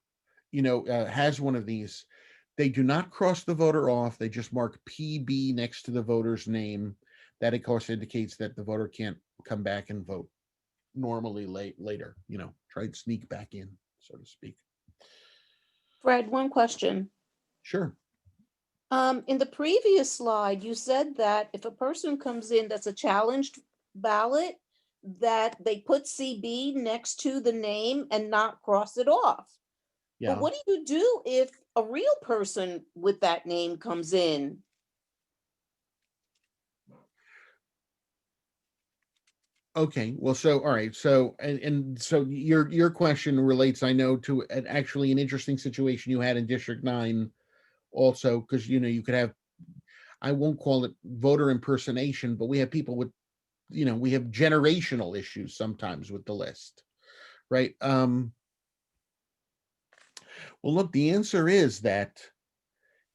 B: has one of these, they do not cross the voter off. They just mark PB next to the voter's name. That, of course, indicates that the voter can't come back and vote normally later, try to sneak back in, so to speak.
K: Fred, one question.
B: Sure.
K: In the previous slide, you said that if a person comes in that's a challenged ballot, that they put CB next to the name and not cross it off.
B: Yeah.
K: But what do you do if a real person with that name comes in?
B: Okay, well, so all right, so and so your question relates, I know, to actually an interesting situation you had in District 9 also, because you could have, I won't call it voter impersonation, but we have people with, we have generational issues sometimes with the list, right? Well, look, the answer is that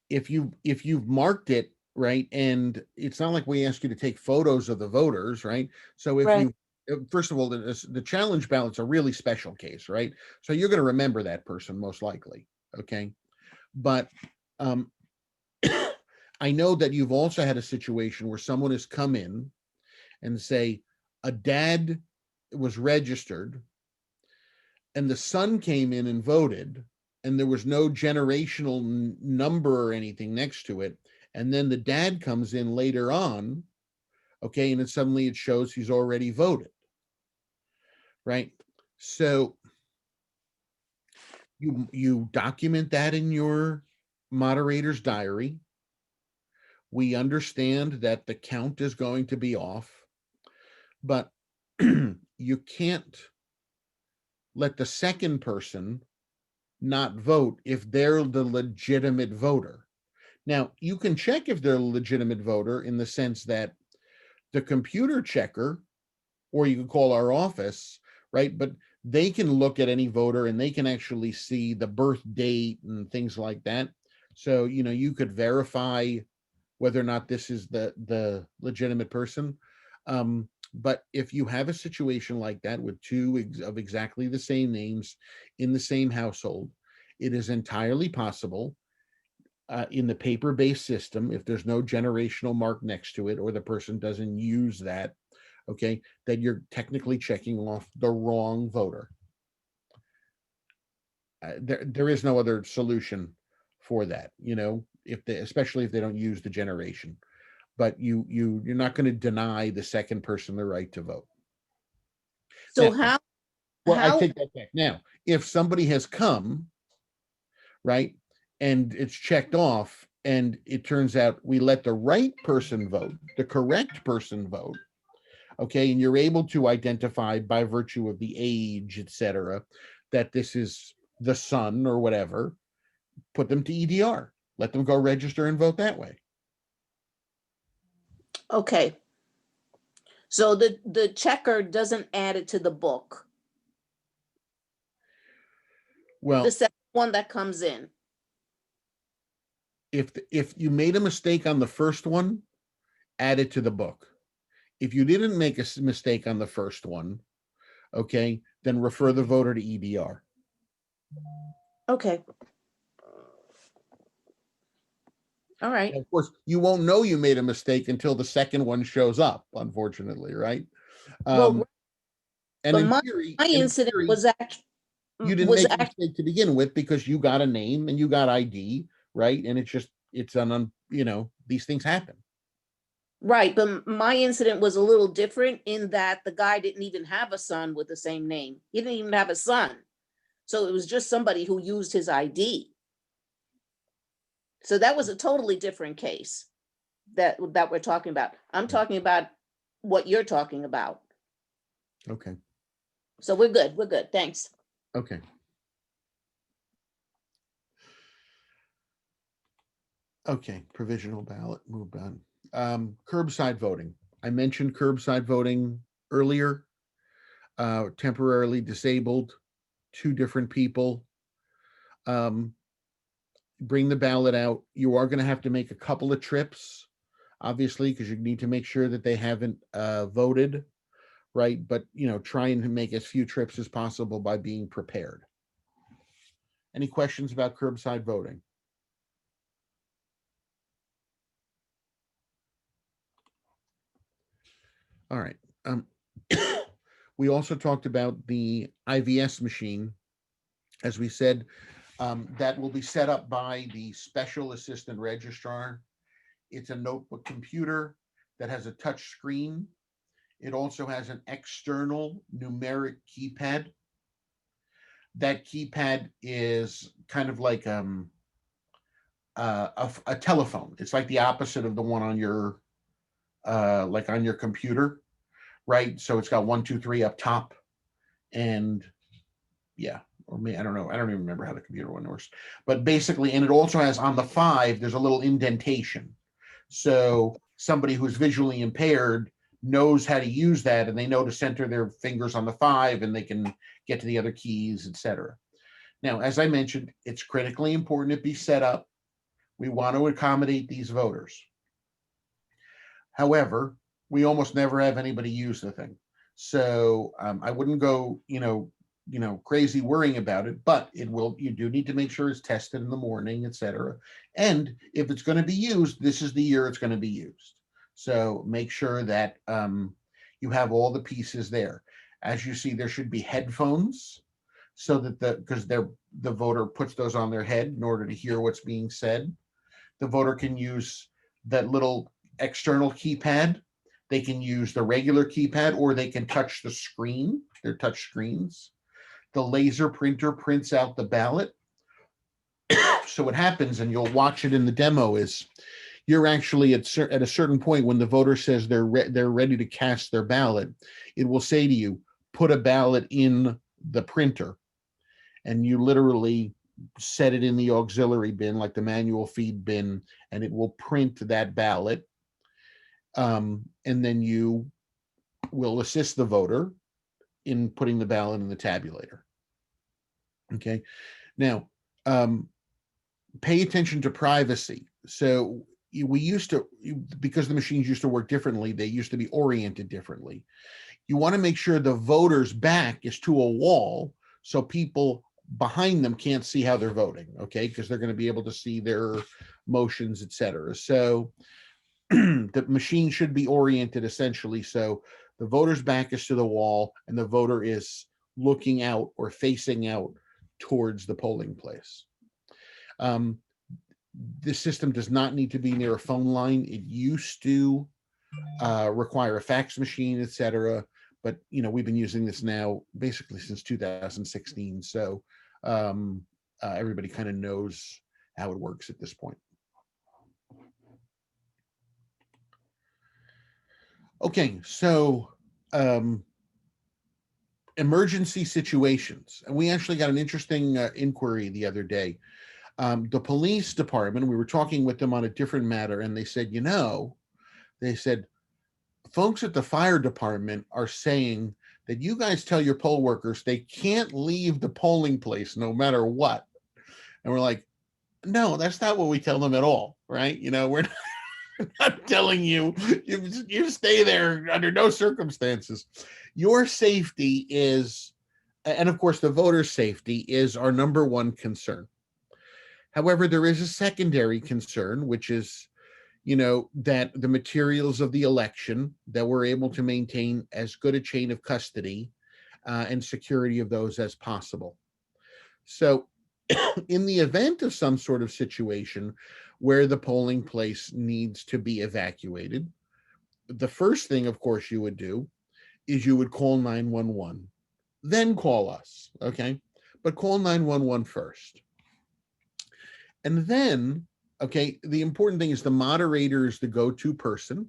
B: if you've marked it, right, and it's not like we ask you to take photos of the voters, right? So if
K: Right.
B: first of all, the challenge ballot's a really special case, right? So you're going to remember that person most likely, okay? But I know that you've also had a situation where someone has come in and say a dad was registered and the son came in and voted and there was no generational number or anything next to it. And then the dad comes in later on, okay, and then suddenly it shows he's already voted, right? So you document that in your moderator's diary. We understand that the count is going to be off, but you can't let the second person not vote if they're the legitimate voter. Now, you can check if they're a legitimate voter in the sense that the computer checker, or you can call our office, right? But they can look at any voter and they can actually see the birth date and things like that. So, you could verify whether or not this is the legitimate person. But if you have a situation like that with two of exactly the same names in the same household, it is entirely possible in the paper-based system, if there's no generational mark next to it or the person doesn't use that, okay, that you're technically checking off the wrong voter. There is no other solution for that, especially if they don't use the generation. But you're not going to deny the second person the right to vote.
K: So
B: now, I take that back. Now, if somebody has come, right, and it's checked off, and it turns out we let the right person vote, the correct person vote, okay, and you're able to identify by virtue of the age, etc., that this is the son or whatever, put them to EDR. Let them go register and vote that way.
K: Okay. So the checker doesn't add it to the book.
B: Well,
K: the second one that comes in.
B: If you made a mistake on the first one, add it to the book. If you didn't make a mistake on the first one, okay, then refer the voter to EDR.
K: Okay. All right.
B: And of course, you won't know you made a mistake until the second one shows up, unfortunately, right?
K: Well,
B: and
K: but
B: in
K: my
B: theory,
K: incident was actually
B: you didn't make a mistake to begin with because you got a name and you got ID, right? And it's an these things happen.
K: Right, but my incident was a little different in that the guy didn't even have a son with the same name. He didn't even have a son. So it was just somebody who used his ID. So that was a totally different case that we're talking about. I'm talking about what you're talking about.
B: Okay.
K: So we're good. We're good. Thanks.
B: Okay. Okay, provisional ballot, moved on. Curbside voting. I mentioned curbside voting earlier. Temporarily disabled, 2 different people. Bring the ballot out. You are going to have to make a couple of trips, obviously, because you need to make sure that they haven't voted, right? But, trying to make as few trips as possible by being prepared. Any questions about curbside voting? All right. We also talked about the IVS machine. As we said, that will be set up by the special assistant registrar. It's a notebook computer that has a touch screen. It also has an external numeric keypad. That keypad is kind of like a telephone. It's like the opposite of the one on your like on your computer, right? So it's got 1, 2, 3 up top, and yeah, or maybe I don't know. I don't even remember how the computer one works. But basically, and it also has on the 5, there's a little indentation. So somebody who's visually impaired knows how to use that, and they know to center their fingers on the 5, and they can get to the other keys, etc. Now, as I mentioned, it's critically important it be set up. We want to accommodate these voters. However, we almost never have anybody use the thing. So I wouldn't go, crazy worrying about it, but you do need to make sure it's tested in the morning, etc. And if it's going to be used, this is the year it's going to be used. So make sure that you have all the pieces there. As you see, there should be headphones so that because the voter puts those on their head in order to hear what's being said. The voter can use that little external keypad. They can use the regular keypad, or they can touch the screen. They're touch screens. The laser printer prints out the ballot. So what happens, and you'll watch it in the demo, is you're actually at a certain point when the voter says they're ready to cast their ballot, it will say to you, put a ballot in the printer, and you literally set it in the auxiliary bin, like the manual feed bin, and it will print that ballot. And then you will assist the voter in putting the ballot in the tabulator. Okay. Now, pay attention to privacy. So we used to, because the machines used to work differently, they used to be oriented differently. You want to make sure the voter's back is to a wall so people behind them can't see how they're voting, okay? Because they're going to be able to see their motions, etc. So the machine should be oriented essentially so the voter's back is to the wall and the voter is looking out or facing out towards the polling place. This system does not need to be near a phone line. It used to require a fax machine, etc. But we've been using this now basically since 2016. So everybody kind of knows how it works at this point. Okay, so emergency situations. And we actually got an interesting inquiry the other day. The police department, we were talking with them on a different matter, and they said, they said, folks at the fire department are saying that you guys tell your poll workers they can't leave the polling place no matter what. And we're like, no, that's not what we tell them at all, right? We're not telling you stay there under no circumstances. Your safety is, and of course the voter's safety is our number one concern. However, there is a secondary concern, which is, that the materials of the election, that we're able to maintain as good a chain of custody and security of those as possible. So in the event of some sort of situation where the polling place needs to be evacuated, the first thing, of course, you would do is you would call 911, then call us, okay? But call 911 first. And then, okay, the important thing is the moderator is the go-to person.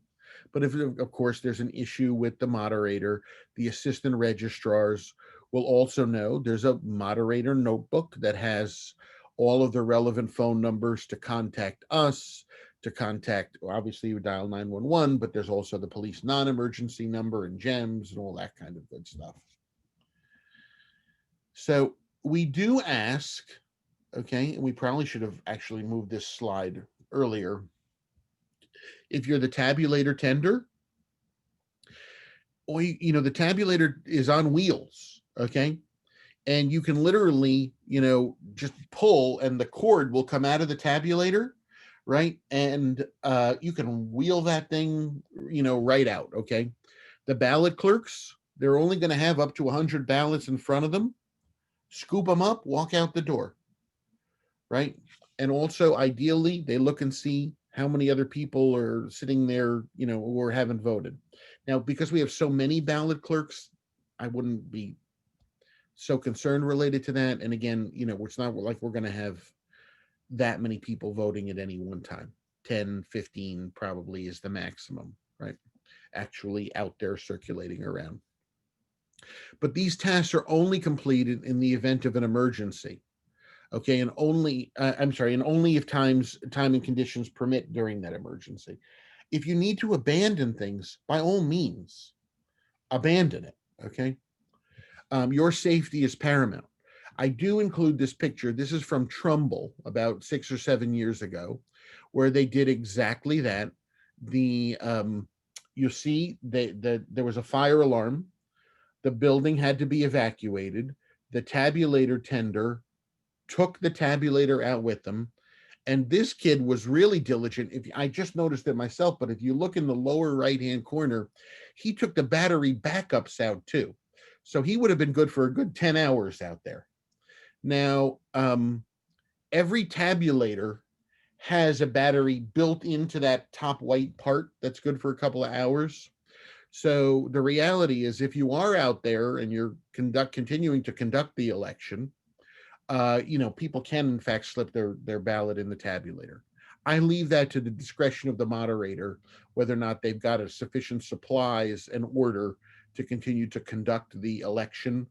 B: But if, of course, there's an issue with the moderator, the assistant registrars will also know there's a moderator notebook that has all of the relevant phone numbers to contact us, to contact, obviously you dial 911, but there's also the police non-emergency number and GEMS and all that kind of good stuff. So we do ask, okay, and we probably should have actually moved this slide earlier. If you're the tabulator tender, or the tabulator is on wheels, okay? And you can literally, just pull and the cord will come out of the tabulator, right? And you can wheel that thing, right out, okay? The ballot clerks, they're only going to have up to 100 ballots in front of them. Scoop them up, walk out the door, right? And also, ideally, they look and see how many other people are sitting there, or haven't voted. Now, because we have so many ballot clerks, I wouldn't be so concerned related to that. And again, it's not like we're going to have that many people voting at any one time. 10, 15 probably is the maximum, right? Actually out there circulating around. But these tasks are only completed in the event of an emergency. Okay, and only, and only if time and conditions permit during that emergency. If you need to abandon things, by all means, abandon it, okay? Your safety is paramount. I do include this picture. This is from Trumbull about 6 or 7 years ago, where they did exactly that. You see, there was a fire alarm. The building had to be evacuated. The tabulator tender took the tabulator out with them. And this kid was really diligent. I just noticed it myself, but if you look in the lower right-hand corner, he took the battery backups out too. So he would have been good for a good 10 hours out there. Now, every tabulator has a battery built into that top white part that's good for a couple of hours. So the reality is, if you are out there and you're continuing to conduct the election, people can in fact slip their ballot in the tabulator. I leave that to the discretion of the moderator, whether or not they've got a sufficient supplies and order to continue to conduct the election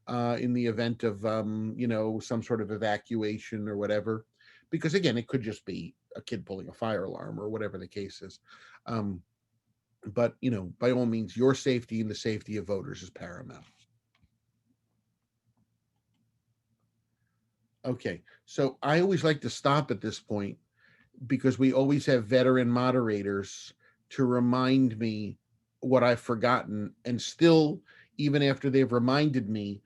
B: in the event of, some sort of evacuation or whatever. Because again, it could just be a kid pulling a fire alarm or whatever the case is. But, by all means, your safety and the safety of voters is paramount. Okay, so I always like to stop at this point because we always have veteran moderators to remind me what I've forgotten, and still, even after they've reminded me,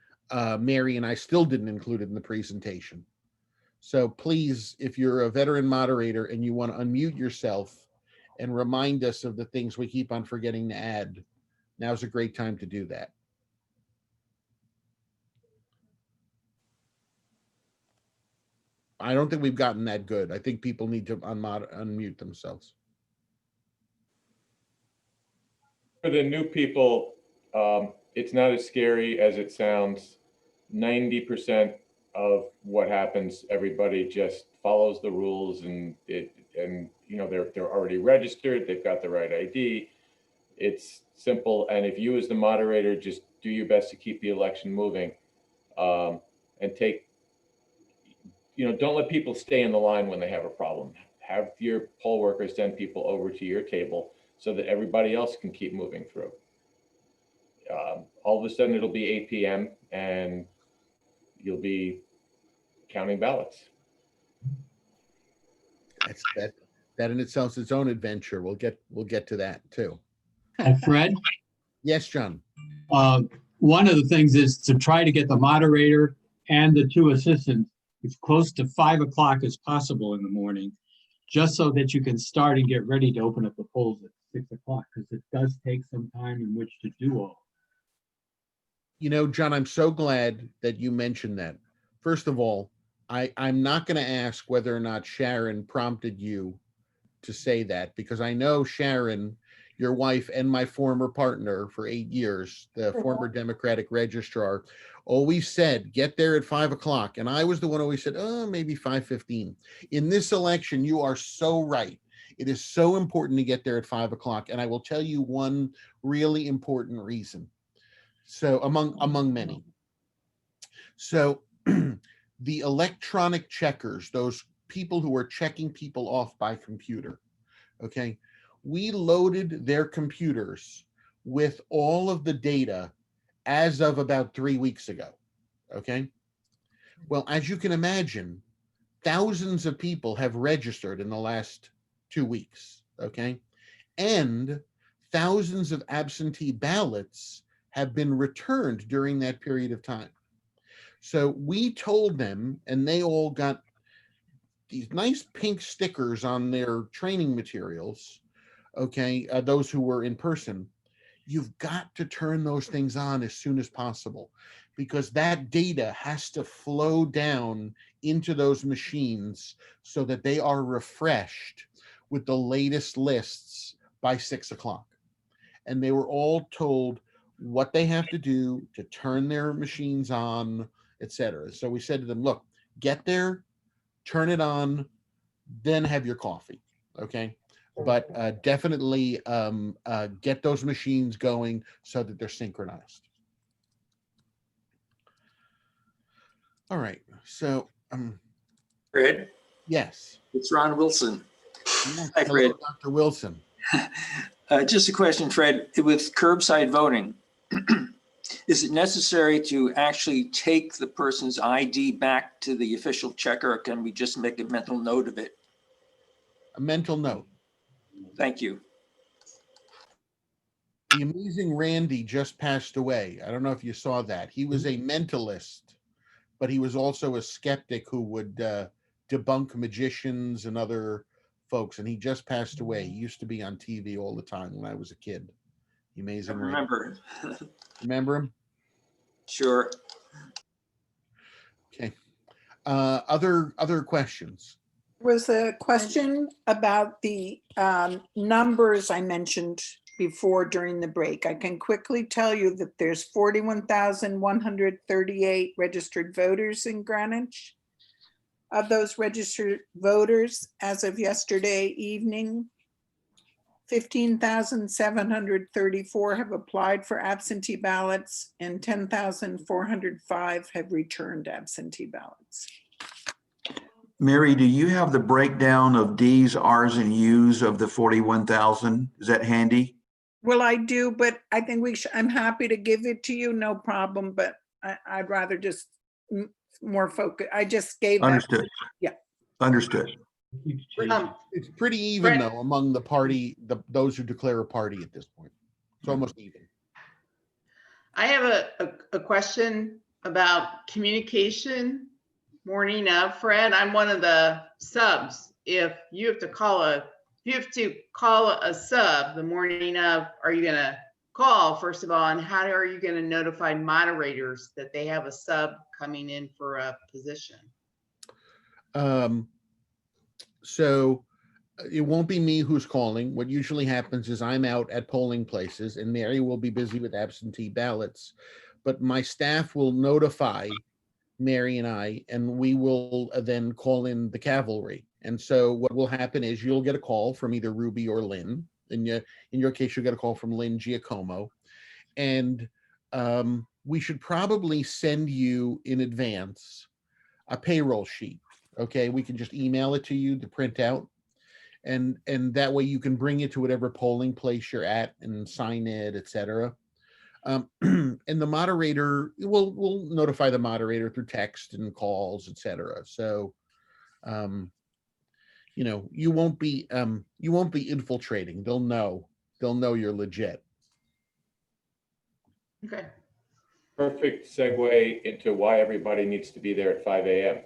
B: Mary and I still didn't include it in the presentation. So please, if you're a veteran moderator and you want to unmute yourself and remind us of the things we keep on forgetting to add, now's a great time to do that. I don't think we've gotten that good. I think people need to unmute themselves.
H: For the new people, it's not as scary as it sounds. 90% of what happens, everybody just follows the rules, and they're already registered. They've got the right ID. It's simple. And if you as the moderator just do your best to keep the election moving, and don't let people stay in the line when they have a problem. Have your poll workers send people over to your table so that everybody else can keep moving through. All of a sudden it'll be 8 p.m. and you'll be counting ballots.
B: That's that in itself is its own adventure. We'll get to that too.
Q: Fred?
B: Yes, John.
Q: One of the things is to try to get the moderator and the two assistants as close to 5 o'clock as possible in the morning, just so that you can start and get ready to open up the polls at 6 o'clock, because it does take some time in which to do all.
B: John, I'm so glad that you mentioned that. First of all, I'm not going to ask whether or not Sharon prompted you to say that, because I know Sharon, your wife and my former partner for 8 years, the former Democratic registrar, always said, get there at 5 o'clock. And I was the one who always said, maybe 5:15. In this election, you are so right. It is so important to get there at 5 o'clock. And I will tell you one really important reason. So among many, So the electronic checkers, those people who are checking people off by computer, okay, we loaded their computers with all of the data as of about 3 weeks ago, okay? Well, as you can imagine, thousands of people have registered in the last 2 weeks, okay? And thousands of absentee ballots have been returned during that period of time. So we told them, and they all got these nice pink stickers on their training materials, okay, those who were in person. You've got to turn those things on as soon as possible, because that data has to flow down into those machines so that they are refreshed with the latest lists by 6 o'clock. And they were all told what they have to do to turn their machines on, etc. So we said to them, look, get there, turn it on, then have your coffee, okay? But definitely get those machines going so that they're synchronized. All right, so
R: Fred?
B: yes.
R: It's Ron Wilson.
B: Yes.
R: Hi,
B: Hello,
R: Fred.
B: Dr. Wilson.
R: Just a question, Fred. With curbside voting, is it necessary to actually take the person's ID back to the official checker, or can we just make a mental note of it?
B: A mental note.
R: Thank you.
B: The amazing Randy just passed away. I don't know if you saw that. He was a mentalist, but he was also a skeptic who would debunk magicians and other folks, and he just passed away. He used to be on TV all the time when I was a kid. The amazing
R: I
B: Randy.
R: remember.
B: Remember him?
R: Sure.
B: Okay. Other questions?
A: Was a question about the numbers I mentioned before during the break. I can quickly tell you that there's 41,138 registered voters in Greenwich. Of those registered voters, as of yesterday evening, 15,734 have applied for absentee ballots and 10,405 have returned absentee ballots.
S: Mary, do you have the breakdown of Ds, Rs, and Us of the 41,000? Is that handy?
A: Well, I do, but I think I'm happy to give it to you, no problem, but I'd rather just more focus. I just gave that.
S: Understood.
A: Yeah.
S: Understood.
B: It's pretty even though among the party, those who declare a party at this point. It's almost even.
T: I have a question about communication morning of. Fred, I'm one of the subs. If you have to call a sub the morning of, are you gonna call first of all, and how are you gonna notify moderators that they have a sub coming in for a position?
B: So it won't be me who's calling. What usually happens is I'm out at polling places and Mary will be busy with absentee ballots, but my staff will notify Mary and I, and we will then call in the cavalry. And so what will happen is you'll get a call from either Ruby or Lynn. In your case, you'll get a call from Lynn Giacomo. And we should probably send you in advance a payroll sheet. Okay, we can just email it to you to print out. And that way you can bring it to whatever polling place you're at and sign it, etc. And the moderator will notify the moderator through text and calls, etc. So, you won't be infiltrating. They'll know you're legit.
T: Okay.
H: Perfect segue into why everybody needs to be there at 5 a.m.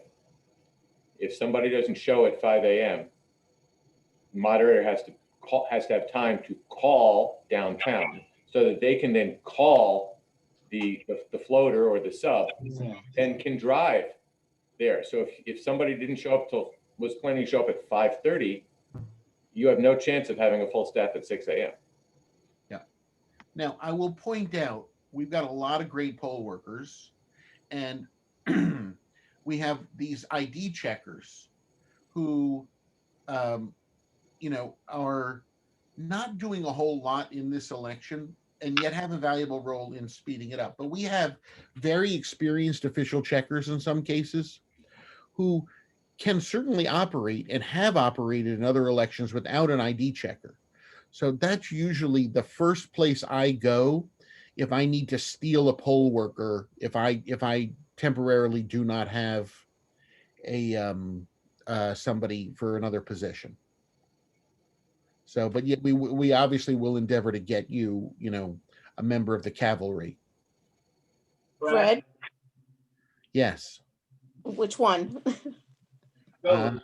H: If somebody doesn't show at 5 a.m., moderator has to have time to call downtown so that they can then call the floater or the sub and can drive there. So if somebody didn't show up was planning to show up at 5:30, you have no chance of having a full staff at 6 a.m.
B: Yeah. Now I will point out we've got a lot of great poll workers, and we have these ID checkers who are not doing a whole lot in this election, and yet have a valuable role in speeding it up. But we have very experienced official checkers in some cases who can certainly operate and have operated in other elections without an ID checker. So that's usually the first place I go if I need to steal a poll worker, if I temporarily do not have a somebody for another position. So, but yet we obviously will endeavor to get you, a member of the cavalry.
K: Fred,
B: Yes.
K: which one?
B: Uh,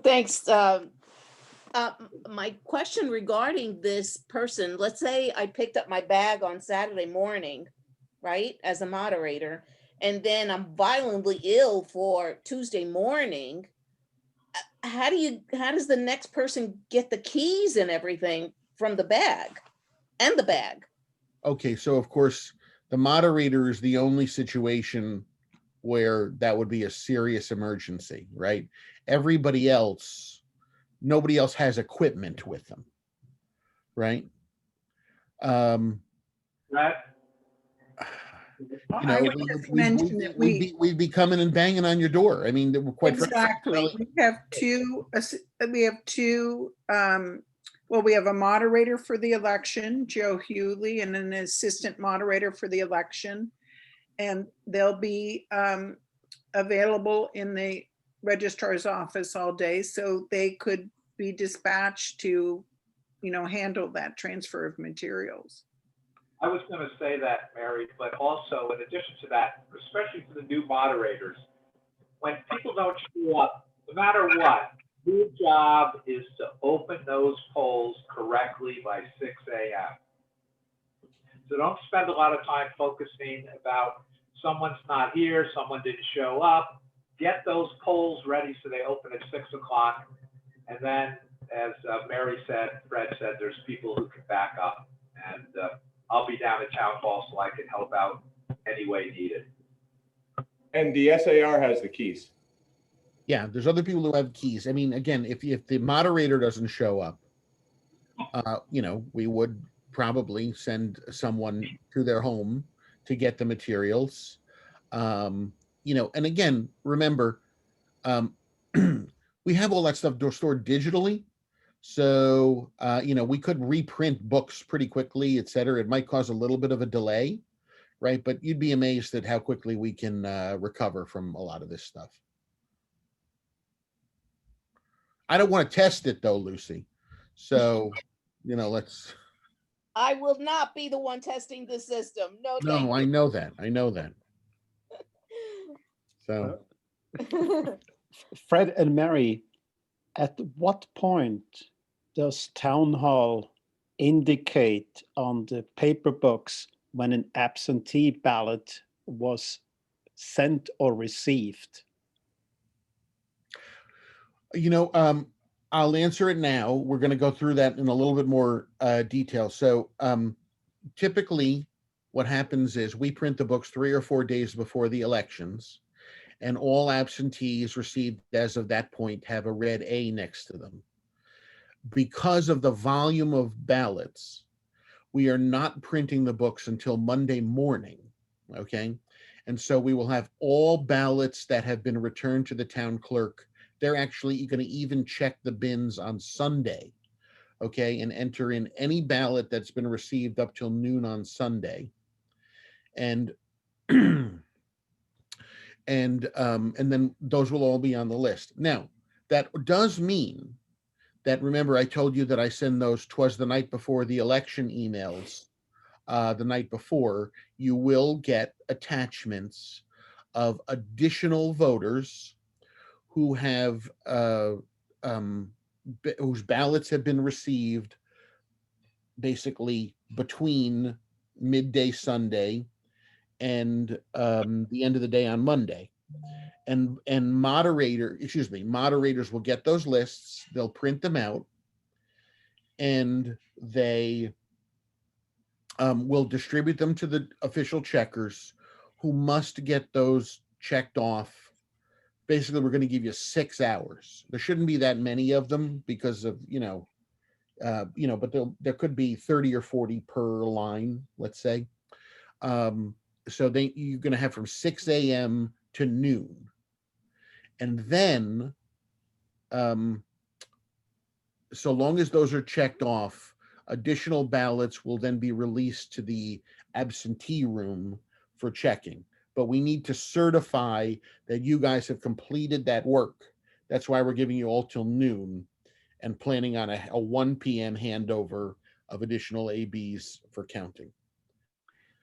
K: Thanks. My question regarding this person, let's say I picked up my bag on Saturday morning, right, as a moderator, and then I'm violently ill for Tuesday morning. How does the next person get the keys and everything from the bag and the bag?
B: Okay, so of course, the moderator is the only situation where that would be a serious emergency, right? Everybody else, nobody else has equipment with them, right? We'd be coming and banging on your door. I mean, quite
A: exactly. We have two. Well, we have a moderator for the election, Joe Hewley, and an assistant moderator for the election, and they'll be available in the registrar's office all day, so they could be dispatched to, handle that transfer of materials.
O: I was going to say that, Mary, but also in addition to that, especially for the new moderators, when people don't show up, no matter what, your job is to open those polls correctly by 6 a.m. So don't spend a lot of time focusing about someone's not here, someone didn't show up. Get those polls ready so they open at 6 o'clock. And then, as Mary said, Fred said, there's people who can back up. And I'll be down at Town Hall so I can help out any way needed.
H: And the SAR has the keys.
B: Yeah, there's other people who have keys. I mean, again, if the moderator doesn't show up, we would probably send someone to their home to get the materials. And again, remember, we have all that stuff stored digitally. So, we could reprint books pretty quickly, et cetera. It might cause a little bit of a delay, right? But you'd be amazed at how quickly we can recover from a lot of this stuff. I don't want to test it though, Lucy. So, let's.
K: I will not be the one testing the system.
B: No, I know that. So.
U: Fred and Mary, at what point does Town Hall indicate on the paper books when an absentee ballot was sent or received?
B: I'll answer it now. We're going to go through that in a little bit more detail. So typically what happens is we print the books 3 or 4 days before the elections, and all absentees received as of that point have a red A next to them. Because of the volume of ballots, we are not printing the books until Monday morning, okay? And so we will have all ballots that have been returned to the town clerk. They're actually going to even check the bins on Sunday, okay, and enter in any ballot that's been received up till noon on Sunday. And and then those will all be on the list. Now, that does mean that, remember, I told you that I send those "'twas the night before the election" emails the night before. You will get attachments of additional voters who have whose ballots have been received basically between midday Sunday and the end of the day on Monday. And moderators will get those lists, they'll print them out, and they will distribute them to the official checkers, who must get those checked off. Basically, we're going to give you 6 hours. There shouldn't be that many of them because of, But there could be 30 or 40 per line, let's say. So you're going to have from 6 a.m. to noon. And then, so long as those are checked off, additional ballots will then be released to the absentee room for checking. But we need to certify that you guys have completed that work. That's why we're giving you all till noon and planning on a 1 p.m. handover of additional ABs for counting.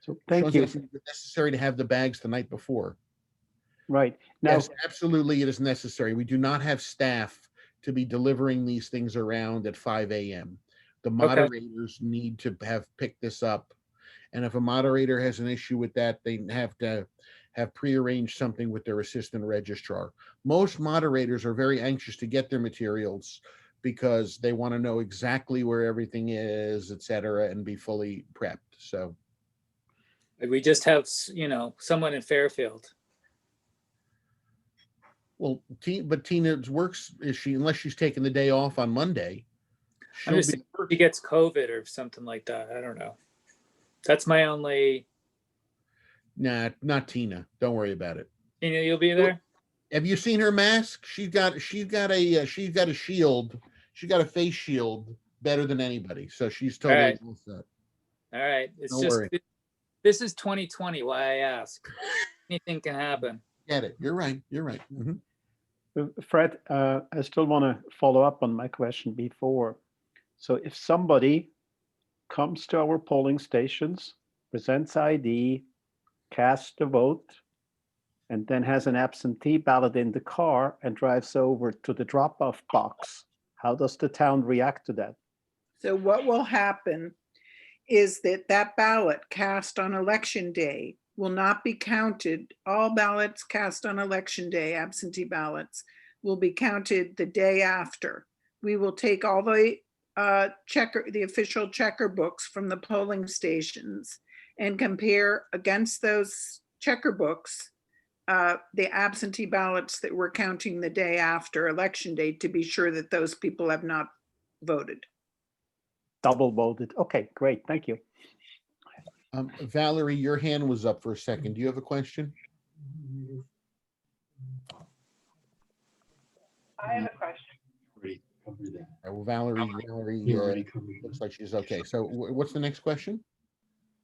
U: So thank you.
B: It's necessary to have the bags the night before.
U: Right. Now,
B: Yes, absolutely, it is necessary. We do not have staff to be delivering these things around at 5 a.m. The moderators need to have picked this up. And if a moderator has an issue with that, they have to have prearranged something with their assistant registrar. Most moderators are very anxious to get their materials because they want to know exactly where everything is, et cetera, and be fully prepped. So
L: We just have, someone in Fairfield.
B: Well, but Tina's works, unless she's taking the day off on Monday.
L: I'm just saying she gets COVID or something like that. I don't know. That's my only.
B: Nah, not Tina. Don't worry about it.
L: Tina, you'll be there?
B: Have you seen her mask? She's got a shield. She's got a face shield better than anybody. So she's totally all set.
L: All right. It's
B: Don't
L: just,
B: worry.
L: this is 2020. Why I ask. Anything can happen.
B: Get it. You're right. You're right. Mm-hmm.
U: Fred, I still want to follow up on my question before. So if somebody comes to our polling stations, presents ID, casts a vote, and then has an absentee ballot in the car and drives over to the drop-off box, how does the town react to that?
A: So what will happen is that ballot cast on election day will not be counted. All ballots cast on election day, absentee ballots, will be counted the day after. We will take all the official checker books from the polling stations and compare against those checker books the absentee ballots that we're counting the day after election day to be sure that those people have not voted.
U: Double voted. Okay, great. Thank you.
B: Valerie, your hand was up for a second. Do you have a question?
P: I have a question.
B: Well, Valerie looks like she's okay. So what's the next question?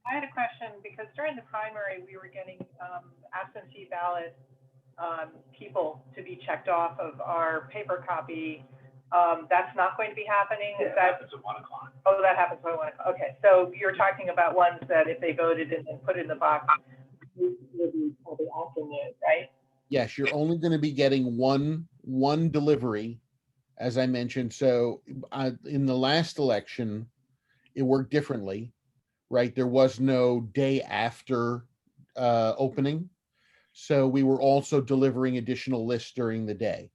P: I had a question because during the primary, we were getting absentee ballot people to be checked off of our paper copy. That's not going to be happening. Is that happens at 1 o'clock? Oh, that happens at 1 o'clock. Okay, so you're talking about ones that if they voted and then put it in the box, will be probably afternoon, right?
B: Yes, you're only going to be getting one delivery, as I mentioned. So in the last election, it worked differently, right? There was no day after opening. So we were also delivering additional lists during the day.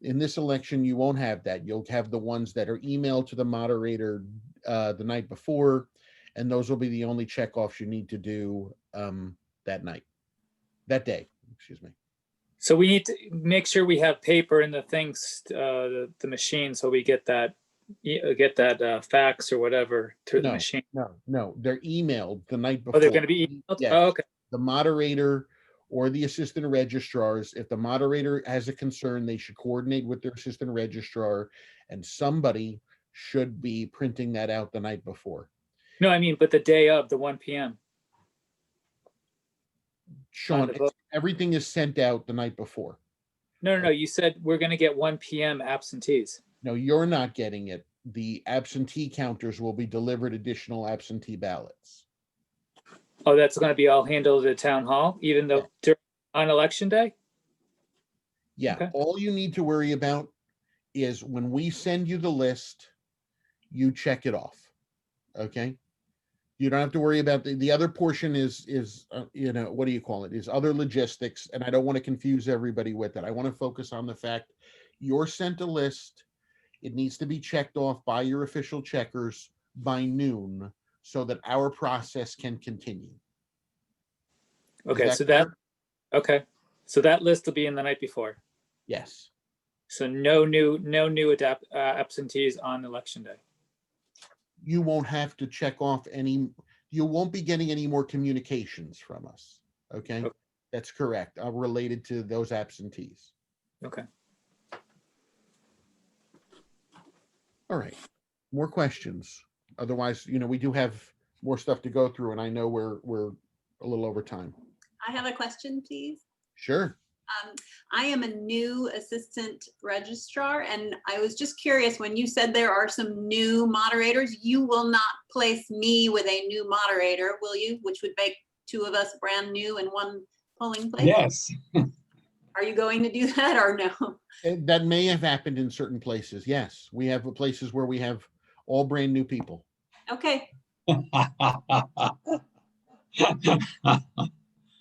B: In this election, you won't have that. You'll have the ones that are emailed to the moderator the night before, and those will be the only checkoffs you need to do that day, excuse me.
L: So we need to make sure we have paper in the things, the machine, so we get that fax or whatever through the machine.
B: No, they're emailed the night before.
L: Oh, they're going to be emailed?
B: Yes.
L: Oh, okay.
B: The moderator or the assistant registrars, if the moderator has a concern, they should coordinate with their assistant registrar, and somebody should be printing that out the night before.
L: No, I mean, but the day of, the 1 p.m.
B: Sean, everything is sent out the night before.
L: No. You said we're going to get 1 p.m. absentees.
B: No, you're not getting it. The absentee counters will be delivered additional absentee ballots.
L: Oh, that's going to be all handled at town hall, even though on election day?
B: Yeah, okay. All you need to worry about is when we send you the list, you check it off. Okay. You don't have to worry about the other portion is what do you call it? Is other logistics. And I don't want to confuse everybody with it. I want to focus on the fact you're sent a list. It needs to be checked off by your official checkers by noon so that our process can continue.
L: Okay. So that list will be in the night before.
B: Yes.
L: So no new absentees on election day.
B: you won't have to check off you won't be getting any more communications from us. Okay, that's correct. Related to those absentees.
L: Okay.
B: All right. More questions? Otherwise, we do have more stuff to go through, and I know we're a little over time.
D: I have a question, please.
B: Sure.
D: I am a new assistant registrar, and I was just curious, when you said there are some new moderators, you will not place me with a new moderator, will you? Which would make two of us brand new in one polling place?
Q: Yes.
D: Are you going to do that or no?
B: That may have happened in certain places. Yes, we have places where we have all brand new people.
D: Okay.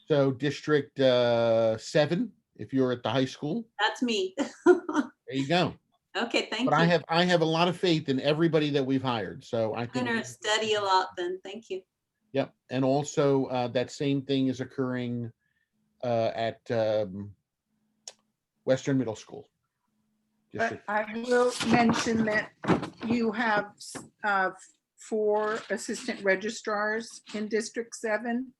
B: So District 7, if you're at the high school.
D: That's me.
B: There you go.
D: Okay, thank
B: But
D: you.
B: I have a lot of faith in everybody that we've hired. So I
D: I'm
B: think.
D: gonna study a lot then. Thank you.
B: Yep. And also that same thing is occurring at Western Middle School.
A: But I will mention that you have 4 assistant registrars in District 7.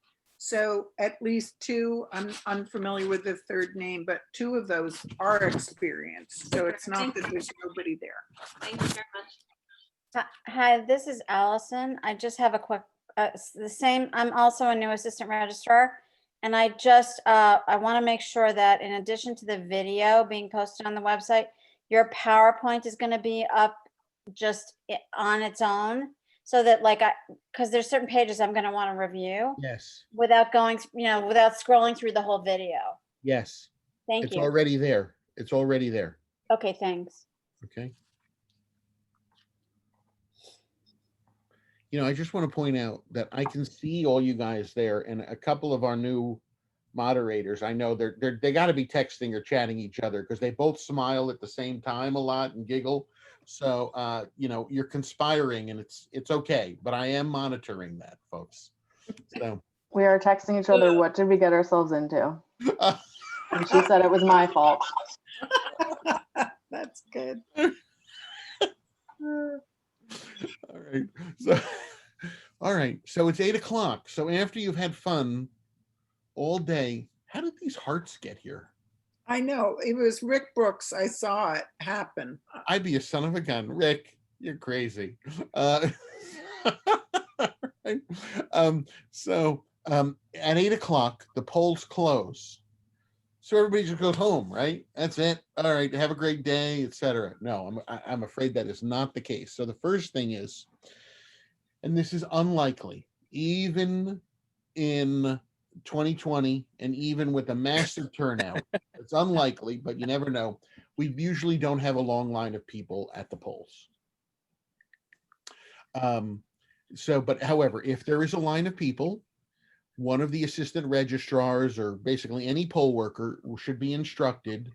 A: So at least 2, I'm unfamiliar with the third name, but 2 of those are experienced. So it's not that there's nobody there.
D: Thank you very much.
V: Hi, this is Allison. I just have a quick, I'm also a new assistant registrar. And I just, I want to make sure that in addition to the video being posted on the website, your PowerPoint is going to be up just on its own. So that because there's certain pages I'm going to want to review.
B: Yes.
V: Without going, without scrolling through the whole video.
B: Yes.
V: Thank
B: It's
V: you.
B: already there. It's already there.
V: Okay, thanks.
B: Okay. I just want to point out that I can see all you guys there, and a couple of our new moderators. I know they got to be texting or chatting each other because they both smile at the same time a lot and giggle. So you're conspiring, and it's okay. But I am monitoring that, folks. So
W: we are texting each other. What did we get ourselves into? And she said it was my fault.
A: That's good.
B: All right. So it's 8 o'clock. So after you've had fun all day, how did these hearts get here?
A: I know. It was Rick Brooks. I saw it happen.
B: I'd be a son of a gun. Rick, you're crazy. Right. So at 8 o'clock, the polls close. So everybody just goes home, right? That's it. All right. Have a great day, etc. No, I'm afraid that is not the case. So the first thing is, and this is unlikely, even in 2020, and even with a massive turnout, it's unlikely, but you never know. We usually don't have a long line of people at the polls. But however, if there is a line of people, one of the assistant registrars or basically any poll worker should be instructed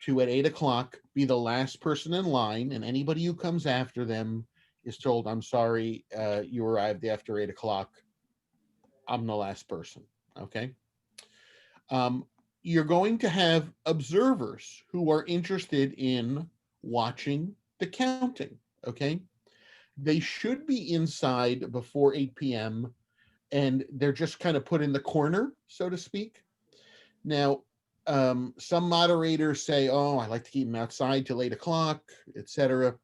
B: to, at 8 o'clock, be the last person in line, and anybody who comes after them is told, I'm sorry, you arrived after 8 o'clock. I'm the last person. Okay. You're going to have observers who are interested in watching the counting. Okay. They should be inside before 8 p.m. and they're just kind of put in the corner, so to speak. Now, some moderators say, oh, I like to keep them outside till 8 o'clock, etc.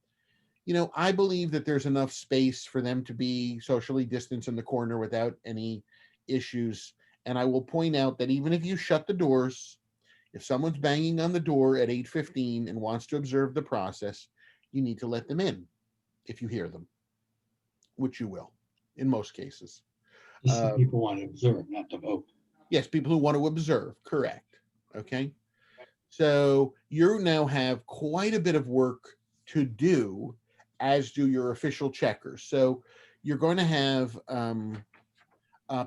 B: I believe that there's enough space for them to be socially distanced in the corner without any issues. And I will point out that even if you shut the doors, if someone's banging on the door at 8:15 and wants to observe the process, you need to let them in if you hear them, which you will in most cases.
Q: People want to observe, not to vote.
B: Yes, people who want to observe, correct. Okay. So you now have quite a bit of work to do, as do your official checkers. So you're going to have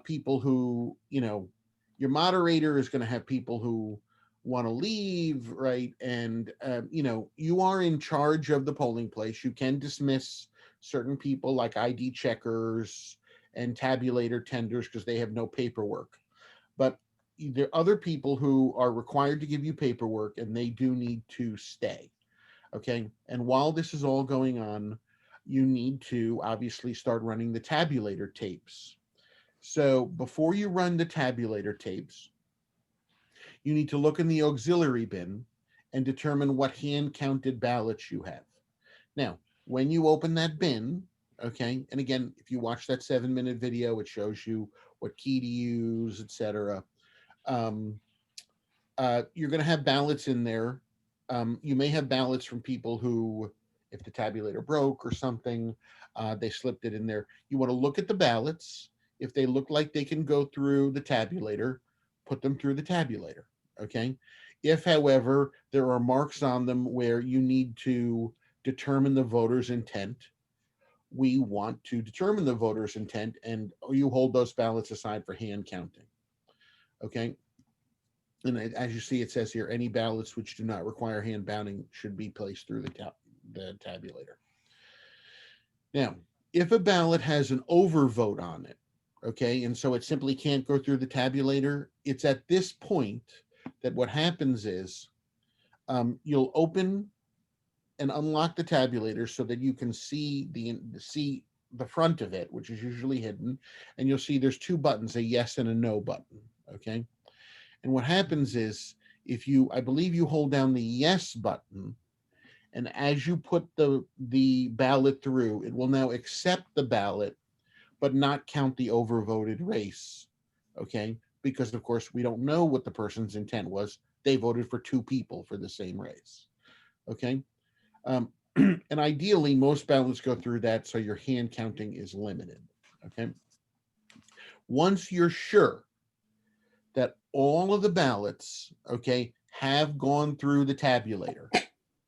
B: people who, your moderator is going to have people who want to leave, right? And, you are in charge of the polling place. You can dismiss certain people like ID checkers and tabulator tenders because they have no paperwork. But there are other people who are required to give you paperwork, and they do need to stay. Okay. And while this is all going on, you need to obviously start running the tabulator tapes. So before you run the tabulator tapes, you need to look in the auxiliary bin and determine what hand counted ballots you have. Now, when you open that bin, okay, and again, if you watch that 7-minute video, it shows you what key to use, etc. You're going to have ballots in there. You may have ballots from people who, if the tabulator broke or something, they slipped it in there. You want to look at the ballots. If they look like they can go through the tabulator, put them through the tabulator, okay? If, however, there are marks on them where you need to determine the voter's intent, we want to determine the voter's intent, and you hold those ballots aside for hand counting, okay? And as you see, it says here, any ballots which do not require hand counting should be placed through the tabulator. Now, if a ballot has an overvote on it, okay, and so it simply can't go through the tabulator, it's at this point that what happens is you'll open and unlock the tabulator so that you can see the front of it, which is usually hidden, and you'll see there's 2 buttons, a yes and a no button, okay? And what happens is, if you, I believe you hold down the yes button, and as you put the ballot through, it will now accept the ballot, but not count the overvoted race, okay? Because of course, we don't know what the person's intent was. They voted for 2 people for the same race, okay? And ideally, most ballots go through that, so your hand counting is limited, okay? Once you're sure that all of the ballots, okay, have gone through the tabulator,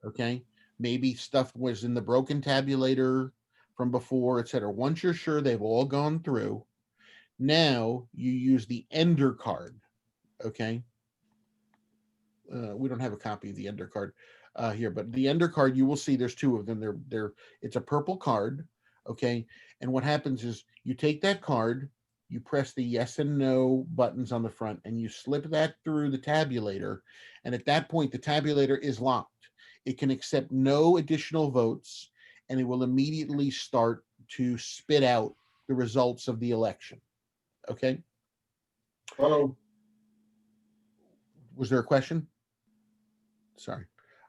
B: okay? Maybe stuff was in the broken tabulator from before, etc. Once you're sure they've all gone through, now you use the ender card, okay? We don't have a copy of the ender card here, but the ender card, you will see there's 2 of them. It's a purple card, okay? And what happens is you take that card, you press the yes and no buttons on the front, and you slip that through the tabulator. And at that point, the tabulator is locked. It can accept no additional votes, and it will immediately start to spit out the results of the election. Okay? Oh, was there a question? Sorry.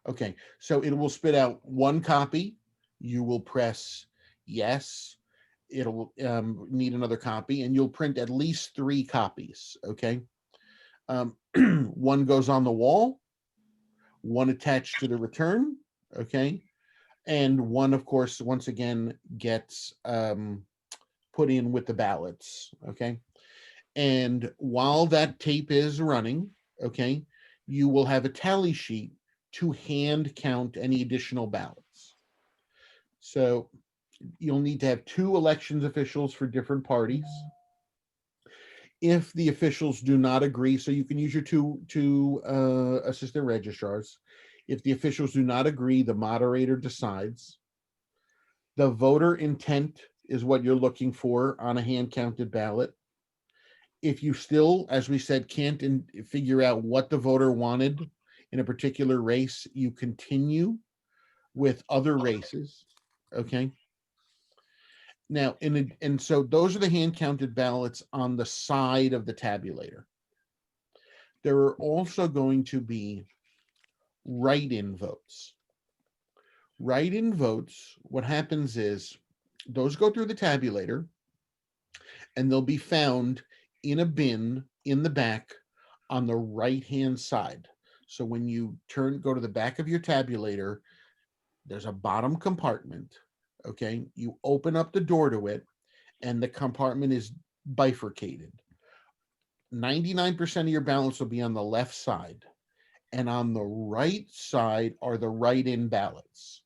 B: Okay, so it will spit out 1 copy. You will press yes. It'll need another copy, and you'll print at least 3 copies, okay? 1 goes on the wall, 1 attached to the return, okay? And 1, of course, once again, gets put in with the ballots, okay? And while that tape is running, okay, you will have a tally sheet to hand count any additional ballots. So you'll need to have 2 elections officials for different parties. If the officials do not agree, so you can use your two assistant registrars. If the officials do not agree, the moderator decides. The voter intent is what you're looking for on a hand counted ballot. If you still, as we said, can't figure out what the voter wanted in a particular race, you continue with other races, okay? Now, and so those are the hand counted ballots on the side of the tabulator. There are also going to be write-in votes. Write-in votes, what happens is those go through the tabulator, and they'll be found in a bin in the back on the right-hand side. So when you go to the back of your tabulator, there's a bottom compartment, okay? You open up the door to it, and the compartment is bifurcated. 99% of your ballots will be on the left side, and on the right side are the write-in ballots.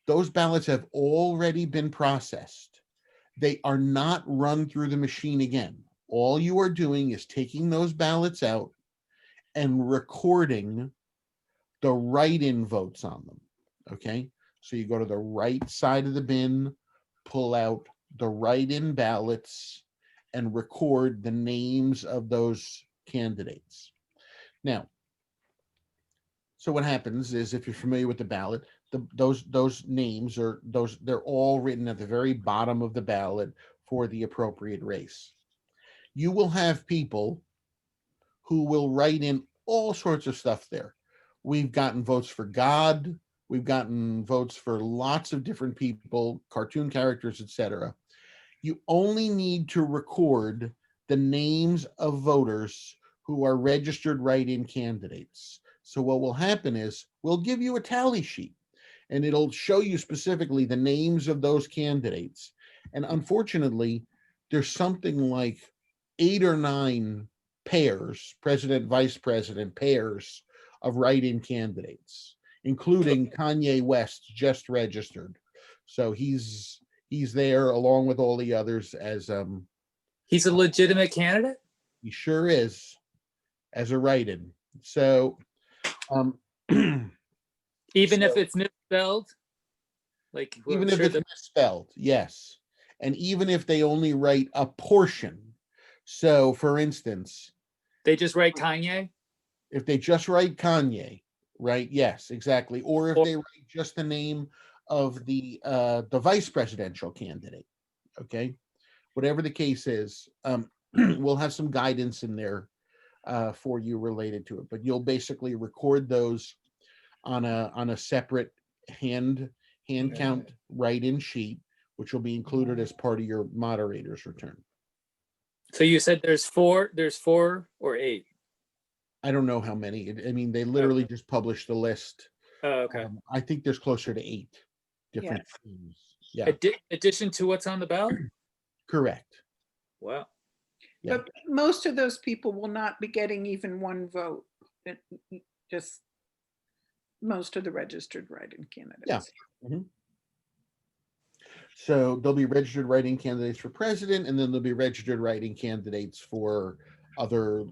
B: Those ballots have already been processed. They are not run through the machine again. All you are doing is taking those ballots out and recording the write-in votes on them, okay? So you go to the right side of the bin, pull out the write-in ballots, and record the names of those candidates. Now, So what happens is, if you're familiar with the ballot, those names are they're all written at the very bottom of the ballot for the appropriate race. You will have people who will write in all sorts of stuff there. We've gotten votes for God. We've gotten votes for lots of different people, cartoon characters, etc. You only need to record the names of voters who are registered write-in candidates. So what will happen is we'll give you a tally sheet, and it'll show you specifically the names of those candidates. And unfortunately, there's something like 8 or 9 pairs, president, vice president pairs of write-in candidates, including Kanye West, just registered. So he's there along with all the others as
L: He's a legitimate candidate?
B: He sure is, as a write-in. So
L: even if it's misspelled? Like
B: even if it's misspelled, yes. And even if they only write a portion. So for instance,
L: they just write Kanye?
B: If they just write Kanye, right? Yes, exactly. Or if they write just the name of the vice presidential candidate, okay? Whatever the case is, we'll have some guidance in there for you related to it. But you'll basically record those on a separate hand count write-in sheet, which will be included as part of your moderator's return.
L: So you said there's 4 or 8?
B: I don't know how many. I mean, they literally just published the list.
L: Oh, okay.
B: I think there's closer to 8 different themes. Yeah.
L: Addition to what's on the ballot?
B: Correct.
L: Wow.
B: Yeah.
A: But most of those people will not be getting even one vote. Just most of the registered write-in candidates.
B: Yeah. Mm-hmm. So there'll be registered write-in candidates for president, and then there'll be registered write-in candidates for other,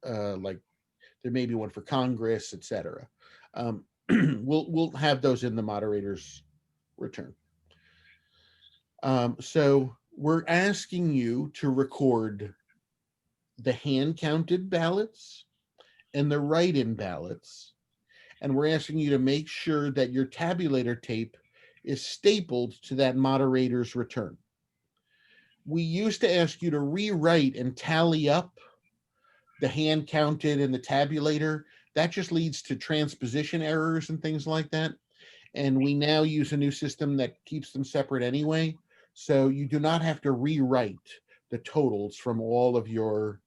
B: like there may be one for Congress, etc. We'll have those in the moderator's return. So we're asking you to record the hand-counted ballots and the write-in ballots, and we're asking you to make sure that your tabulator tape is stapled to that moderator's return. We used to ask you to rewrite and tally up the hand counted and the tabulator. That just leads to transposition errors and things like that. And we now use a new system that keeps them separate anyway. So you do not have to rewrite the totals from all of your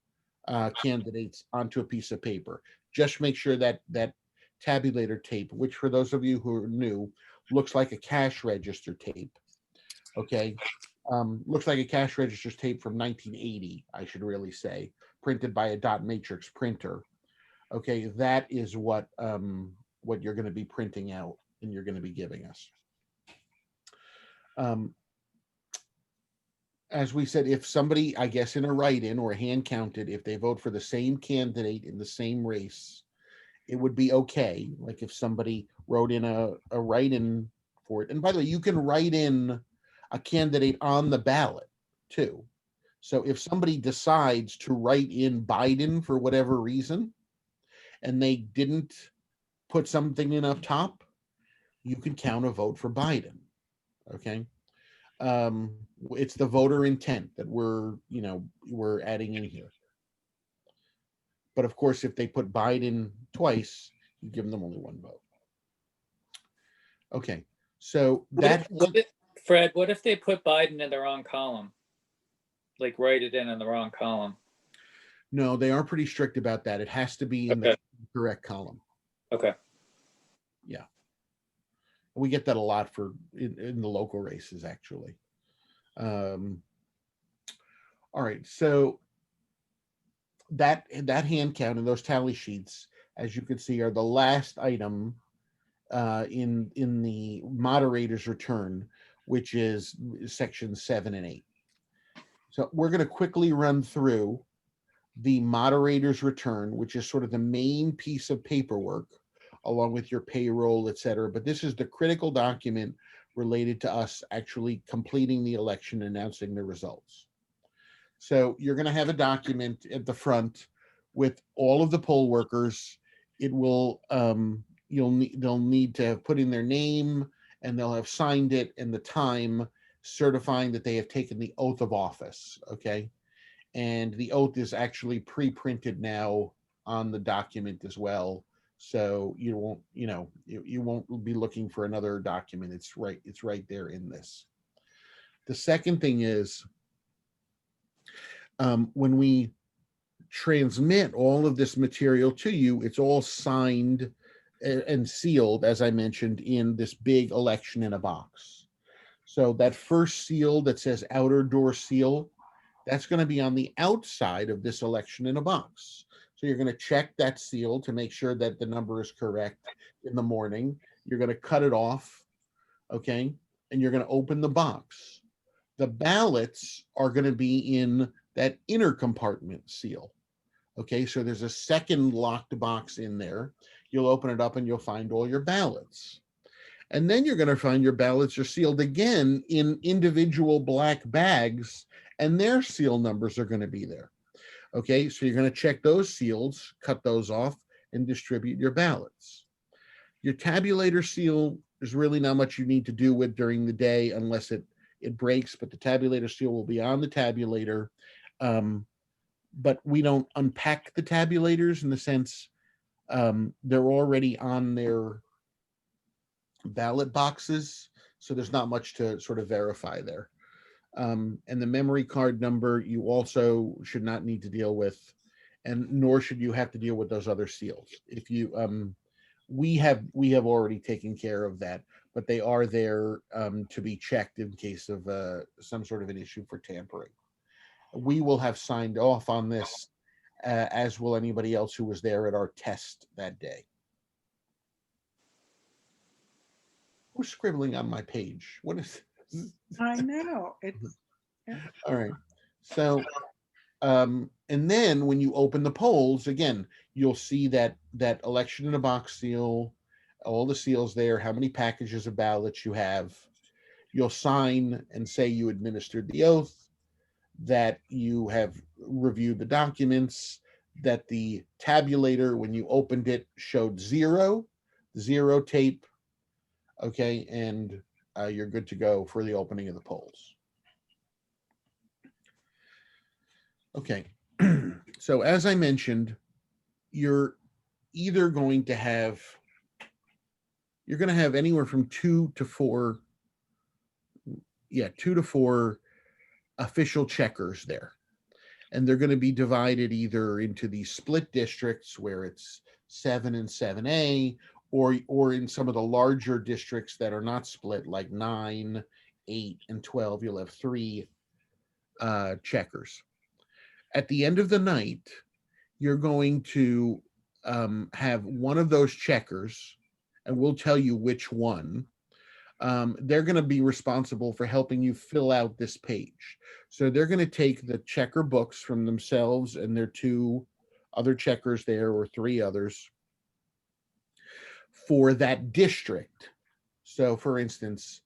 B: candidates onto a piece of paper. Just make sure that that tabulator tape, which for those of you who are new, looks like a cash register tape. Okay. Looks like a cash register tape from 1980, I should really say, printed by a dot matrix printer. Okay, that is what you're going to be printing out and you're going to be giving us. As we said, if somebody, I guess in a write-in or hand counted, if they vote for the same candidate in the same race, it would be okay. Like if somebody wrote in a write-in for it. And by the way, you can write in a candidate on the ballot too. So if somebody decides to write in Biden for whatever reason, and they didn't put something in up top, you can count a vote for Biden. Okay. It's the voter intent that we're adding in here. But of course, if they put Biden twice, you give them only one vote. Okay. So
L: Fred, what if they put Biden in the wrong column? Like write it in the wrong column?
B: No, they are pretty strict about that. It has to be in the correct column.
L: Okay.
B: Yeah. We get that a lot in the local races, actually. All right. So that hand count and those tally sheets, as you can see, are the last item in the moderator's return, which is sections 7 and 8. So we're going to quickly run through the moderator's return, which is sort of the main piece of paperwork, along with your payroll, et cetera. But this is the critical document related to us actually completing the election, announcing the results. So you're going to have a document at the front with all of the poll workers. It will they'll need to have put in their name, and they'll have signed it and the time, certifying that they have taken the oath of office. Okay. And the oath is actually pre-printed now on the document as well. So you won't, you won't be looking for another document. It's right there in this. The second thing is, when we transmit all of this material to you, it's all signed and sealed, as I mentioned, in this big election in a box. So that first seal that says outer door seal, that's going to be on the outside of this election in a box. So you're going to check that seal to make sure that the number is correct in the morning. You're going to cut it off, okay? And you're going to open the box. The ballots are going to be in that inner compartment seal. Okay, so there's a second locked box in there. You'll open it up and you'll find all your ballots. And then you're going to find your ballots are sealed again in individual black bags, and their seal numbers are going to be there. Okay, so you're going to check those seals, cut those off, and distribute your ballots. Your tabulator seal, there's really not much you need to do with during the day unless it breaks, but the tabulator seal will be on the tabulator. But we don't unpack the tabulators in the sense they're already on their ballot boxes, so there's not much to sort of verify there. And the memory card number you also should not need to deal with, and nor should you have to deal with those other seals. If you we have already taken care of that, but they are there to be checked in case of some sort of an issue for tampering. We will have signed off on this, as will anybody else who was there at our test that day. Who's scribbling on my page? What is this?
A: I know.
B: All right. So, and then when you open the polls, again, you'll see that election in a box seal, all the seals there, how many packages of ballots you have. You'll sign and say you administered the oath, that you have reviewed the documents, that the tabulator, when you opened it, showed zero tape. Okay, and you're good to go for the opening of the polls. Okay, so as I mentioned, you're either going to have anywhere from 2 to 4 official checkers there. And they're going to be divided either into these split districts where it's 7 and 7A, or in some of the larger districts that are not split, like 9, 8, and 12, you'll have 3 checkers. At the end of the night, you're going to have one of those checkers, and we'll tell you which one. They're going to be responsible for helping you fill out this page. So they're going to take the checker books from themselves and their 2 other checkers there, or 3 others, for that district. So for instance,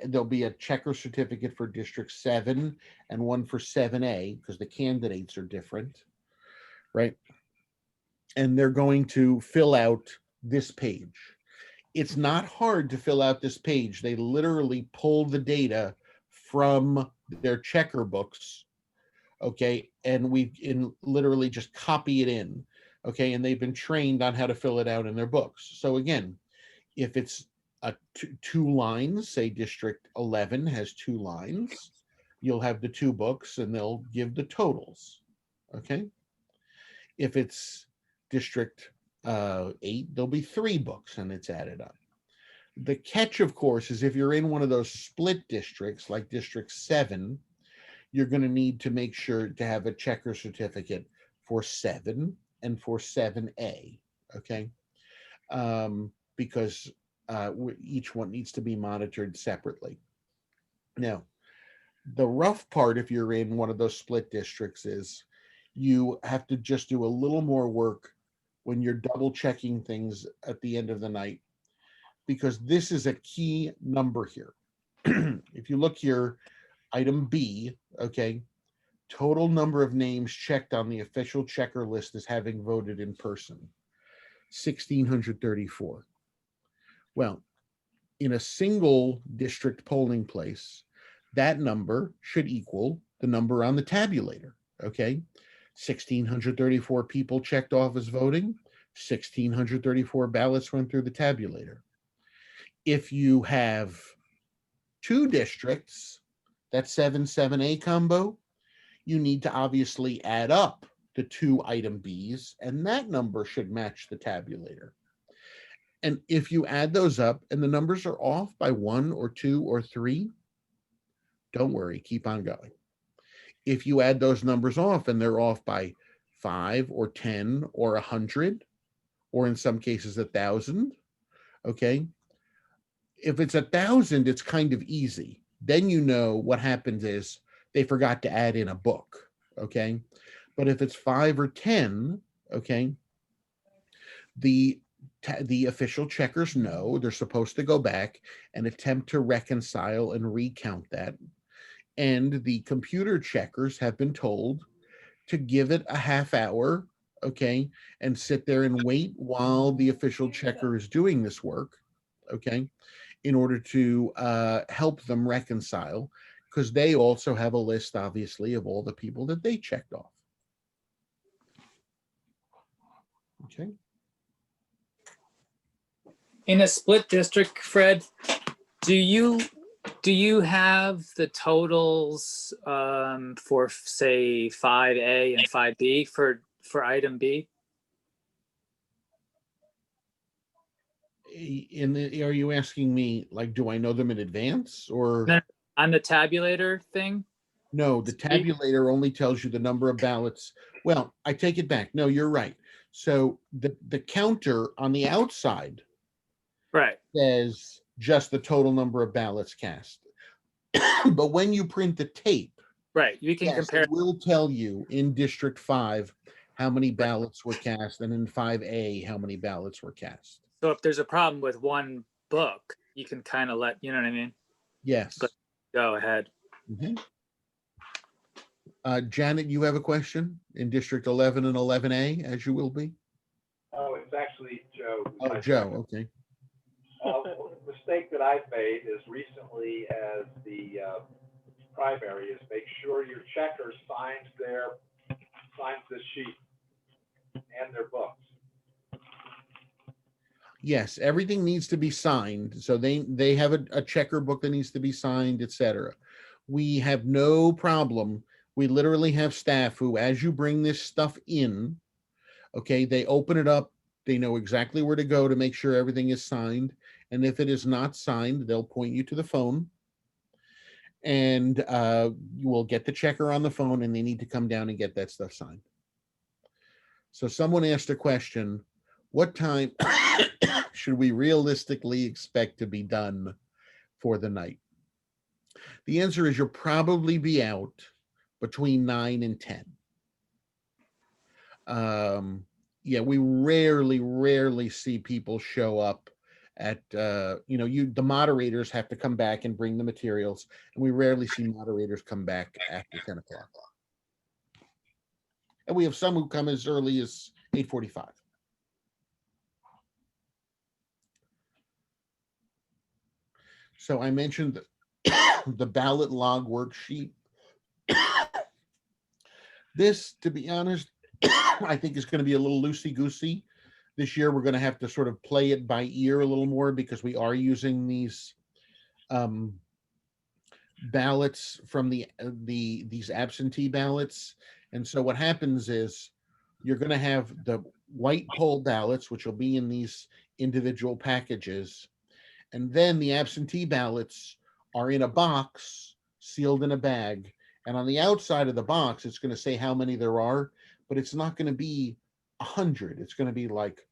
B: there'll be a checker certificate for District 7 and one for 7A, because the candidates are different, right? And they're going to fill out this page. It's not hard to fill out this page. They literally pull the data from their checker books, okay, and we literally just copy it in, okay, and they've been trained on how to fill it out in their books. So again, if it's two lines, say District 11 has 2 lines, you'll have the 2 books and they'll give the totals, okay? If it's District 8, there'll be 3 books and it's added up. The catch, of course, is if you're in one of those split districts like District 7, you're going to need to make sure to have a checker certificate for 7 and for 7A, okay? Because each one needs to be monitored separately. Now, the rough part, if you're in one of those split districts, is you have to just do a little more work when you're double checking things at the end of the night, because this is a key number here. If you look here, item B, okay, total number of names checked on the official checker list as having voted in person. 1,634. Well, in a single district polling place, that number should equal the number on the tabulator, okay? 1,634 people checked off as voting, 1,634 ballots went through the tabulator. If you have two districts, that 7-7A combo, you need to obviously add up the two item Bs, and that number should match the tabulator. And if you add those up and the numbers are off by 1 or 2 or 3, don't worry, keep on going. If you add those numbers off and they're off by 5 or 10 or 100, or in some cases 1,000, okay? If it's 1,000, it's kind of easy. Then you know what happens is they forgot to add in a book, okay? But if it's 5 or 10, okay, the official checkers know they're supposed to go back and attempt to reconcile and recount that. And the computer checkers have been told to give it a half hour, okay, and sit there and wait while the official checker is doing this work, okay, in order to help them reconcile, because they also have a list, obviously, of all the people that they checked off. Okay.
L: In a split district, Fred, do you have the totals for, say, 5A and 5B for item B?
B: Are you asking me, like, do I know them in advance, or?
L: No, on the tabulator thing?
B: No, the tabulator only tells you the number of ballots. Well, I take it back. No, you're right. So the counter on the outside,
L: right,
B: says just the total number of ballots cast. But when you print the tape,
L: right, you can compare.
B: It will tell you in District 5 how many ballots were cast, and in 5A how many ballots were cast.
L: So if there's a problem with one book, you can kind of let, you know what I mean?
B: Yes.
L: But go ahead.
B: Mm-hmm. Janet, you have a question in District 11 and 11A, as you will be?
O: Oh, it's actually Joe.
B: Oh, Joe, okay.
O: The mistake that I've made as recently as the primary is make sure your checker signs the sheet and their books.
B: Yes, everything needs to be signed. So they have a checker book that needs to be signed, etc. We have no problem. We literally have staff who, as you bring this stuff in, okay, they open it up. They know exactly where to go to make sure everything is signed. And if it is not signed, they'll point you to the phone. And you will get the checker on the phone, and they need to come down and get that stuff signed. So someone asked a question, what time should we realistically expect to be done for the night? The answer is you'll probably be out between 9 and 10. Yeah, we rarely see people show up at, the moderators have to come back and bring the materials, and we rarely see moderators come back after 10 o'clock. And we have some who come as early as 8:45. So I mentioned the ballot log worksheet. This, to be honest, I think is going to be a little loosey-goosey. This year, we're going to have to sort of play it by ear a little more because we are using these ballots from these absentee ballots. And so what happens is you're going to have the white poll ballots, which will be in these individual packages. And then the absentee ballots are in a box, sealed in a bag. And on the outside of the box, it's going to say how many there are, but it's not going to be 100. It's going to be like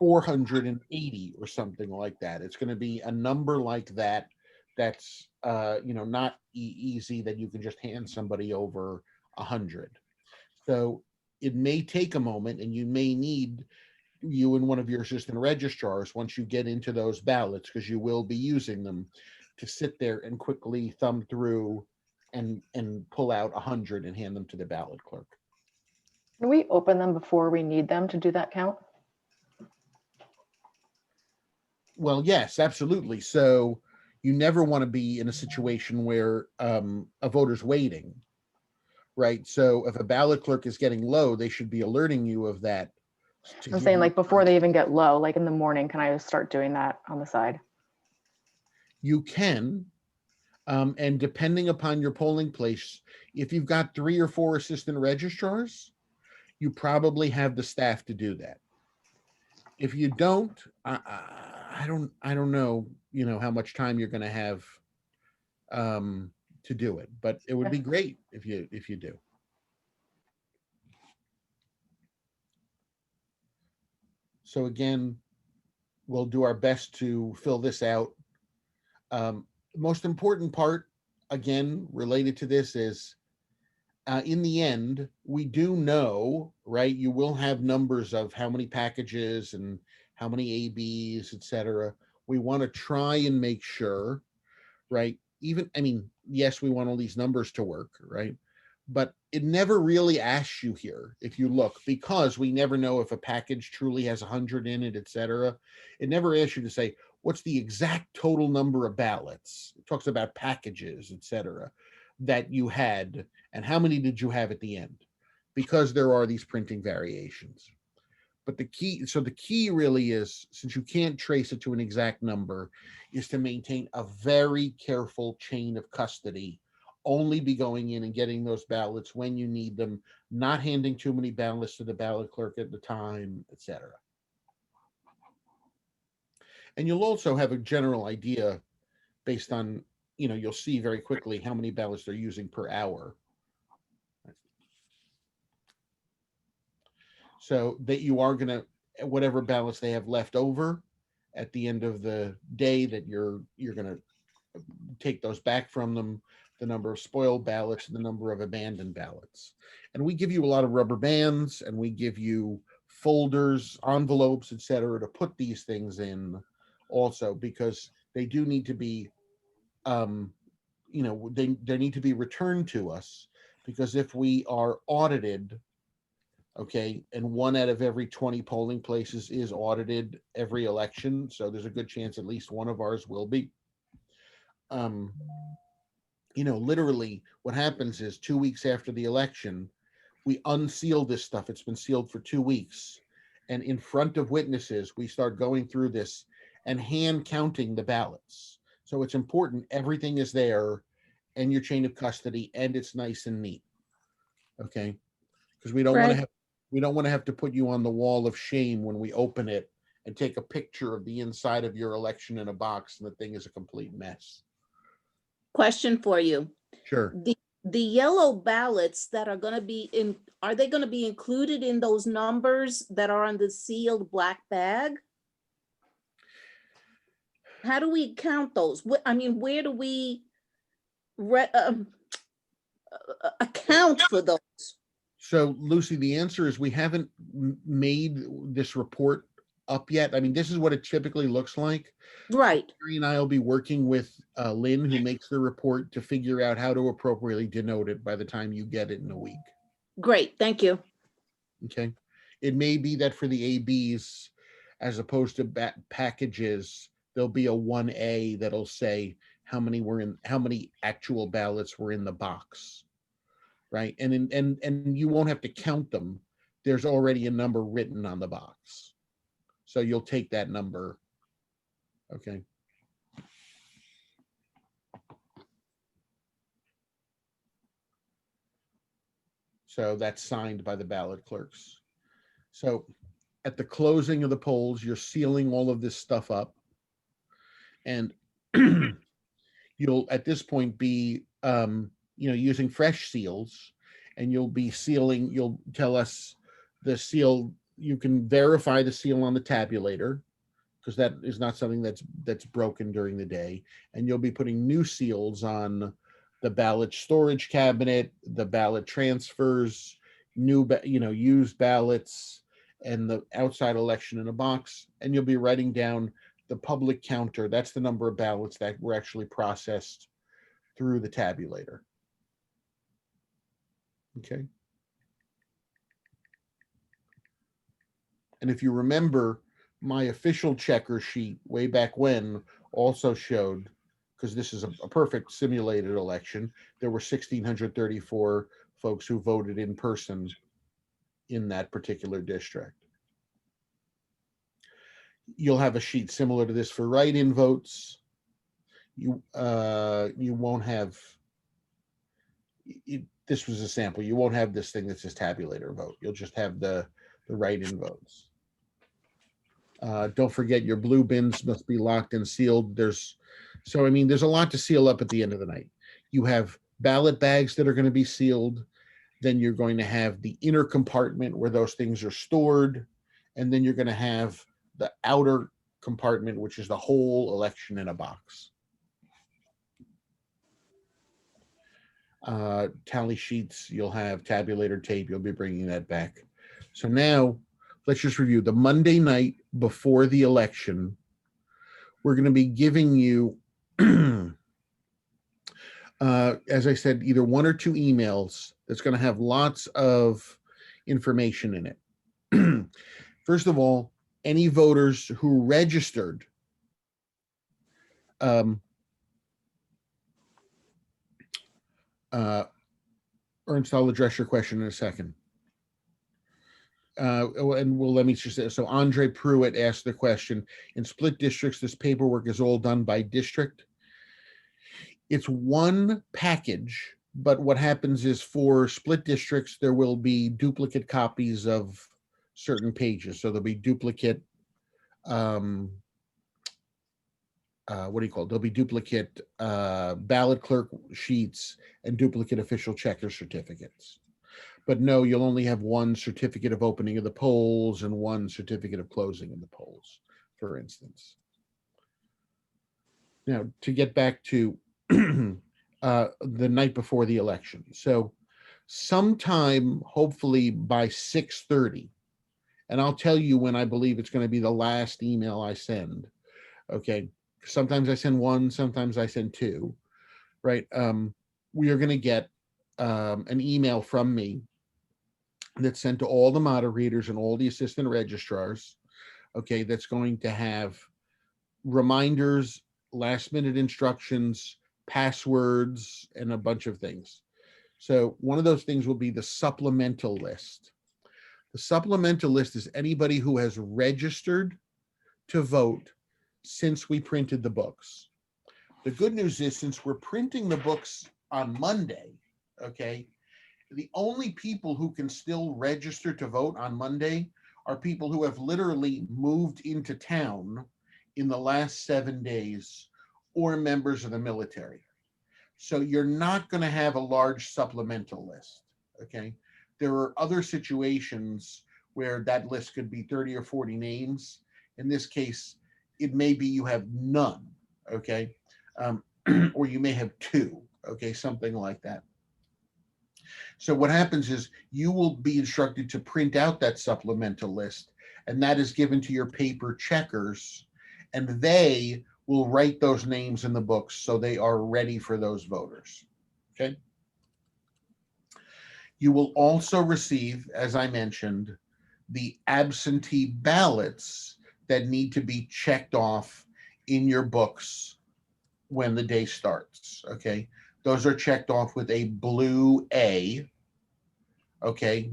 B: 480 or something like that. It's going to be a number like that. That's, not easy that you can just hand somebody over 100. So it may take a moment, and you may need you and one of your assistant registrars, once you get into those ballots, because you will be using them, to sit there and quickly thumb through and pull out 100 and hand them to the ballot clerk.
W: Can we open them before we need them to do that count?
B: Well, yes, absolutely. So you never want to be in a situation where a voter's waiting, right? So if a ballot clerk is getting low, they should be alerting you of that.
W: I'm saying like before they even get low, like in the morning, can I just start doing that on the side?
B: You can, and depending upon your polling place, if you've got 3 or 4 assistant registrars, you probably have the staff to do that. If you don't, I don't know, how much time you're going to have to do it, but it would be great if you do. So again, we'll do our best to fill this out. Most important part, again, related to this is, in the end, we do know, right? You will have numbers of how many packages and how many ABs, etc. We want to try and make sure, right? Yes, we want all these numbers to work, right? But it never really asks you here, if you look, because we never know if a package truly has 100 in it, etc. It never asks you to say, what's the exact total number of ballots? It talks about packages, etc., that you had, and how many did you have at the end? Because there are these printing variations. But the key really is, since you can't trace it to an exact number, is to maintain a very careful chain of custody. Only be going in and getting those ballots when you need them, not handing too many ballots to the ballot clerk at the time, etc. And you'll also have a general idea based on, you'll see very quickly how many ballots they're using per hour. So that you are going to, whatever ballots they have left over at the end of the day, that you're going to take those back from them, the number of spoiled ballots and the number of abandoned ballots. And we give you a lot of rubber bands, and we give you folders, envelopes, etc., to put these things in also, because they do need to be, they need to be returned to us, because if we are audited, okay, and 1 out of every 20 polling places is audited every election, so there's a good chance at least one of ours will be. Literally what happens is 2 weeks after the election, we unseal this stuff. It's been sealed for 2 weeks. And in front of witnesses, we start going through this and hand counting the ballots. So it's important. Everything is there and your chain of custody, and it's nice and neat. Okay. Because we don't want to have to put you on the wall of shame when we open it and take a picture of the inside of your election in a box and the thing is a complete mess.
K: Question for you.
B: Sure.
K: The yellow ballots that are going to be in, are they going to be included in those numbers that are on the sealed black bag? How do we count those? Where do we account for those?
B: So, Lucy, the answer is we haven't made this report up yet. This is what it typically looks like.
K: Right.
B: Mary and I will be working with Lynn, who makes the report, to figure out how to appropriately denote it by the time you get it in a week.
K: Great, thank you.
B: Okay. It may be that for the ABs, as opposed to packages, there'll be a 1A that'll say how many actual ballots were in the box. Right. And you won't have to count them. There's already a number written on the box. So you'll take that number. Okay. So that's signed by the ballot clerks. So at the closing of the polls, you're sealing all of this stuff up. And you'll at this point be using fresh seals, and you'll tell us the seal. You can verify the seal on the tabulator, because that is not something that's broken during the day, and you'll be putting new seals on the ballot storage cabinet, the ballot transfers, used ballots, and the outside election in a box, and you'll be writing down the public counter. That's the number of ballots that were actually processed through the tabulator. Okay. And if you remember, my official checker sheet way back when also showed, because this is a perfect simulated election, there were 1,634 folks who voted in person in that particular district. You'll have a sheet similar to this for write-in votes. You won't have, this was a sample. You won't have this thing that says tabulator vote. You'll just have the write-in votes. Don't forget your blue bins must be locked and sealed. There's a lot to seal up at the end of the night. You have ballot bags that are going to be sealed. Then you're going to have the inner compartment where those things are stored. And then you're going to have the outer compartment, which is the whole election in a box. Tally sheets, you'll have tabulator tape. You'll be bringing that back. So now let's just review. The Monday night before the election, we're going to be giving you, as I said, either 1 or 2 emails that's going to have lots of information in it. First of all, any voters who registered Ernst, I'll address your question in a second. And well, let me just say, so Andre Pruitt asked the question, in split districts, this paperwork is all done by district. It's one package, but what happens is for split districts, there will be duplicate copies of certain pages. So there'll be duplicate, what do you call it? There'll be duplicate ballot clerk sheets and duplicate official checker certificates. But no, you'll only have one certificate of opening of the polls and one certificate of closing of the polls, for instance. Now, to get back to the night before the election. So sometime, hopefully by 6:30, and I'll tell you when I believe it's going to be the last email I send. Okay. Sometimes I send 1, sometimes I send 2, right? We are going to get an email from me that's sent to all the moderators and all the assistant registrars, okay, that's going to have reminders, last minute instructions, passwords, and a bunch of things. So one of those things will be the supplemental list. The supplemental list is anybody who has registered to vote since we printed the books. The good news is, since we're printing the books on Monday, okay, the only people who can still register to vote on Monday are people who have literally moved into town in the last 7 days or members of the military. So you're not going to have a large supplemental list, okay? There are other situations where that list could be 30 or 40 names. In this case, it may be you have none, okay? Or you may have 2, okay? Something like that. So what happens is you will be instructed to print out that supplemental list, and that is given to your paper checkers, and they will write those names in the books so they are ready for those voters, okay? You will also receive, as I mentioned, the absentee ballots that need to be checked off in your books when the day starts, okay? Those are checked off with a blue A, okay?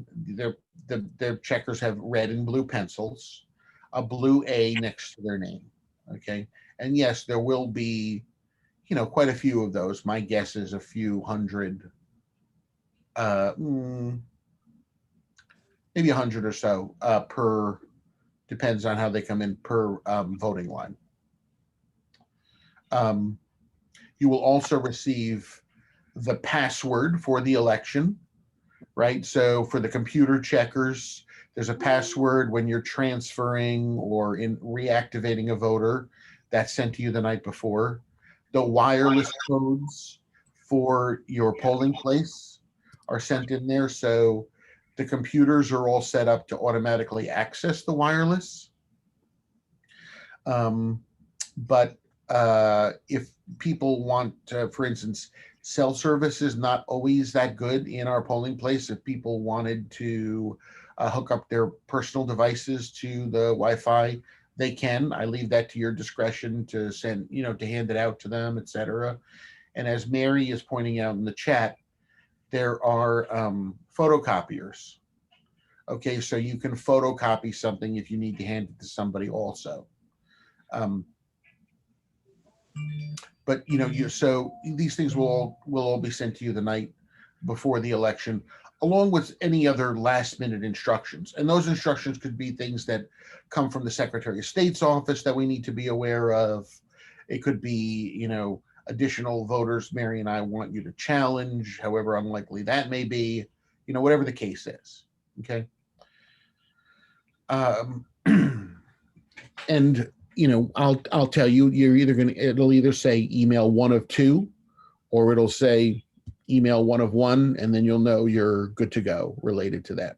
B: Their checkers have red and blue pencils, a blue A next to their name, okay? And yes, there will be, quite a few of those. My guess is a few hundred, maybe 100 or so per, depends on how they come in, per voting line. You will also receive the password for the election, right? So for the computer checkers, there's a password when you're transferring or in reactivating a voter that's sent to you the night before. The wireless codes for your polling place are sent in there. So the computers are all set up to automatically access the wireless. But if people want, for instance, cell service is not always that good in our polling place. If people wanted to hook up their personal devices to the Wi-Fi, they can. I leave that to your discretion to send, to hand it out to them, etc. And as Mary is pointing out in the chat, there are photocopiers. Okay, so you can photocopy something if you need to hand it to somebody also. But so these things will all be sent to you the night before the election, along with any other last minute instructions. And those instructions could be things that come from the Secretary of State's office that we need to be aware of. It could be, additional voters Mary and I want you to challenge, however unlikely that may be, whatever the case is. Okay. And I'll tell you, it'll either say email one of two, or it'll say email one of one, and then you'll know you're good to go related to that.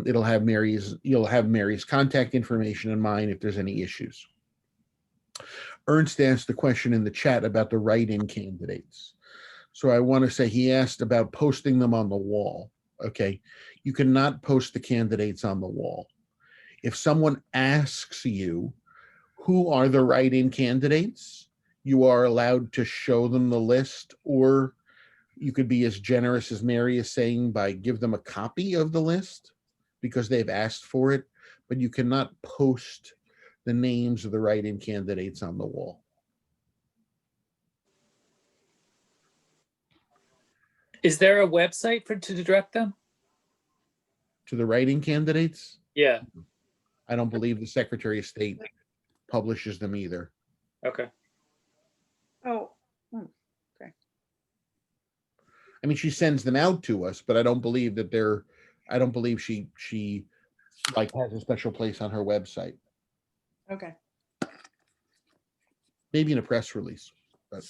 B: You'll have Mary's contact information in mind if there's any issues. Ernst asked the question in the chat about the write-in candidates. So I want to say he asked about posting them on the wall. Okay, you cannot post the candidates on the wall. If someone asks you, who are the write-in candidates, you are allowed to show them the list, or you could be as generous as Mary is saying by give them a copy of the list because they've asked for it, but you cannot post the names of the write-in candidates on the wall.
L: Is there a website to direct them?
B: To the write-in candidates?
L: Yeah.
B: I don't believe the Secretary of State publishes them either.
L: Okay.
A: Oh, okay.
B: I mean, she sends them out to us, but I don't believe that I don't believe she like has a special place on her website.
A: Okay.
B: Maybe in a press release, but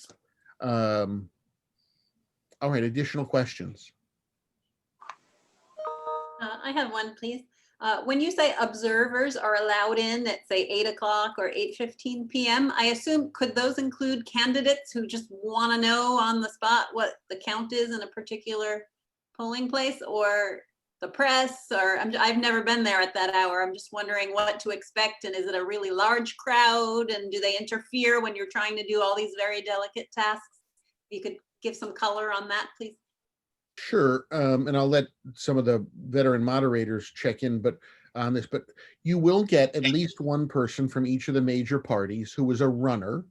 B: all right, additional questions.
D: I have one, please. When you say observers are allowed in at say 8 o'clock or 8:15 p.m., I assume, could those include candidates who just want to know on the spot what the count is in a particular polling place, or the press, or I've never been there at that hour. I'm just wondering what to expect, and is it a really large crowd, and do they interfere when you're trying to do all these very delicate tasks? You could give some color on that, please.
B: Sure, and I'll let some of the veteran moderators check in, but on this, but you will get at least one person from each of the major parties who is a runner,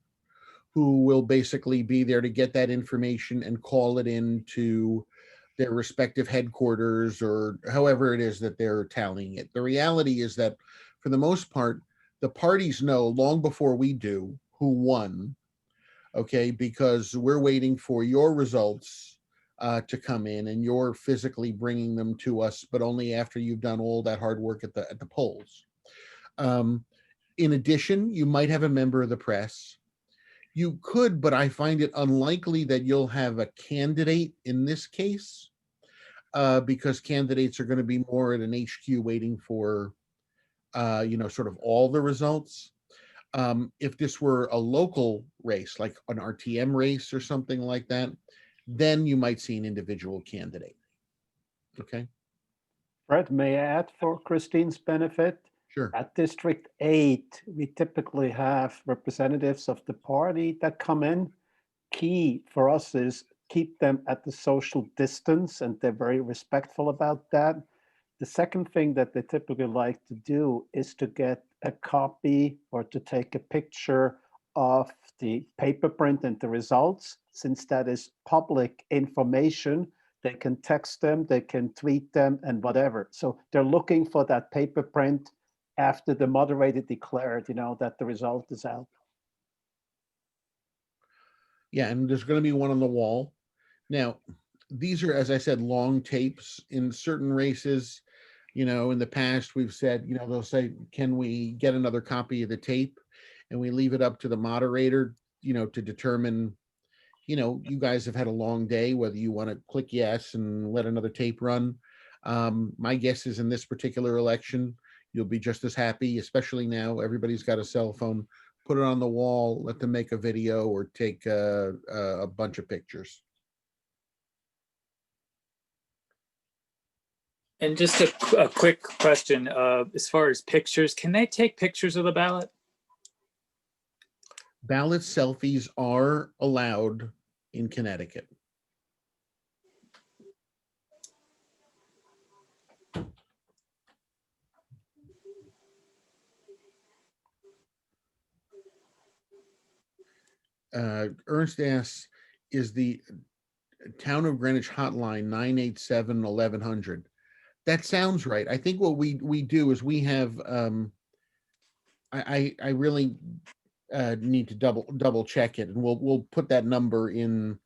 B: who will basically be there to get that information and call it in to their respective headquarters or however it is that they're tallying it. The reality is that for the most part, the parties know long before we do who won, okay, because we're waiting for your results to come in, and you're physically bringing them to us, but only after you've done all that hard work at the polls. In addition, you might have a member of the press. You could, but I find it unlikely that you'll have a candidate in this case, because candidates are going to be more at an HQ waiting for, sort of all the results. If this were a local race, like an RTM race or something like that, then you might see an individual candidate. Okay.
U: Fred, may I add for Christine's benefit?
B: Sure.
U: At District 8, we typically have representatives of the party that come in. Key for us is keep them at the social distance, and they're very respectful about that. The second thing that they typically like to do is to get a copy or to take a picture of the paper print and the results. Since that is public information, they can text them, they can tweet them, and whatever. So they're looking for that paper print after the moderator declared, that the result is out.
B: Yeah, and there's going to be one on the wall. Now, these are, as I said, long tapes. In certain races, in the past, we've said, they'll say, can we get another copy of the tape? And we leave it up to the moderator, to determine, you guys have had a long day, whether you want to click yes and let another tape run. My guess is in this particular election, you'll be just as happy, especially now everybody's got a cell phone. Put it on the wall, let them make a video or take a bunch of pictures.
L: And just a quick question, as far as pictures, can they take pictures of the ballot?
B: Ballot selfies are allowed in Connecticut. Ernst asks, is the Town of Greenwich hotline 987-1100? That sounds right. I think what we do is we have, I really need to double check it, and we'll put that number in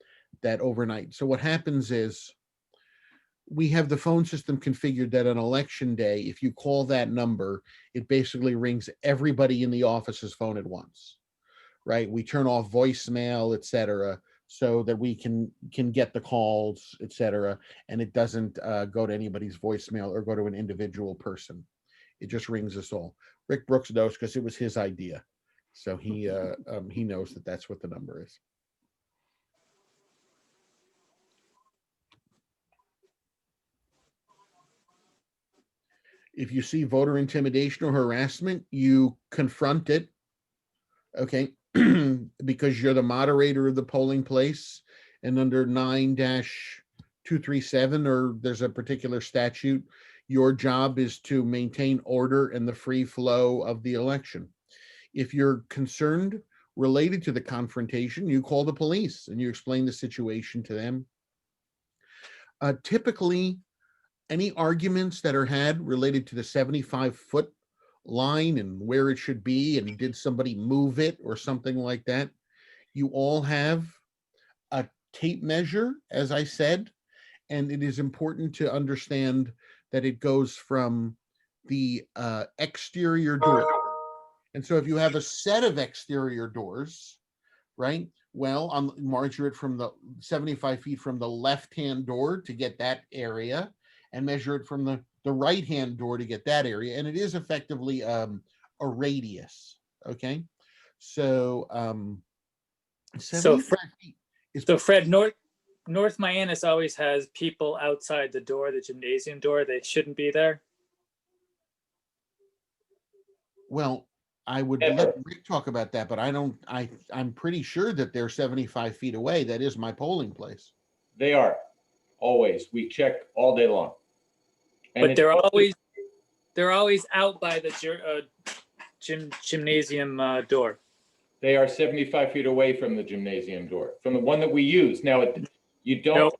B: that overnight. So what happens is we have the phone system configured that on election day, if you call that number, it basically rings everybody in the office's phone at once, right? We turn off voicemail, et cetera, so that we can get the calls, et cetera, and it doesn't go to anybody's voicemail or go to an individual person. It just rings us all. Rick Brooks knows because it was his idea. So he knows that that's what the number is. If you see voter intimidation or harassment, you confront it, okay? Because you're the moderator of the polling place, and under 9-237, or there's a particular statute, your job is to maintain order and the free flow of the election. If you're concerned related to the confrontation, you call the police and you explain the situation to them. Typically, any arguments that are had related to the 75-foot line and where it should be, and did somebody move it or something like that, you all have a tape measure, as I said, and it is important to understand that it goes from the exterior door. And so if you have a set of exterior doors, right, well, measure it from the 75 feet from the left-hand door to get that area, and measure it from the right-hand door to get that area. And it is effectively a radius, okay? So, 75 feet is—
L: So Fred, North Mianus always has people outside the door, the gymnasium door. They shouldn't be there.
B: Well, I would let Rick talk about that, but I'm pretty sure that they're 75 feet away. That is my polling place.
H: They are, always. We check all day long. And
L: But they're always out by the gymnasium door.
H: They are 75 feet away from the gymnasium door, from the one that we use. Now, you don't,
L: Nope.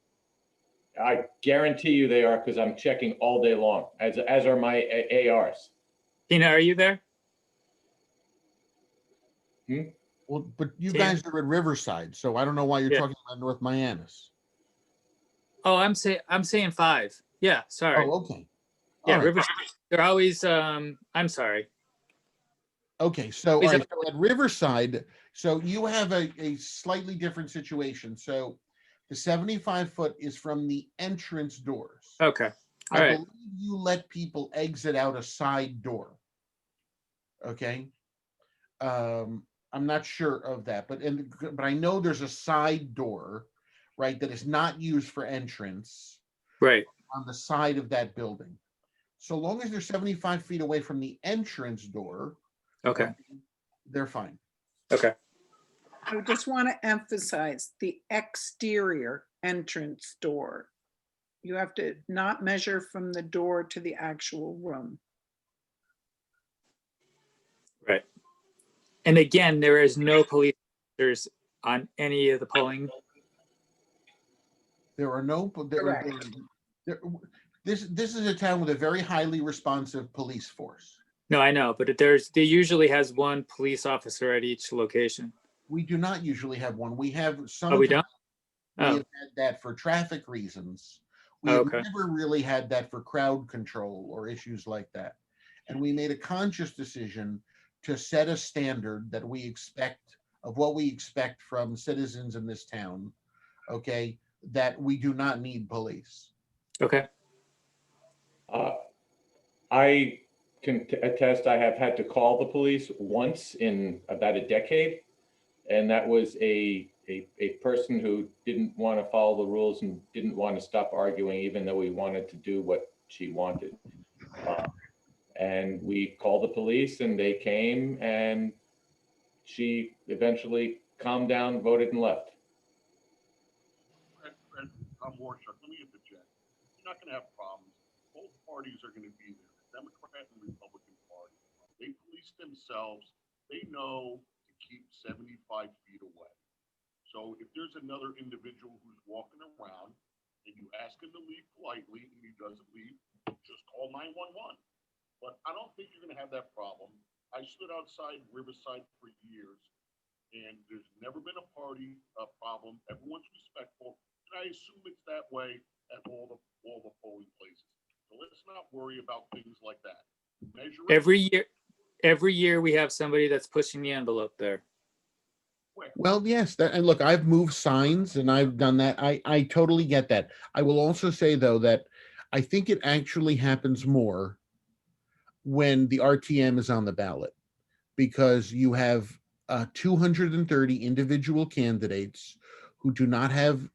H: I guarantee you they are, because I'm checking all day long, as are my ARs.
L: Tina, are you there?
B: Well, but you
L: Tina?
B: guys are at Riverside, so I don't know why you're talking about North Mianus.
L: Oh, I'm saying 5. Yeah, sorry.
B: Oh, okay.
L: Yeah,
B: All right.
L: Riverside. They're always, I'm sorry.
B: Okay, so, all right, so at Riverside, so you have a slightly different situation. So the 75-foot is from the entrance doors.
L: Okay. All
B: I
L: right.
B: believe you let people exit out a side door. Okay. I'm not sure of that, but I know there's a side door, right, that is not used for entrance.
L: Right.
B: On the side of that building. So long as they're 75 feet away from the entrance door,
L: okay,
B: they're fine.
L: Okay.
A: I just want to emphasize the exterior entrance door. You have to not measure from the door to the actual room.
L: Right. And again, there is no police officers on any of the polling.
B: There are no. This is a town with a very highly responsive police force.
L: No, I know, but there usually has one police officer at each location.
B: We do not usually have one. We have some.
L: Oh, we don't?
B: We have had that for traffic reasons. We have never really had that for crowd control or issues like that. And we made a conscious decision to set a standard that we expect of what we expect from citizens in this town, okay, that we do not need police.
L: Okay.
H: I can attest I have had to call the police once in about a decade, and that was a person who didn't want to follow the rules and didn't want to stop arguing, even though we wanted to do what she wanted. And we called the police and they came and she eventually calmed down, voted and left.
N: Fred, I'm Warshak. Let me interject. You're not going to have problems. Both parties are going to be there, the Democrat and Republican Party. They police themselves. They know to keep 75 feet away. So if there's another individual who's walking around and you ask him to leave politely and he doesn't leave, just call 911. But I don't think you're going to have that problem. I stood outside Riverside for years, and there's never been a problem. Everyone's respectful, and I assume it's that way at all the polling places. So let's not worry about things like that. Measure it.
L: Every year we have somebody that's pushing the envelope there.
B: Well, yes, and look, I've moved signs and I've done that. I totally get that. I will also say though that I think it actually happens more when the RTM is on the ballot, because you have 230 individual candidates who do not have,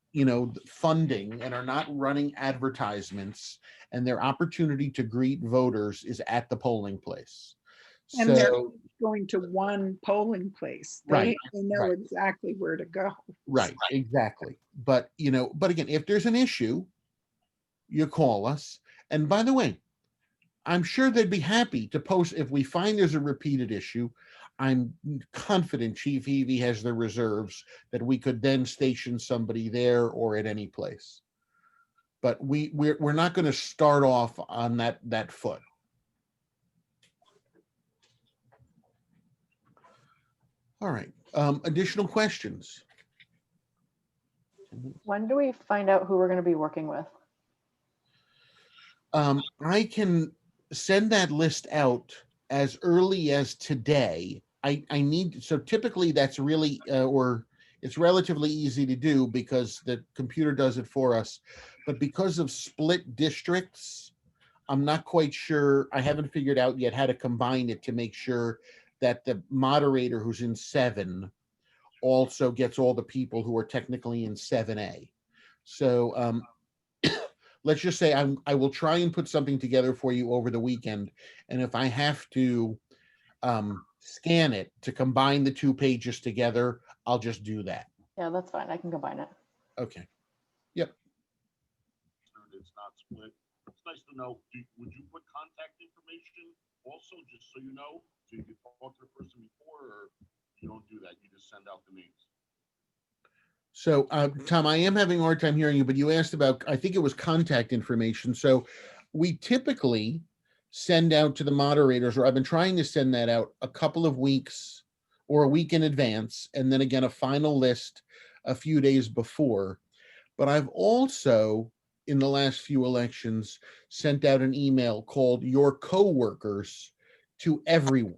B: funding and are not running advertisements, and their opportunity to greet voters is at the polling place.
A: And they're
B: So,
A: going to one polling place.
B: Right,
A: They know
B: right.
A: exactly where to go.
B: right, exactly. But, but again, if there's an issue, you call us. And by the way, I'm sure they'd be happy to post if we find there's a repeated issue. I'm confident Chief Evie has the reserves that we could then station somebody there or at any place. But we're not going to start off on that foot. All right. Additional questions?
W: When do we find out who we're going to be working with?
B: I can send that list out as early as today. So typically that's really, or it's relatively easy to do because the computer does it for us. But because of split districts, I'm not quite sure. I haven't figured out yet how to combine it to make sure that the moderator who's in 7 also gets all the people who are technically in 7A. So let's just say I will try and put something together for you over the weekend. And if I have to scan it to combine the 2 pages together, I'll just do that.
W: Yeah, that's fine. I can combine it.
B: Okay. Yep.
N: It's not split. It's nice to know. Would you put contact information also, just so you know, so you can talk to the person before, or you don't do that? You just send out the names.
B: So, Tom, I am having a hard time hearing you, but you asked about, I think it was contact information. So we typically send out to the moderators, or I've been trying to send that out a couple of weeks or a week in advance, and then again, a final list a few days before. But I've also, in the last few elections, sent out an email called Your Coworkers to everyone.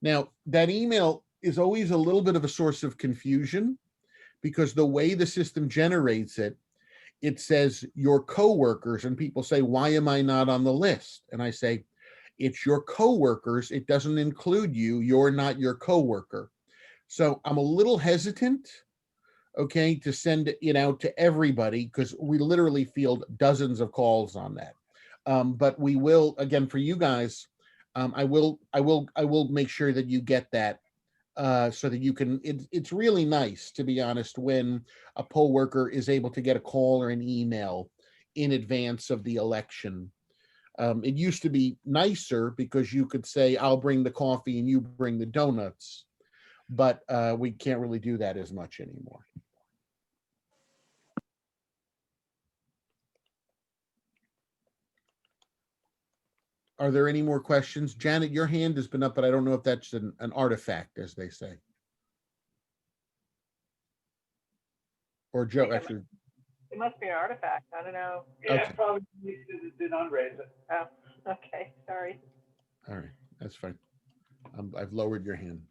B: Now, that email is always a little bit of a source of confusion, because the way the system generates it, it says your coworkers, and people say, why am I not on the list? And I say, it's your coworkers. It doesn't include you. You're not your coworker. So I'm a little hesitant, okay, to send it out to everybody, because we literally field dozens of calls on that. But we will, again, for you guys, I will make sure that you get that. So that you can, it's really nice, to be honest, when a poll worker is able to get a call or an email in advance of the election. It used to be nicer because you could say, I'll bring the coffee and you bring the donuts, but we can't really do that as much anymore. Are there any more questions? Janet, your hand has been up, but I don't know if that's an artifact, as they say. Or Joe, actually.
P: It must be an artifact. I don't know.
B: Yeah, okay.
P: Probably did not raise it. Oh, okay. Sorry.
B: All right, that's fine. I've lowered your hand.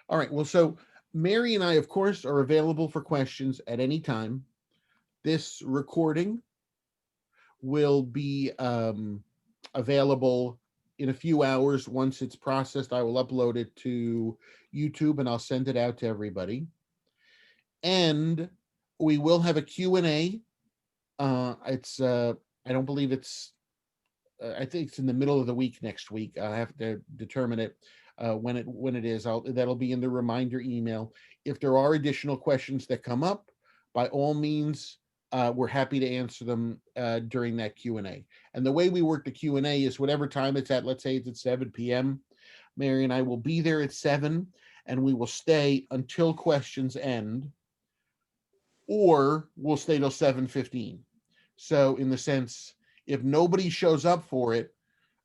B: All right, well, so Mary and I, of course, are available for questions at any time. This recording will be available in a few hours. Once it's processed, I will upload it to YouTube and I'll send it out to everybody. And we will have a Q&A. It's I don't believe it's, I think it's in the middle of the week next week. I have to determine it when it is. That'll be in the reminder email. If there are additional questions that come up, by all means, we're happy to answer them during that Q&A. And the way we work the Q&A is whatever time it's at. Let's say it's at 7 p.m. Mary and I will be there at 7, and we will stay until questions end, or we'll stay till 7:15. So in the sense, if nobody shows up for it,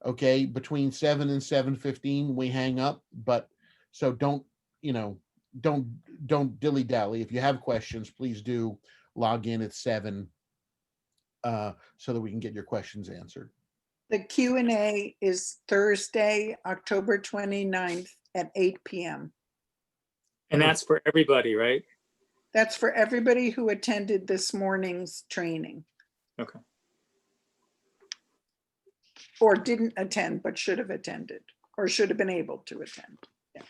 B: okay, between 7 and 7:15, we hang up. But so don't dilly dally. If you have questions, please do log in at 7 so that we can get your questions answered.
A: The Q&A is Thursday, October 29th at 8 p.m.
L: And that's for everybody, right?
A: That's for everybody who attended this morning's training.
L: Okay.
A: Or didn't attend, but should have attended, or should have been able to attend. Yeah.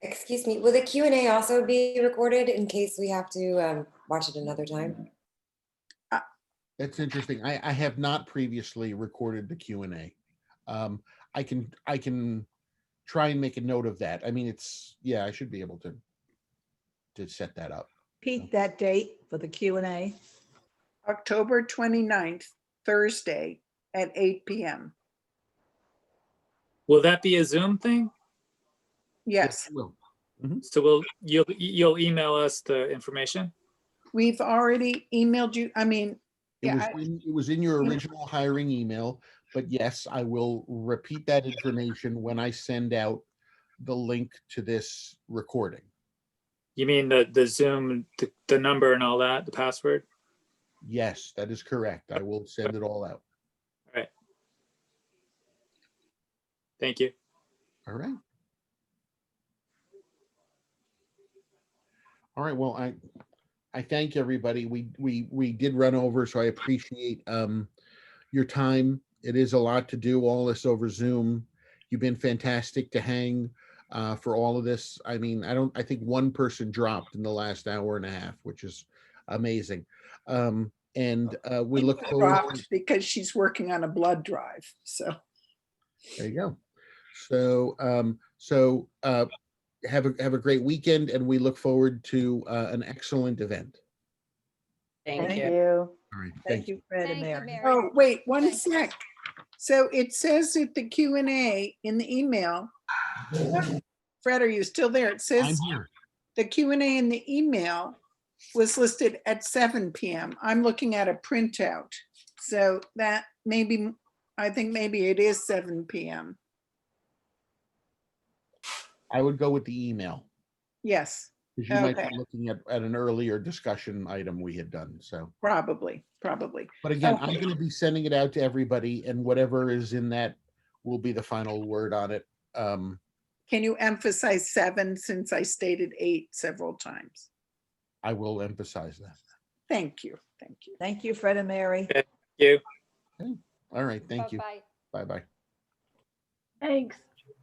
J: Excuse me, will the Q&A also be recorded in case we have to watch it another time?
B: That's interesting. I have not previously recorded the Q&A. I can try and make a note of that. I mean, yeah, I should be able to set that up.
F: Repeat that date for the Q&A.
A: October 29th, Thursday at 8 p.m.
L: Will that be a Zoom thing?
A: Yes.
L: So you'll email us the information?
A: We've already emailed you. I mean,
B: It was in your original hiring email, but yes, I will repeat that information when I send out the link to this recording.
L: You mean the Zoom, the number and all that, the password?
B: Yes, that is correct. I will send it all out.
L: All right. Thank you.
B: All right. All right. Well, I thank everybody. We did run over, so I appreciate your time. It is a lot to do all this over Zoom. You've been fantastic to hang for all of this. I mean, I think one person dropped in the last hour and a half, which is amazing. And we look forward
A: dropped because she's working on a blood drive. So
B: there you go. So have a great weekend, and we look forward to an excellent event.
F: Thank you.
B: All right.
F: Thank you, Fred and Mary.
A: Oh, wait, one sec. So it says that the Q&A in the email, Fred, are you still there? It says
B: I'm here.
A: the Q&A in the email was listed at 7 p.m. I'm looking at a printout. So that maybe, I think maybe it is 7 p.m.
B: I would go with the email,
A: Yes,
B: because you might
A: okay,
B: be looking at an earlier discussion item we had done. So,
A: probably.
B: but again, I'm going to be sending it out to everybody, and whatever is in that will be the final word on it.
A: Can you emphasize 7 since I stated 8 several times?
B: I will emphasize that.
A: Thank you. Thank you.
F: Thank you, Fred and Mary.
L: Thank you.
B: Okay. All right. Thank you.
V: Bye-bye.
B: Bye-bye.
P: Thanks.